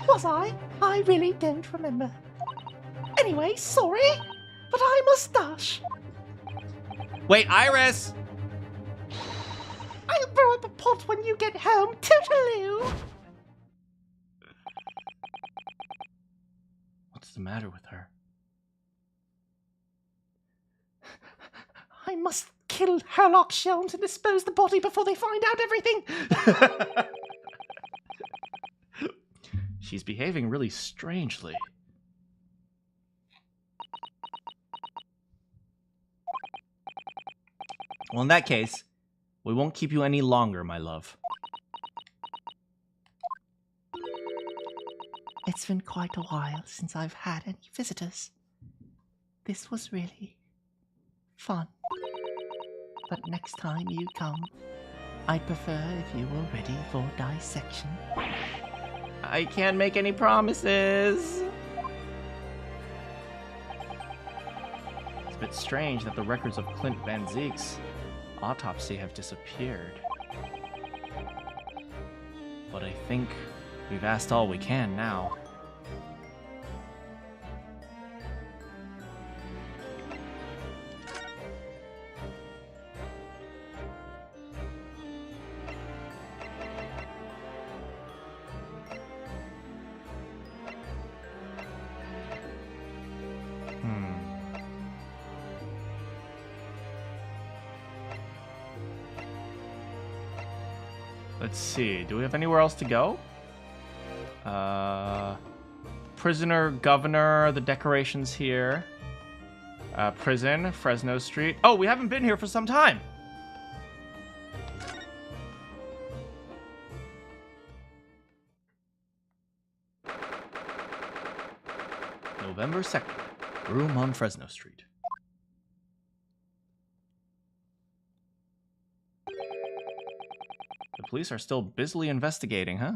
Was I? I really don't remember. Anyway, sorry, but I must dash. Wait, Iris! I'll brew up a pot when you get home, toodaloo! What's the matter with her? I must kill Herlock Shelm to dispose the body before they find out everything! She's behaving really strangely. Well, in that case, we won't keep you any longer, my love. It's been quite a while since I've had any visitors. This was really fun. But next time you come, I'd prefer if you were ready for dissection. I can't make any promises. It's a bit strange that the records of Clint Van Zeek's autopsy have disappeared. But I think we've asked all we can now. Let's see, do we have anywhere else to go? Prisoner, governor, the decorations here. Prison, Fresno Street. Oh, we haven't been here for some time. November 2nd, room on Fresno Street. The police are still busily investigating, huh?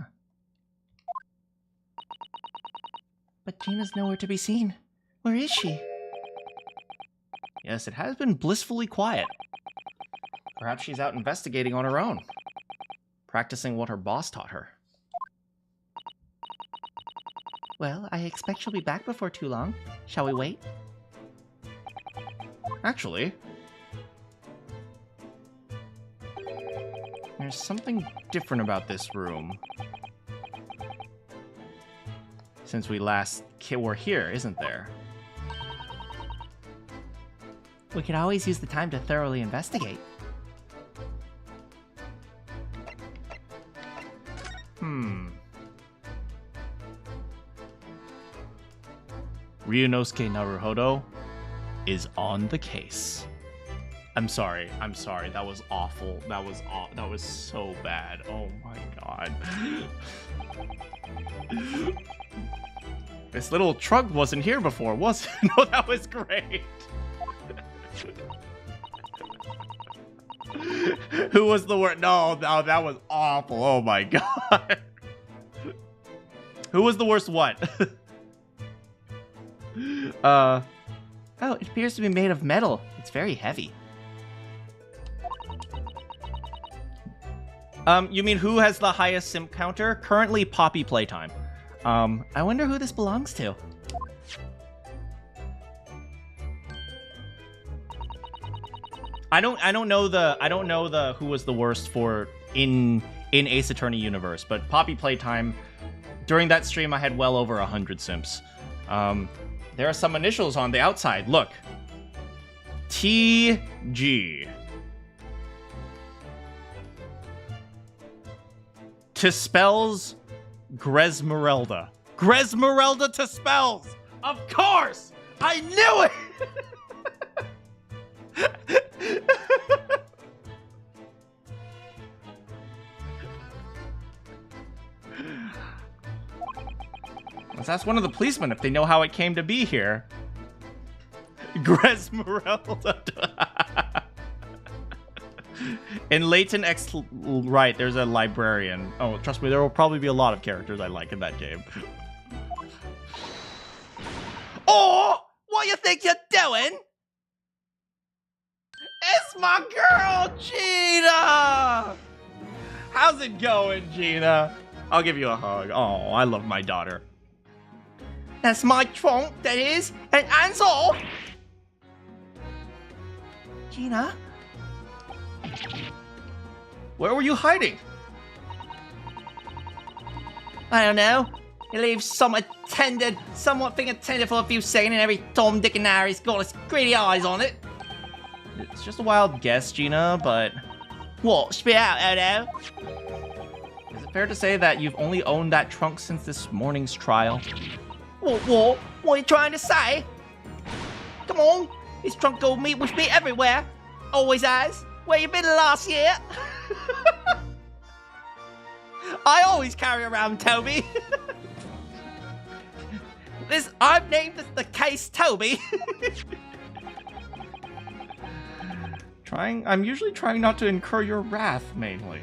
But Gina's nowhere to be seen. Where is she? Yes, it has been blissfully quiet. Perhaps she's out investigating on her own, practicing what her boss taught her. Well, I expect she'll be back before too long. Shall we wait? Actually, there's something different about this room. Since we last were here, isn't there? We could always use the time to thoroughly investigate. Ryunosuke Naruhodo is on the case. I'm sorry. That was awful. That was so bad. Oh my god. This little truck wasn't here before, was it? No, that was great. Who was the worst? No, that was awful. Oh my god. Who was the worst what? Oh, it appears to be made of metal. It's very heavy. You mean who has the highest simp counter? Currently Poppy Playtime. I wonder who this belongs to. I don't know the who was the worst for in Ace Attorney universe, but Poppy Playtime, during that stream I had well over 100 simps. There are some initials on the outside. Look. TG. To spells Gresmerelda. Gresmerelda to spells! Of course! I knew it! Let's ask one of the policemen if they know how it came to be here. Gresmerelda. In Leighton X Wright, there's a librarian. Oh, trust me, there will probably be a lot of characters I like in that game. Oh, what you think you're doing? It's my girl, Gina! How's it going, Gina? I'll give you a hug. Oh, I love my daughter. That's my trunk, that is, and hands off! Gina? Where were you hiding? I don't know. He leaves some attended, somewhat thing attended for a few seconds, and every Tom, Dick, and Harry's got his greedy eyes on it. It's just a wild guess, Gina, but... What? Spit out, Odo. Is it fair to say that you've only owned that trunk since this morning's trial? What? What are you trying to say? Come on. This trunk go meet with me everywhere. Always has. Where you been last year? I always carry around Toby. I've named this the case Toby. I'm usually trying not to incur your wrath, mainly.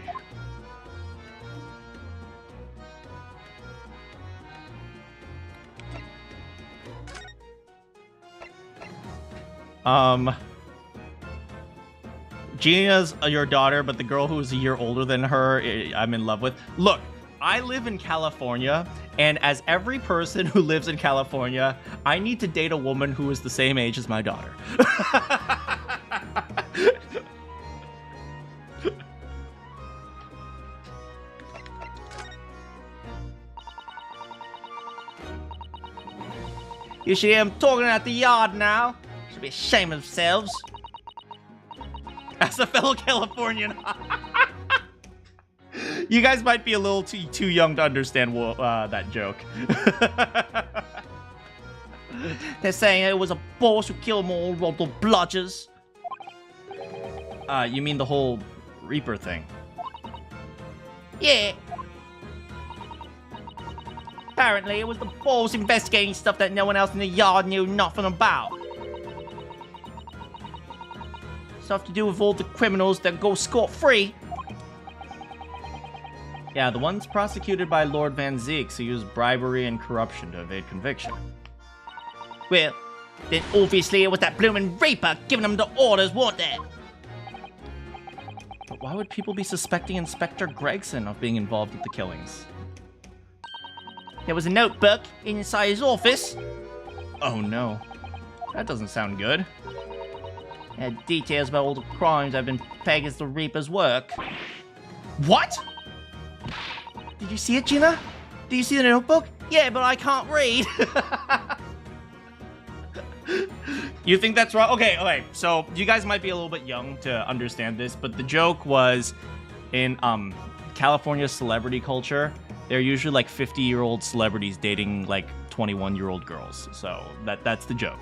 Gina's your daughter, but the girl who is a year older than her, I'm in love with. Look, I live in California, and as every person who lives in California, I need to date a woman who is the same age as my daughter. You should hear them talking at the yard now. Should be ashamed of themselves. As a fellow Californian. You guys might be a little too young to understand that joke. They're saying it was a boss who killed them all, rolled the bludgers. You mean the whole Reaper thing? Yeah. Apparently, it was the boss investigating stuff that no one else in the yard knew nothing about. Stuff to do with all the criminals that go scot-free. Yeah, the ones prosecuted by Lord Van Zeeks who used bribery and corruption to evade conviction. Well, then obviously it was that bloomin' Reaper giving them the orders, wasn't it? But why would people be suspecting Inspector Gregson of being involved with the killings? There was a notebook inside his office. Oh no. That doesn't sound good. It had details about all the crimes I've been pegged as the Reaper's work. What? Did you see it, Gina? Did you see the notebook? Yeah, but I can't read. You think that's wrong? Okay, so you guys might be a little bit young to understand this, but the joke was in California celebrity culture, they're usually like 50-year-old celebrities dating like 21-year-old girls. So that's the joke.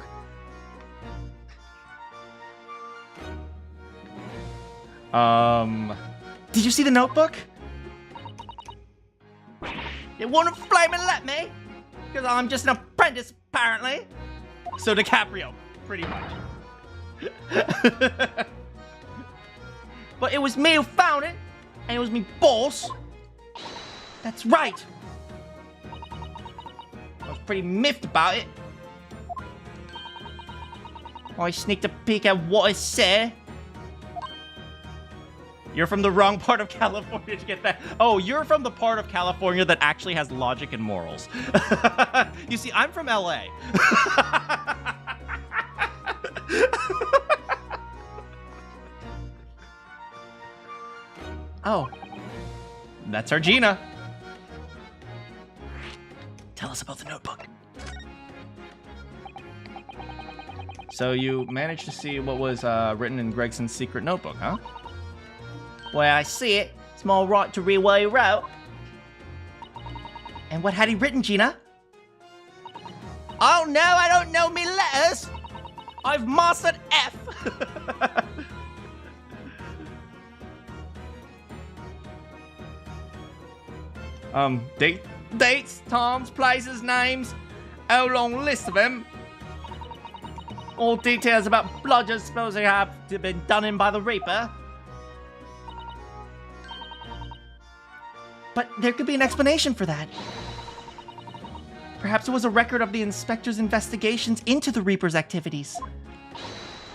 Did you see the notebook? They wouldn't flame and let me, because I'm just an apprentice, apparently. So DiCaprio, pretty much. But it was me who found it, and it was me boss. That's right. I was pretty miffed about it. I sneaked a peek at what it said. You're from the wrong part of California to get that. Oh, you're from the part of California that actually has logic and morals. You see, I'm from LA. Oh, that's our Gina. Tell us about the notebook. So you managed to see what was written in Gregson's secret notebook, huh? Well, I see it. It's my right to read what he wrote. And what had he written, Gina? Oh no, I don't know me letters. I've mastered F. Dates, times, places, names. A long list of them. All details about bludgeons supposed to have been done in by the Reaper. But there could be an explanation for that. Perhaps it was a record of the inspector's investigations into the Reaper's activities.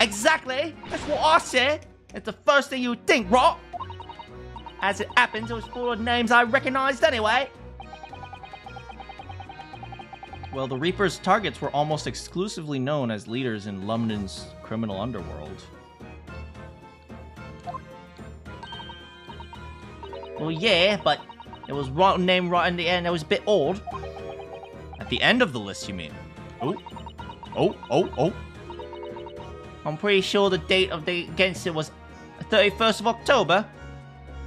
Exactly! That's what I said! It's the first thing you would think, right? As it happens, it was full of names I recognized anyway. Well, the Reaper's targets were almost exclusively known as leaders in London's criminal underworld. Well, yeah, but it was wrong name right in the end. That was a bit odd. At the end of the list, you mean? Oh. I'm pretty sure the date of the against it was 31st of October.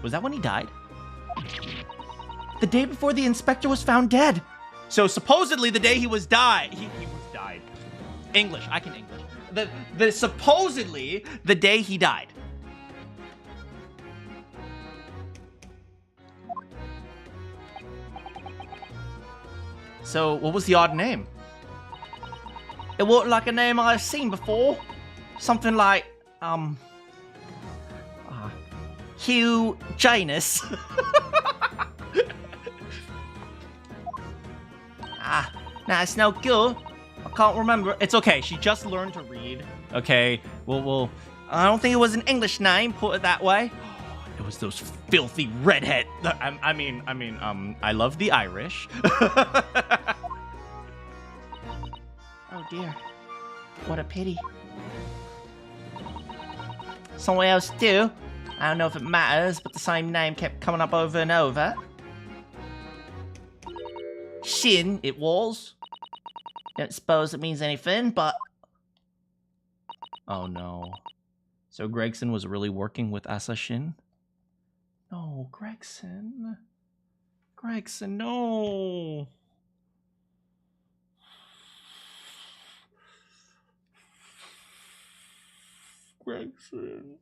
Was that when he died? The day before the inspector was found dead. So supposedly the day he was died. He was died. English. I can English. The supposedly the day he died. So what was the odd name? It looked like a name I've seen before. Something like, Hugh Janus. Nah, it's no good. I can't remember. It's okay. She just learned to read. Okay. Well. I don't think it was an English name, put it that way. It was those filthy redhead. I love the Irish. Oh dear. What a pity. Someone else too. I don't know if it matters, but the same name kept coming up over and over. Shin, it was. Don't suppose it means anything, but... Oh no. So Gregson was really working with Asa Shin? No, Gregson. Gregson, no. Gregson.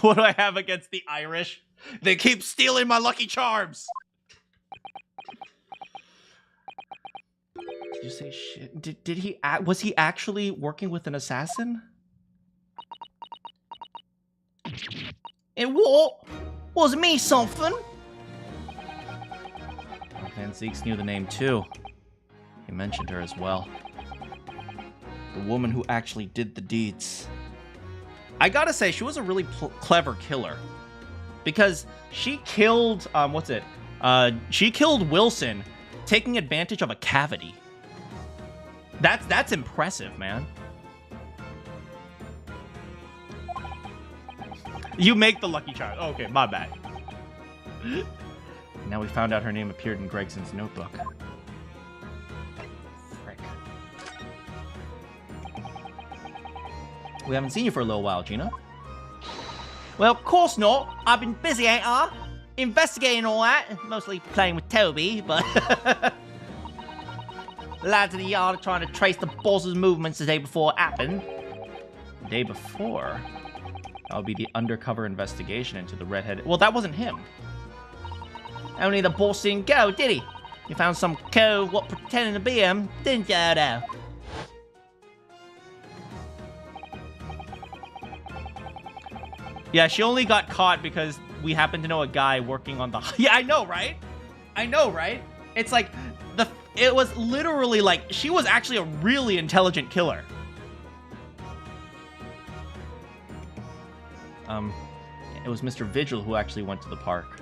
What do I have against the Irish? They keep stealing my Lucky Charms. Did you say shit? Did he was he actually working with an assassin? It what? Was me something? Van Zeeks knew the name too. He mentioned her as well. The woman who actually did the deeds. I gotta say, she was a really clever killer. Because she killed, she killed Wilson taking advantage of a cavity. That's impressive, man. You make the Lucky Charm. Oh, okay, my bad. Now we found out her name appeared in Gregson's notebook. Frick. We haven't seen you for a little while, Gina. Well, of course not. I've been busy, ain't I? Investigating all that. Mostly playing with Toby, but... Lads in the yard are trying to trace the boss's movements the day before it happened. The day before? That would be the undercover investigation into the redheaded... Well, that wasn't him. Only the boss didn't go, did he? You found some cove what pretending to be him, didn't you, Odo? Yeah, she only got caught because we happen to know a guy working on the... Yeah, I know, right? I know, right? It's like, it was literally like, she was actually a really intelligent killer. It was Mr. Vigil who actually went to the park.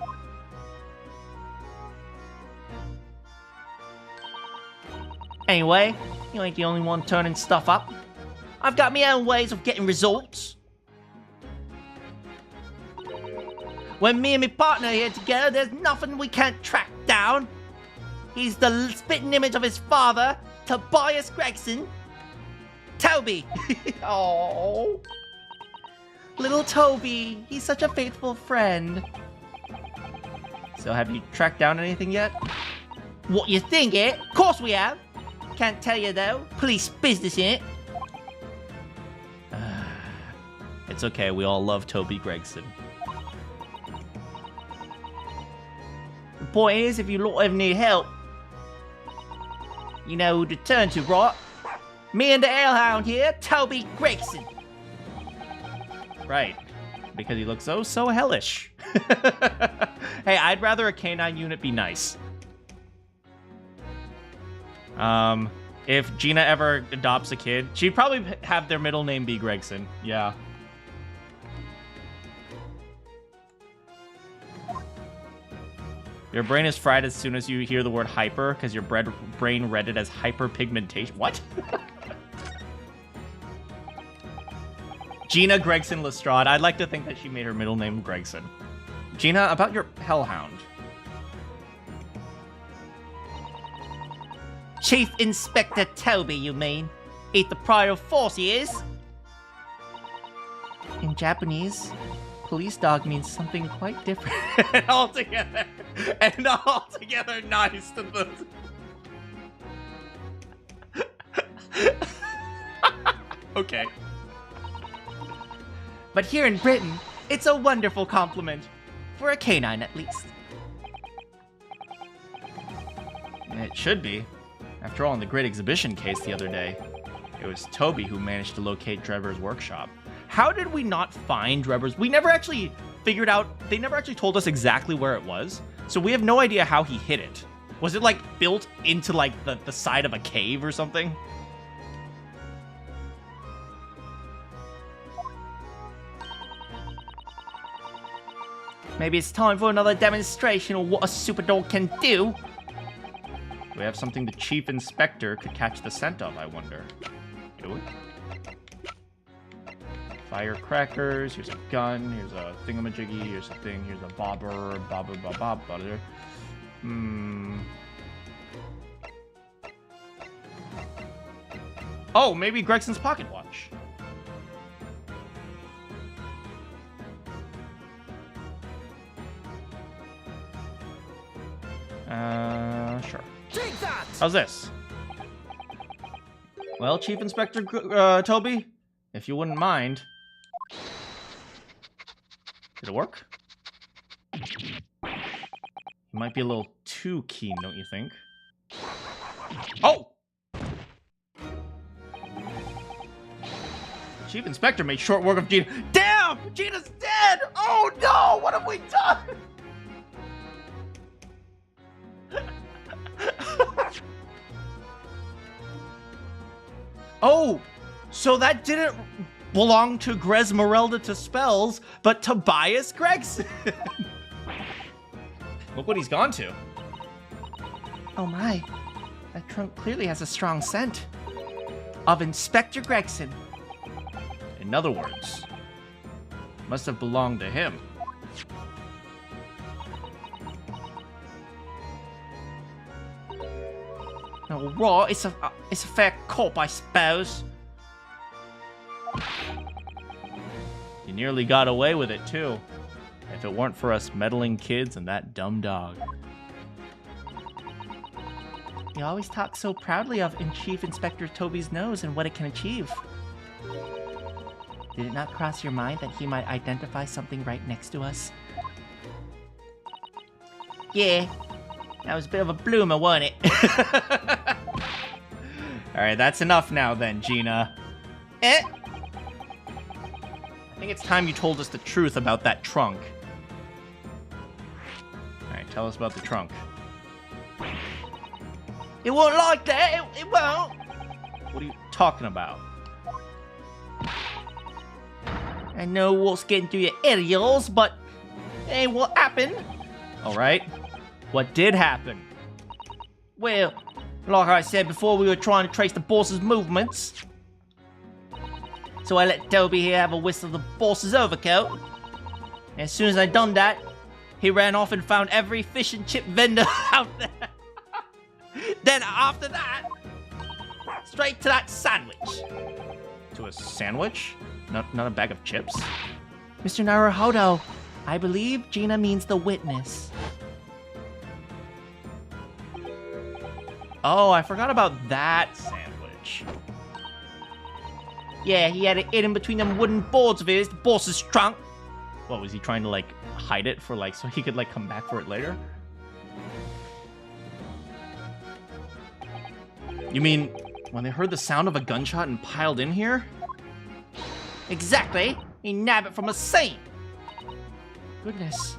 Anyway, you ain't the only one turning stuff up. I've got my own ways of getting results. When me and my partner are here together, there's nothing we can't track down. He's the spitting image of his father, Tobias Gregson. Toby. Oh, little Toby. He's such a faithful friend. So have you tracked down anything yet? What you think, eh? Of course we have. Can't tell you though. Police business, innit? It's okay, we all love Toby Gregson. The point is, if you lot ever need help, you know who to turn to, right? Me and the alehound here, Toby Gregson. Right. Because he looks so hellish. Hey, I'd rather a canine unit be nice. If Gina ever adopts a kid, she'd probably have their middle name be Gregson. Yeah. Your brain is fried as soon as you hear the word hyper, because your brain read it as hyperpigmentation. What? Gina Gregson Lestrade. I'd like to think that she made her middle name Gregson. Gina, about your hellhound. Chief Inspector Toby, you mean? Ain't the prior force he is? In Japanese, police dog means something quite different. and altogether nice to the... Okay. But here in Britain, it's a wonderful compliment. For a canine, at least. It should be. After all, in the Great Exhibition case the other day, it was Toby who managed to locate Trevor's workshop. How did we not find Trevor's? We never actually figured out, they never actually told us exactly where it was, so we have no idea how he hid it. Was it, like, built into, like, the side of a cave or something? Maybe it's time for another demonstration of what a super dog can do. We have something the Chief Inspector could catch the scent of, I wonder. Do we? Firecrackers, here's a gun, here's a thingamajiggy, here's a thing, here's a bobber. Oh, maybe Gregson's pocket watch. Sure. Take that! How's this? Well, Chief Inspector Toby, if you wouldn't mind. Did it work? You might be a little too keen, don't you think? Oh! Chief Inspector made short work of Gina. Damn! Gina's dead! Oh no! What have we done? Oh, so that didn't belong to Gresmerelda to Spells, but Tobias Gregson. Look what he's gone to. Oh my, that trunk clearly has a strong scent. Of Inspector Gregson. In other words, must have belonged to him. Oh, raw, it's a fair cop, I suppose. You nearly got away with it, too. If it weren't for us meddling kids and that dumb dog. You always talk so proudly of Chief Inspector Toby's nose and what it can achieve. Did it not cross your mind that he might identify something right next to us? Yeah, that was a bit of a bloomer, wasn't it? Alright, that's enough now then, Gina. Eh? I think it's time you told us the truth about that trunk. Alright, tell us about the trunk. It won't like that, it won't. What are you talking about? I know what's getting through your ears, but it ain't what happened. Alright, what did happen? Well, like I said before, we were trying to trace the boss's movements. So I let Toby here have a whistle of the boss's overcoat. And as soon as I done that, he ran off and found every fish and chip vendor out there. Then after that, straight to that sandwich. To a sandwich? Not a bag of chips? Mr. Naruhodo, I believe Gina means the witness. Oh, I forgot about that sandwich. Yeah, he had it hidden between them wooden boards of his, the boss's trunk. What, was he trying to, like, hide it for, like, so he could, like, come back for it later? You mean when they heard the sound of a gunshot and piled in here? Exactly. He nabbed it from a scene. Goodness.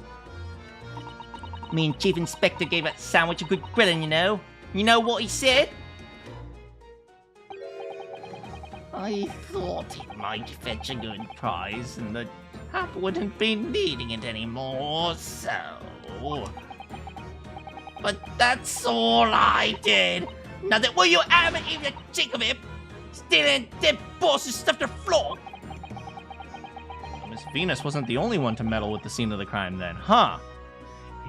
Me and Chief Inspector gave that sandwich a good grilling, you know. You know what he said? I thought it might fetch a good prize and the hub wouldn't be needing it anymore, so... But that's all I did. Nothing. Will you ever even think of it? Stealing dead boss's stuff to the floor. Miss Venus wasn't the only one to meddle with the scene of the crime then, huh?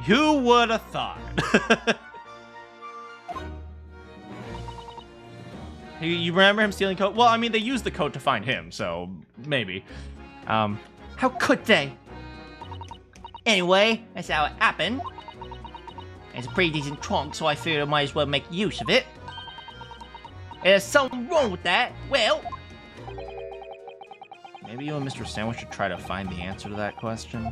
Who would have thought? You remember him stealing coat? Well, I mean, they used the coat to find him, so maybe. How could they? Anyway, that's how it happened. It's a pretty decent trunk, so I figured I might as well make use of it. If there's something wrong with that, well... Maybe you and Mr. Sandwich should try to find the answer to that question.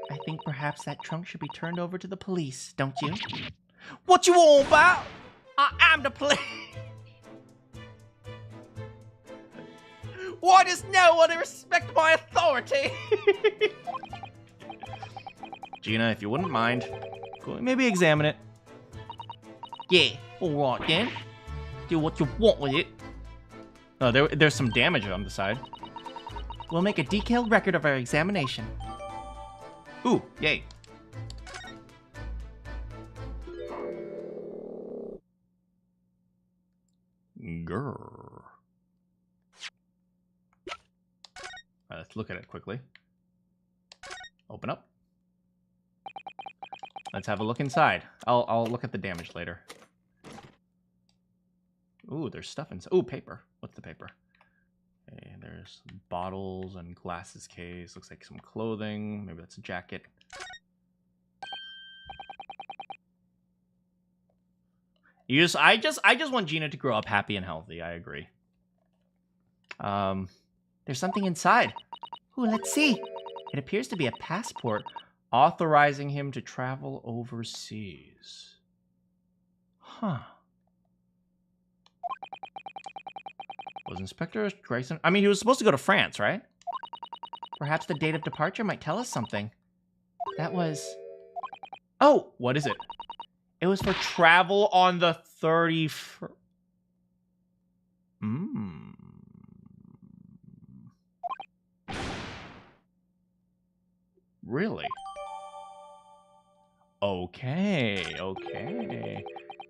I think perhaps that trunk should be turned over to the police, don't you? What you all about? I am the police! Why does no one respect my authority? Gina, if you wouldn't mind, maybe examine it. Yeah, alright then. Do what you want with it. Oh, there's some damage on the side. We'll make a detailed record of our examination. Ooh, yay. Grrr. Let's look at it quickly. Open up. Let's have a look inside. I'll look at the damage later. Ooh, there's stuff inside. Ooh, paper. What's the paper? Okay, there's bottles and glasses case. Looks like some clothing. Maybe that's a jacket. I just want Gina to grow up happy and healthy. I agree. There's something inside. Ooh, let's see. It appears to be a passport authorizing him to travel overseas. Huh. Was Inspector Grayson... I mean, he was supposed to go to France, right? Perhaps the date of departure might tell us something. That was... Oh, what is it? It was for travel on the 31st. Really? Okay.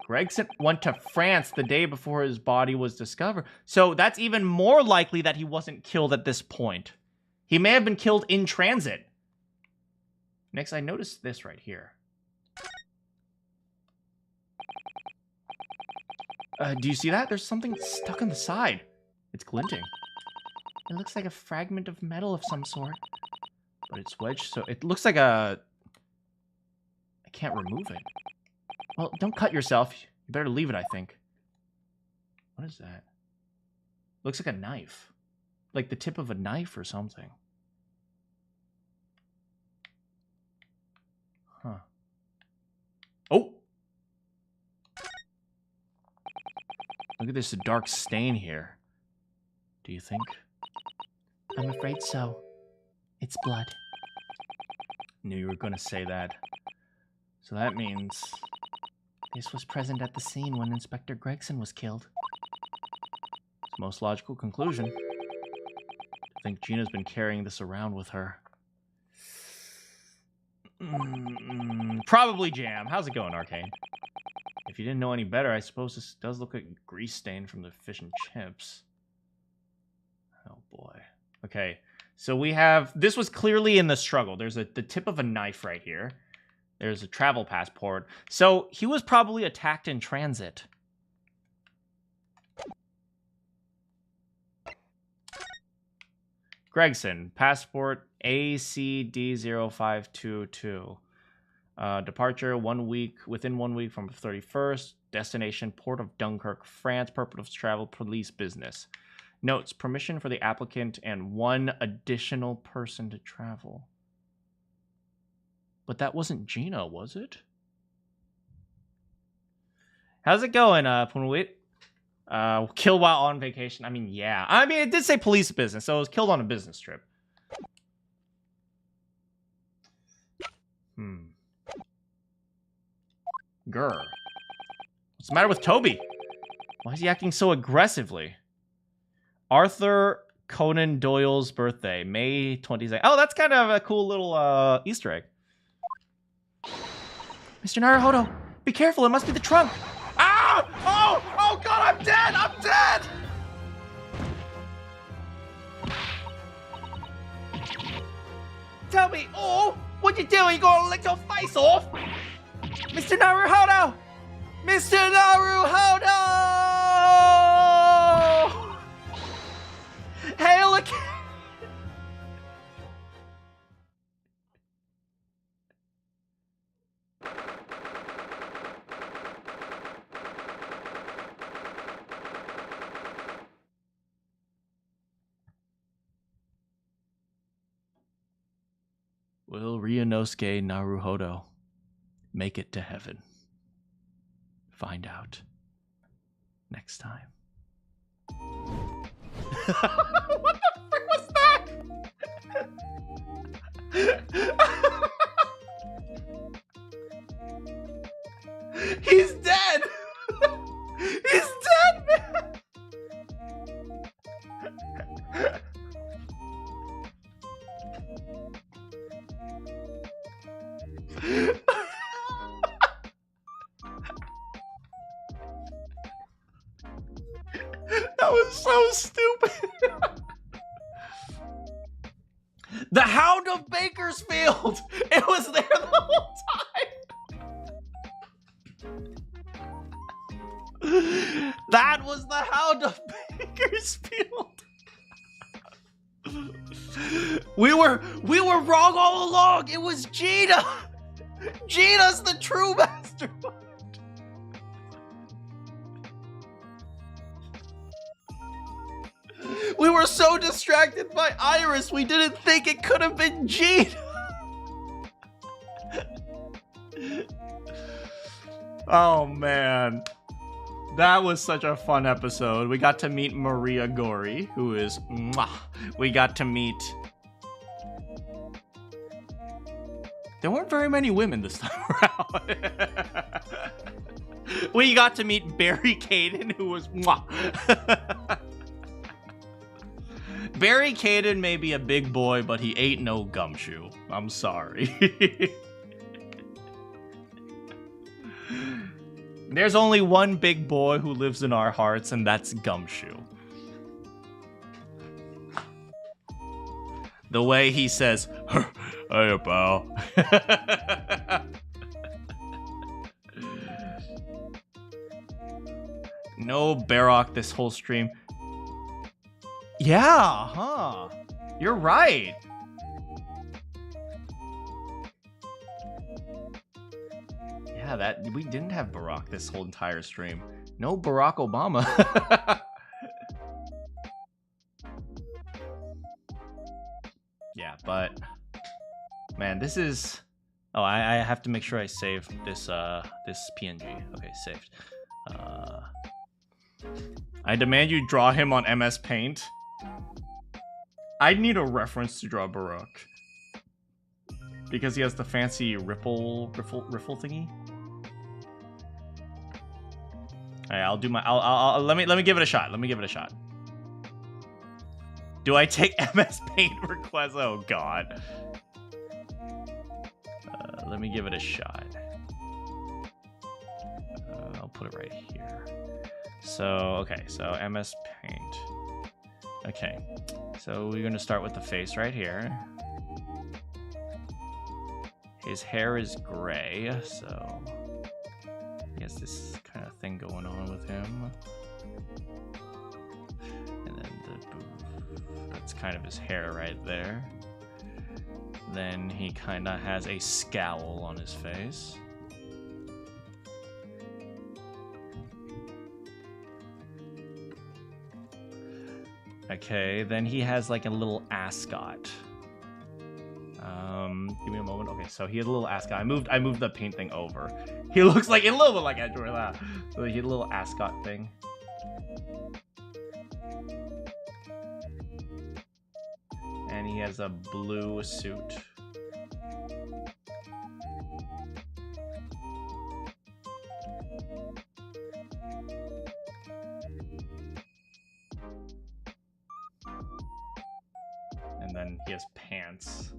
Gregson went to France the day before his body was discovered. So that's even more likely that he wasn't killed at this point. He may have been killed in transit. Next, I noticed this right here. Do you see that? There's something stuck on the side. It's glinting. It looks like a fragment of metal of some sort. But it's wedged, so it looks like a... I can't remove it. Well, don't cut yourself. You better leave it, I think. What is that? Looks like a knife. Like the tip of a knife or something. Huh. Oh! Look at this dark stain here. Do you think? I'm afraid so. It's blood. Knew you were going to say that. So that means... This was present at the scene when Inspector Gregson was killed. It's the most logical conclusion. I think Gina's been carrying this around with her. Probably jam. How's it going, Arcane? If you didn't know any better, I suppose this does look like grease stain from the fish and chips. Oh boy. Okay, so we have... This was clearly in the struggle. There's the tip of a knife right here. There's a travel passport. So he was probably attacked in transit. Gregson, passport ACD0522. Departure within 1 week from 31st. Destination Port of Dunkirk, France. Purpose of travel, police business. Notes: permission for the applicant and 1 additional person to travel. But that wasn't Gina, was it? How's it going, Punwit? Killed while on vacation. I mean, yeah. I mean, it did say police business, so it was killed on a business trip. Grr. What's the matter with Toby? Why is he acting so aggressively? Arthur Conan Doyle's birthday, May 22nd. Oh, that's kind of a cool little Easter egg. Mr. Naruhodo, be careful, it must be the trunk. Ah! Oh God, I'm dead! I'm dead! Tell me, oh, what you doing? You gonna lick your face off? Mr. Naruhodo! Mr. Naruhodo! Hey, look! Will Ryunosuke Naruhodo make it to heaven? Find out next time. What the frick was that? He's dead! He's dead, man! That was so stupid. The Hound of Bakersfield! It was there the whole time! That was the Hound of Bakersfield! We were wrong all along! It was Gina! Gina's the true mastermind! We were so distracted by Iris, we didn't think it could have been Gina! Oh man. That was such a fun episode. We got to meet Maria Gori, who is mwah. We got to meet... There weren't very many women this time around. We got to meet Barry Caden, who was mwah. Barry Caden may be a big boy, but he ain't no gumshoe. I'm sorry. There's only one big boy who lives in our hearts, and that's Gumshoe. The way he says, "Hey, pal." No Barrock this whole stream. Yeah, huh? You're right. Yeah, that we didn't have Barack this whole entire stream. No Barack Obama. Yeah, but man, this is... Oh, I have to make sure I save this this PNG. Okay, saved. I demand you draw him on MS Paint. I need a reference to draw Baroque because he has the fancy riffle thingy. All right, I'll do my. I'll let me give it a shot. Let me give it a shot. Do I take MS Paint requests? Oh God. Let me give it a shot. I'll put it right here. So okay, so MS Paint. Okay, so we're gonna start with the face right here. His hair is gray, so he has this kind of thing going on with him. And then that's kind of his hair right there. Then he kind of has a scowl on his face. Okay, then he has like a little ascot. Give me a moment. Okay, so he had a little ascot. I moved the paint thing over. He looks like a little bit like Edward that. So he had a little ascot thing. And he has a blue suit. And then he has pants.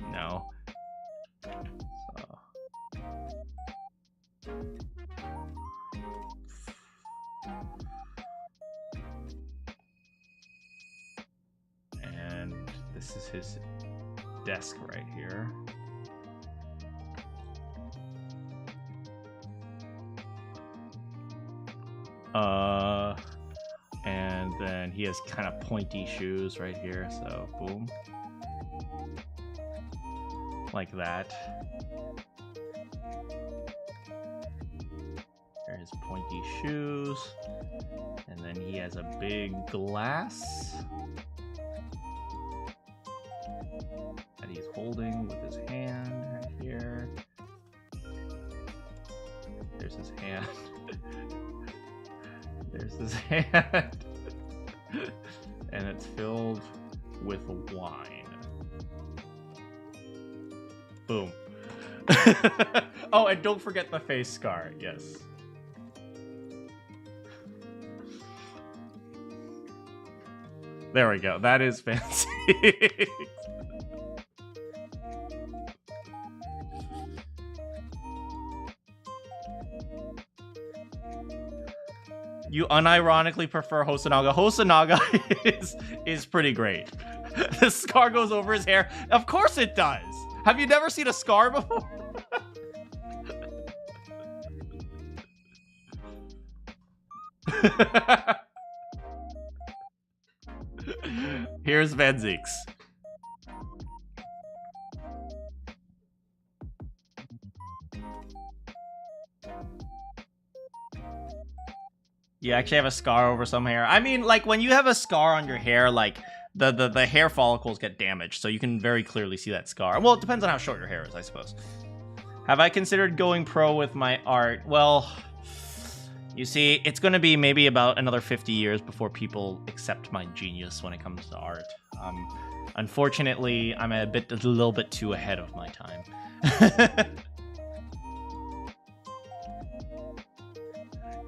No. So. And this is his desk right here. And then he has kind of pointy shoes right here, so boom. Like that. There his pointy shoes. And then he has a big glass that he's holding with his hand right here. There's his hand. There's his hand. And it's filled with wine. Boom. Oh, and don't forget the face scar. Yes. There we go. That is fancy. You unironically prefer Hosonaga. Hosonaga is pretty great. The scar goes over his hair. Of course it does. Have you never seen a scar before? Here's Van Zeeks. You actually have a scar over some hair. I mean, like, when you have a scar on your hair, like, the hair follicles get damaged, so you can very clearly see that scar. Well, it depends on how short your hair is, I suppose. Have I considered going pro with my art? Well, you see, it's going to be maybe about another 50 years before people accept my genius when it comes to art. Unfortunately, I'm a little bit too ahead of my time.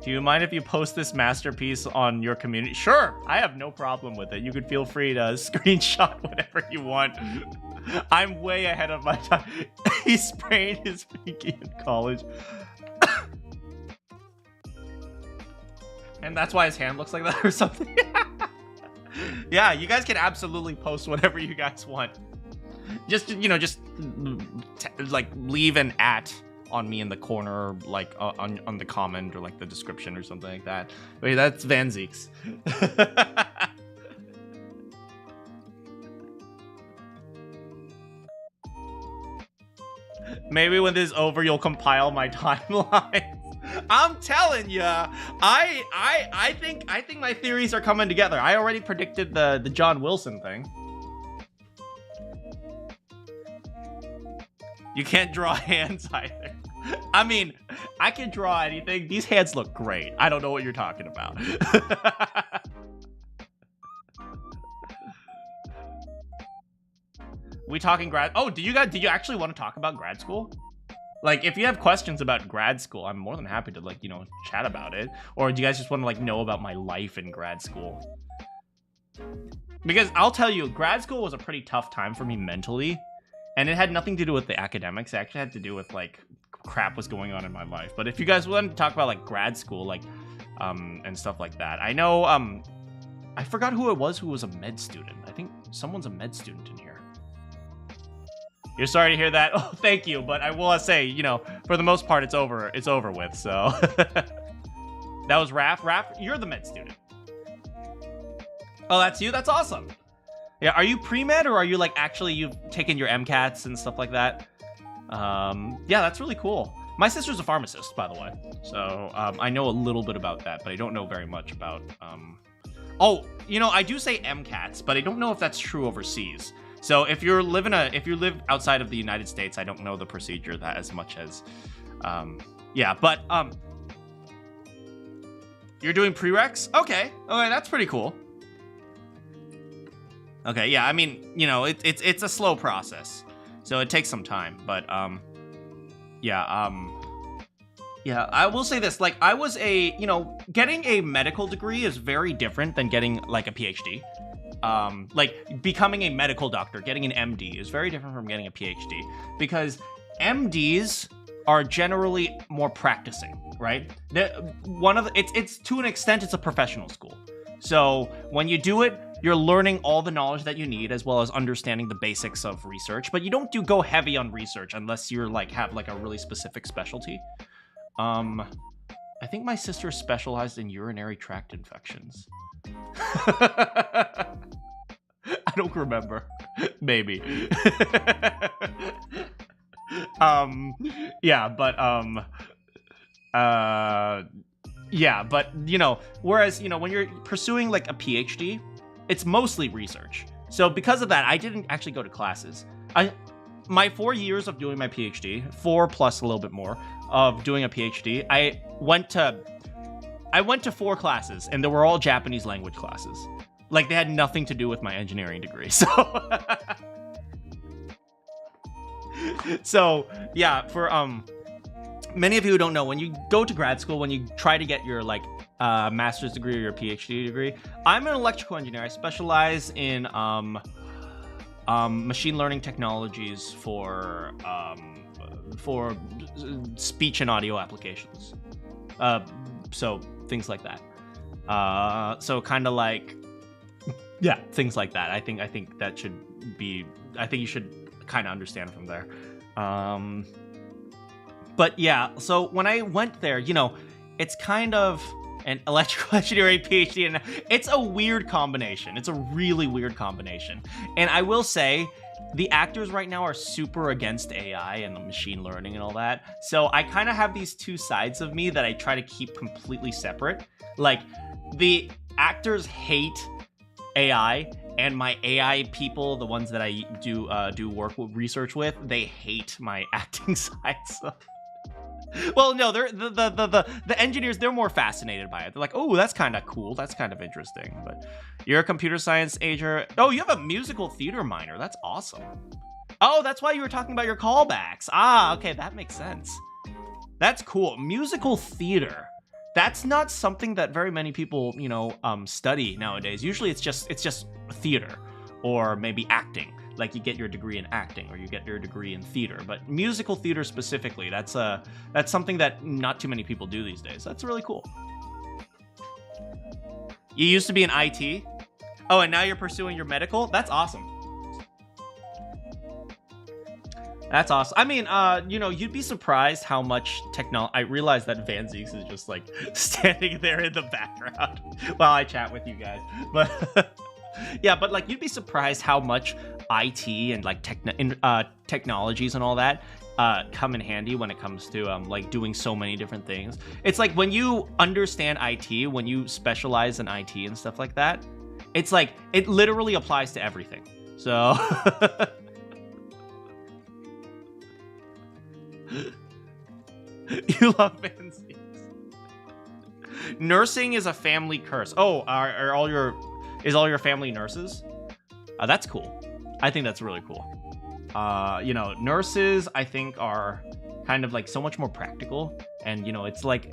Do you mind if you post this masterpiece on your community? Sure, I have no problem with it. You can feel free to screenshot whatever you want. I'm way ahead of my time. He sprained his pinky in college. And that's why his hand looks like that or something. Yeah, you guys can absolutely post whatever you guys want. Just, you know, just like leave an @ on me in the corner, like on the comment or like the description or something like that. Wait, that's Van Zeeks. Maybe when this is over, you'll compile my timeline. I'm telling ya, I think my theories are coming together. I already predicted the John Wilson thing. You can't draw hands either. I mean, I can draw anything. These hands look great. I don't know what you're talking about. We talking grad? Oh, did you actually want to talk about grad school? Like, if you have questions about grad school, I'm more than happy to, like, you know, chat about it. Or do you guys just want to, like, know about my life in grad school? Because I'll tell you, grad school was a pretty tough time for me mentally. And it had nothing to do with the academics. It actually had to do with, like, crap was going on in my life. But if you guys want to talk about, like, grad school, like, and stuff like that. I know, I forgot who it was who was a med student. I think someone's a med student in here. You're sorry to hear that. Oh, thank you. But I will say, you know, for the most part, it's over with, so. That was Raph. Raph, you're the med student. Oh, that's you? That's awesome. Yeah, are you pre-med or are you like actually you've taken your MCATs and stuff like that? Yeah, that's really cool. My sister's a pharmacist, by the way. So I know a little bit about that, but I don't know very much about... Oh, you know, I do say MCATs, but I don't know if that's true overseas. So if you live outside of the United States, I don't know the procedure that as much as... yeah, but... You're doing prereqs? Okay, that's pretty cool. Okay, yeah, I mean, you know, it's a slow process, so it takes some time, but, yeah, I will say this, like, I was you know, getting a medical degree is very different than getting, like, a PhD. Like, becoming a medical doctor, getting an MD is very different from getting a PhD, because MDs are generally more practicing, right? It's to an extent, it's a professional school. So when you do it, you're learning all the knowledge that you need as well as understanding the basics of research, but you don't go heavy on research unless you're like have like a really specific specialty. I think my sister specialized in urinary tract infections. I don't remember. Maybe. Yeah, but yeah, but, you know, whereas, you know, when you're pursuing, like, a PhD, it's mostly research. So because of that, I didn't actually go to classes. My 4 years of doing my PhD, 4 plus a little bit more, of doing a PhD, I went to 4 classes, and they were all Japanese language classes. Like, they had nothing to do with my engineering degree, so... So, yeah, for, many of you who don't know, when you go to grad school, when you try to get your, like, master's degree or your PhD degree, I'm an electrical engineer. I specialize in machine learning technologies for speech and audio applications. So things like that. So kind of like, yeah, things like that. I think that should be. I think you should kind of understand from there. But yeah, so when I went there, you know, it's kind of an electrical engineering PhD, and it's a weird combination. It's a really weird combination. And I will say, the actors right now are super against AI and the machine learning and all that. So I kind of have these two sides of me that I try to keep completely separate. Like, the actors hate AI, and my AI people, the ones that I do work with, research with, they hate my acting side. So. Well, no, they're the engineers. They're more fascinated by it. They're like, oh, that's kind of cool. That's kind of interesting. But you're a computer science major. Oh, you have a musical theater minor. That's awesome. Oh, that's why you were talking about your callbacks. Ah, okay, that makes sense. That's cool. Musical theater. That's not something that very many people, you know, study nowadays. Usually it's just theater or maybe acting. Like, you get your degree in acting or you get your degree in theater. But musical theater specifically, that's something that not too many people do these days. That's really cool. You used to be in IT? Oh, and now you're pursuing your medical? That's awesome. That's awesome. I mean, you know, you'd be surprised how much technology... I realize that Van Zeeks is just, like, standing there in the background while I chat with you guys. But, yeah, but, like, you'd be surprised how much IT and, like, technologies and all that come in handy when it comes to, like, doing so many different things. It's like, when you understand IT, when you specialize in IT and stuff like that, it's like, it literally applies to everything. So... You love fancies. Nursing is a family curse. Oh, is all your family nurses? That's cool. I think that's really cool. You know, nurses, I think, are kind of like so much more practical, and you know, it's like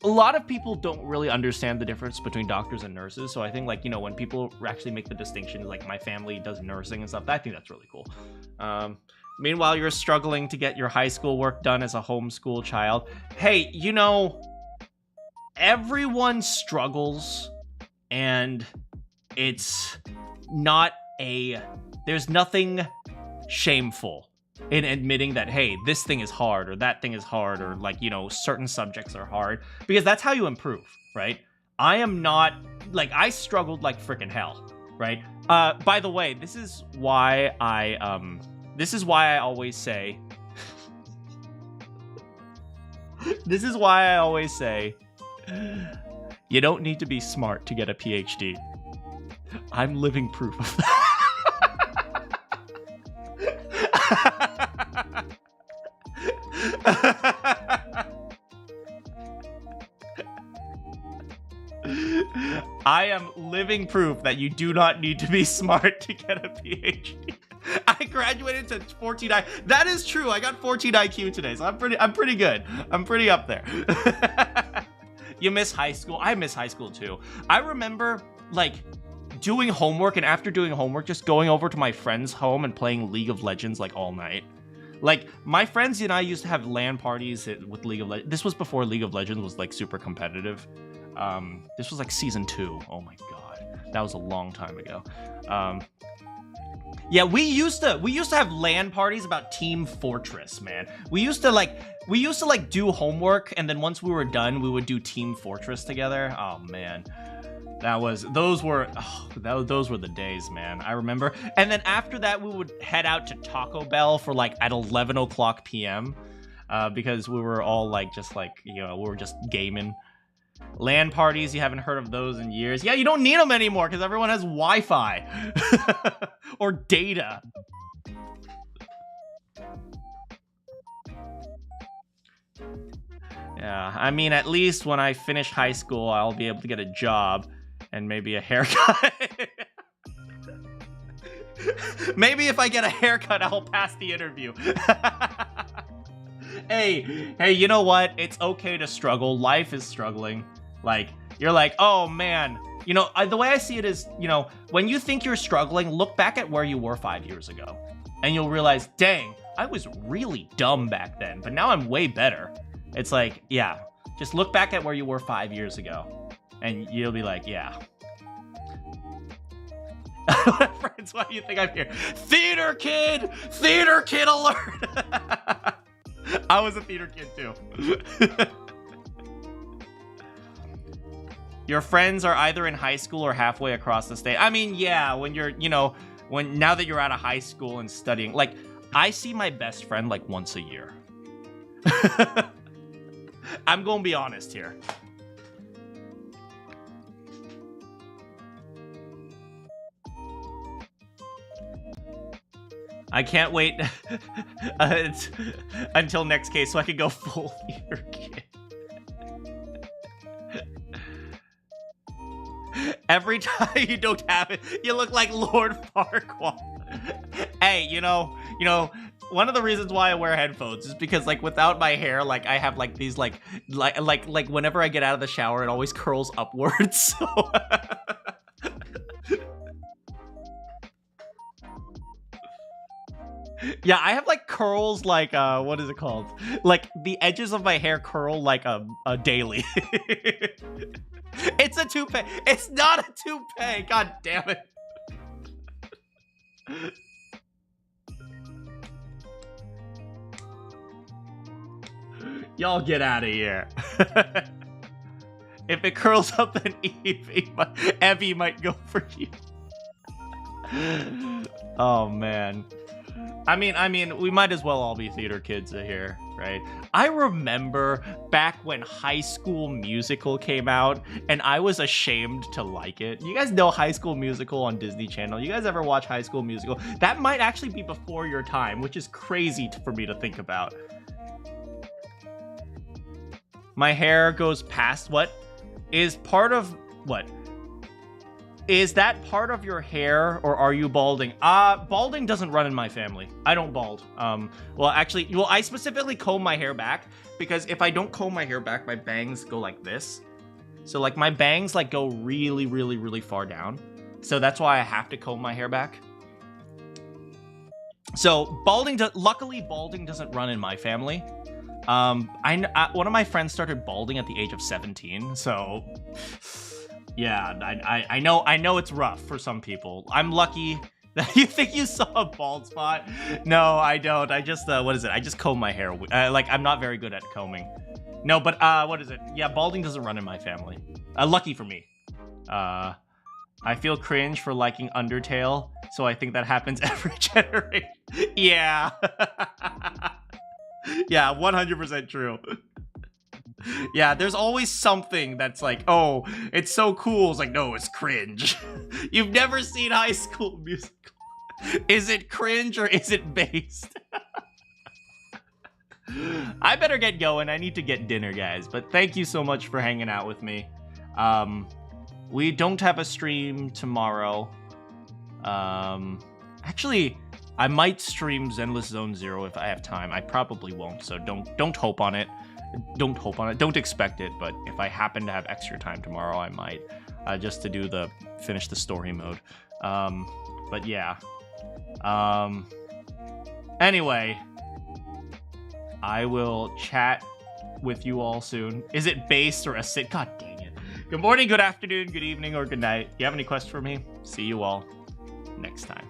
a lot of people don't really understand the difference between doctors and nurses. So I think, like, you know, when people actually make the distinction, like, my family does nursing and stuff, I think that's really cool. Meanwhile, you're struggling to get your high school work done as a homeschool child. Hey, you know, everyone struggles, and it's not there's nothing shameful in admitting that, hey, this thing is hard or that thing is hard or like, you know, certain subjects are hard, because that's how you improve, right? I am not like, I struggled like freaking hell, right? By the way, this is why I always say this is why I always say you don't need to be smart to get a PhD. I'm living proof of that. I am living proof that you do not need to be smart to get a PhD. I graduated to 14 IQ. That is true. I got 14 IQ today, so I'm pretty good. I'm pretty up there. You miss high school? I miss high school too. I remember like doing homework, and after doing homework, just going over to my friend's home and playing League of Legends like all night. Like, my friends and I used to have LAN parties with League of Legends. This was before League of Legends was like super competitive. This was like season 2. Oh my god, that was a long time ago. Yeah, we used to have LAN parties about Team Fortress, man. We used to do homework, and then once we were done, we would do Team Fortress together. Oh man, those were the days, man. I remember. And then after that, we would head out to Taco Bell for like at 11 o'clock p.m. Because we were all like, just like, you know, we were just gaming. LAN parties, you haven't heard of those in years. Yeah, you don't need them anymore because everyone has Wi-Fi or data. Yeah, I mean, at least when I finish high school, I'll be able to get a job and maybe a haircut. Maybe if I get a haircut, I'll pass the interview. Hey, you know what? It's okay to struggle. Life is struggling. Like, you're like, oh man. You know, the way I see it is, you know, when you think you're struggling, look back at where you were 5 years ago. And you'll realize, dang, I was really dumb back then, but now I'm way better. It's like, yeah, just look back at where you were 5 years ago. And you'll be like, yeah. Friends, why do you think I'm here? Theater kid alert. I was a theater kid too. Your friends are either in high school or halfway across the state. I mean, yeah, when you're, you know, now that you're out of high school and studying, like, I see my best friend like once a year. I'm gonna be honest here. I can't wait until next case so I can go full theater kid. Every time you don't have it, you look like Lord Farquaad. Hey, you know, one of the reasons why I wear headphones is because, like, without my hair, like, I have like these like whenever I get out of the shower, it always curls upwards. So. Yeah, I have like curls like what is it called? Like the edges of my hair curl like a daily. It's a toupee. It's not a toupee. God damn it. Y'all get out of here. If it curls up, then Evie might go for you. Oh man. I mean, we might as well all be theater kids here, right? I remember back when High School Musical came out, and I was ashamed to like it. You guys know High School Musical on Disney Channel? You guys ever watch High School Musical? That might actually be before your time, which is crazy for me to think about. My hair goes past what? Is part of what? Is that part of your hair, or are you balding? Balding doesn't run in my family. I don't bald. Well, I specifically comb my hair back, because if I don't comb my hair back, my bangs go like this. So, like, my bangs, like, go really, really, really far down. So that's why I have to comb my hair back. So, luckily, balding doesn't run in my family. One of my friends started balding at the age of 17, so... Yeah, I know it's rough for some people. I'm lucky You think you saw a bald spot? No, I don't. I just, what is it? I just comb my hair. Like, I'm not very good at combing. No, but, what is it? Yeah, balding doesn't run in my family. Lucky for me. I feel cringe for liking Undertale, so I think that happens every generation. Yeah. Yeah, 100% true. Yeah, there's always something that's like, oh, it's so cool. It's like, no, it's cringe. You've never seen High School Musical. Is it cringe or is it based? I better get going. I need to get dinner, guys. But thank you so much for hanging out with me. We don't have a stream tomorrow. Actually, I might stream Zenless Zone Zero if I have time. I probably won't, so don't hope on it. Don't hope on it. Don't expect it, but if I happen to have extra time tomorrow, I might, just to finish the story mode. But yeah. Anyway, I will chat with you all soon. Is it based or a sit? God dang it. Good morning, good afternoon, good evening, or good night. If you have any questions for me, see you all next time.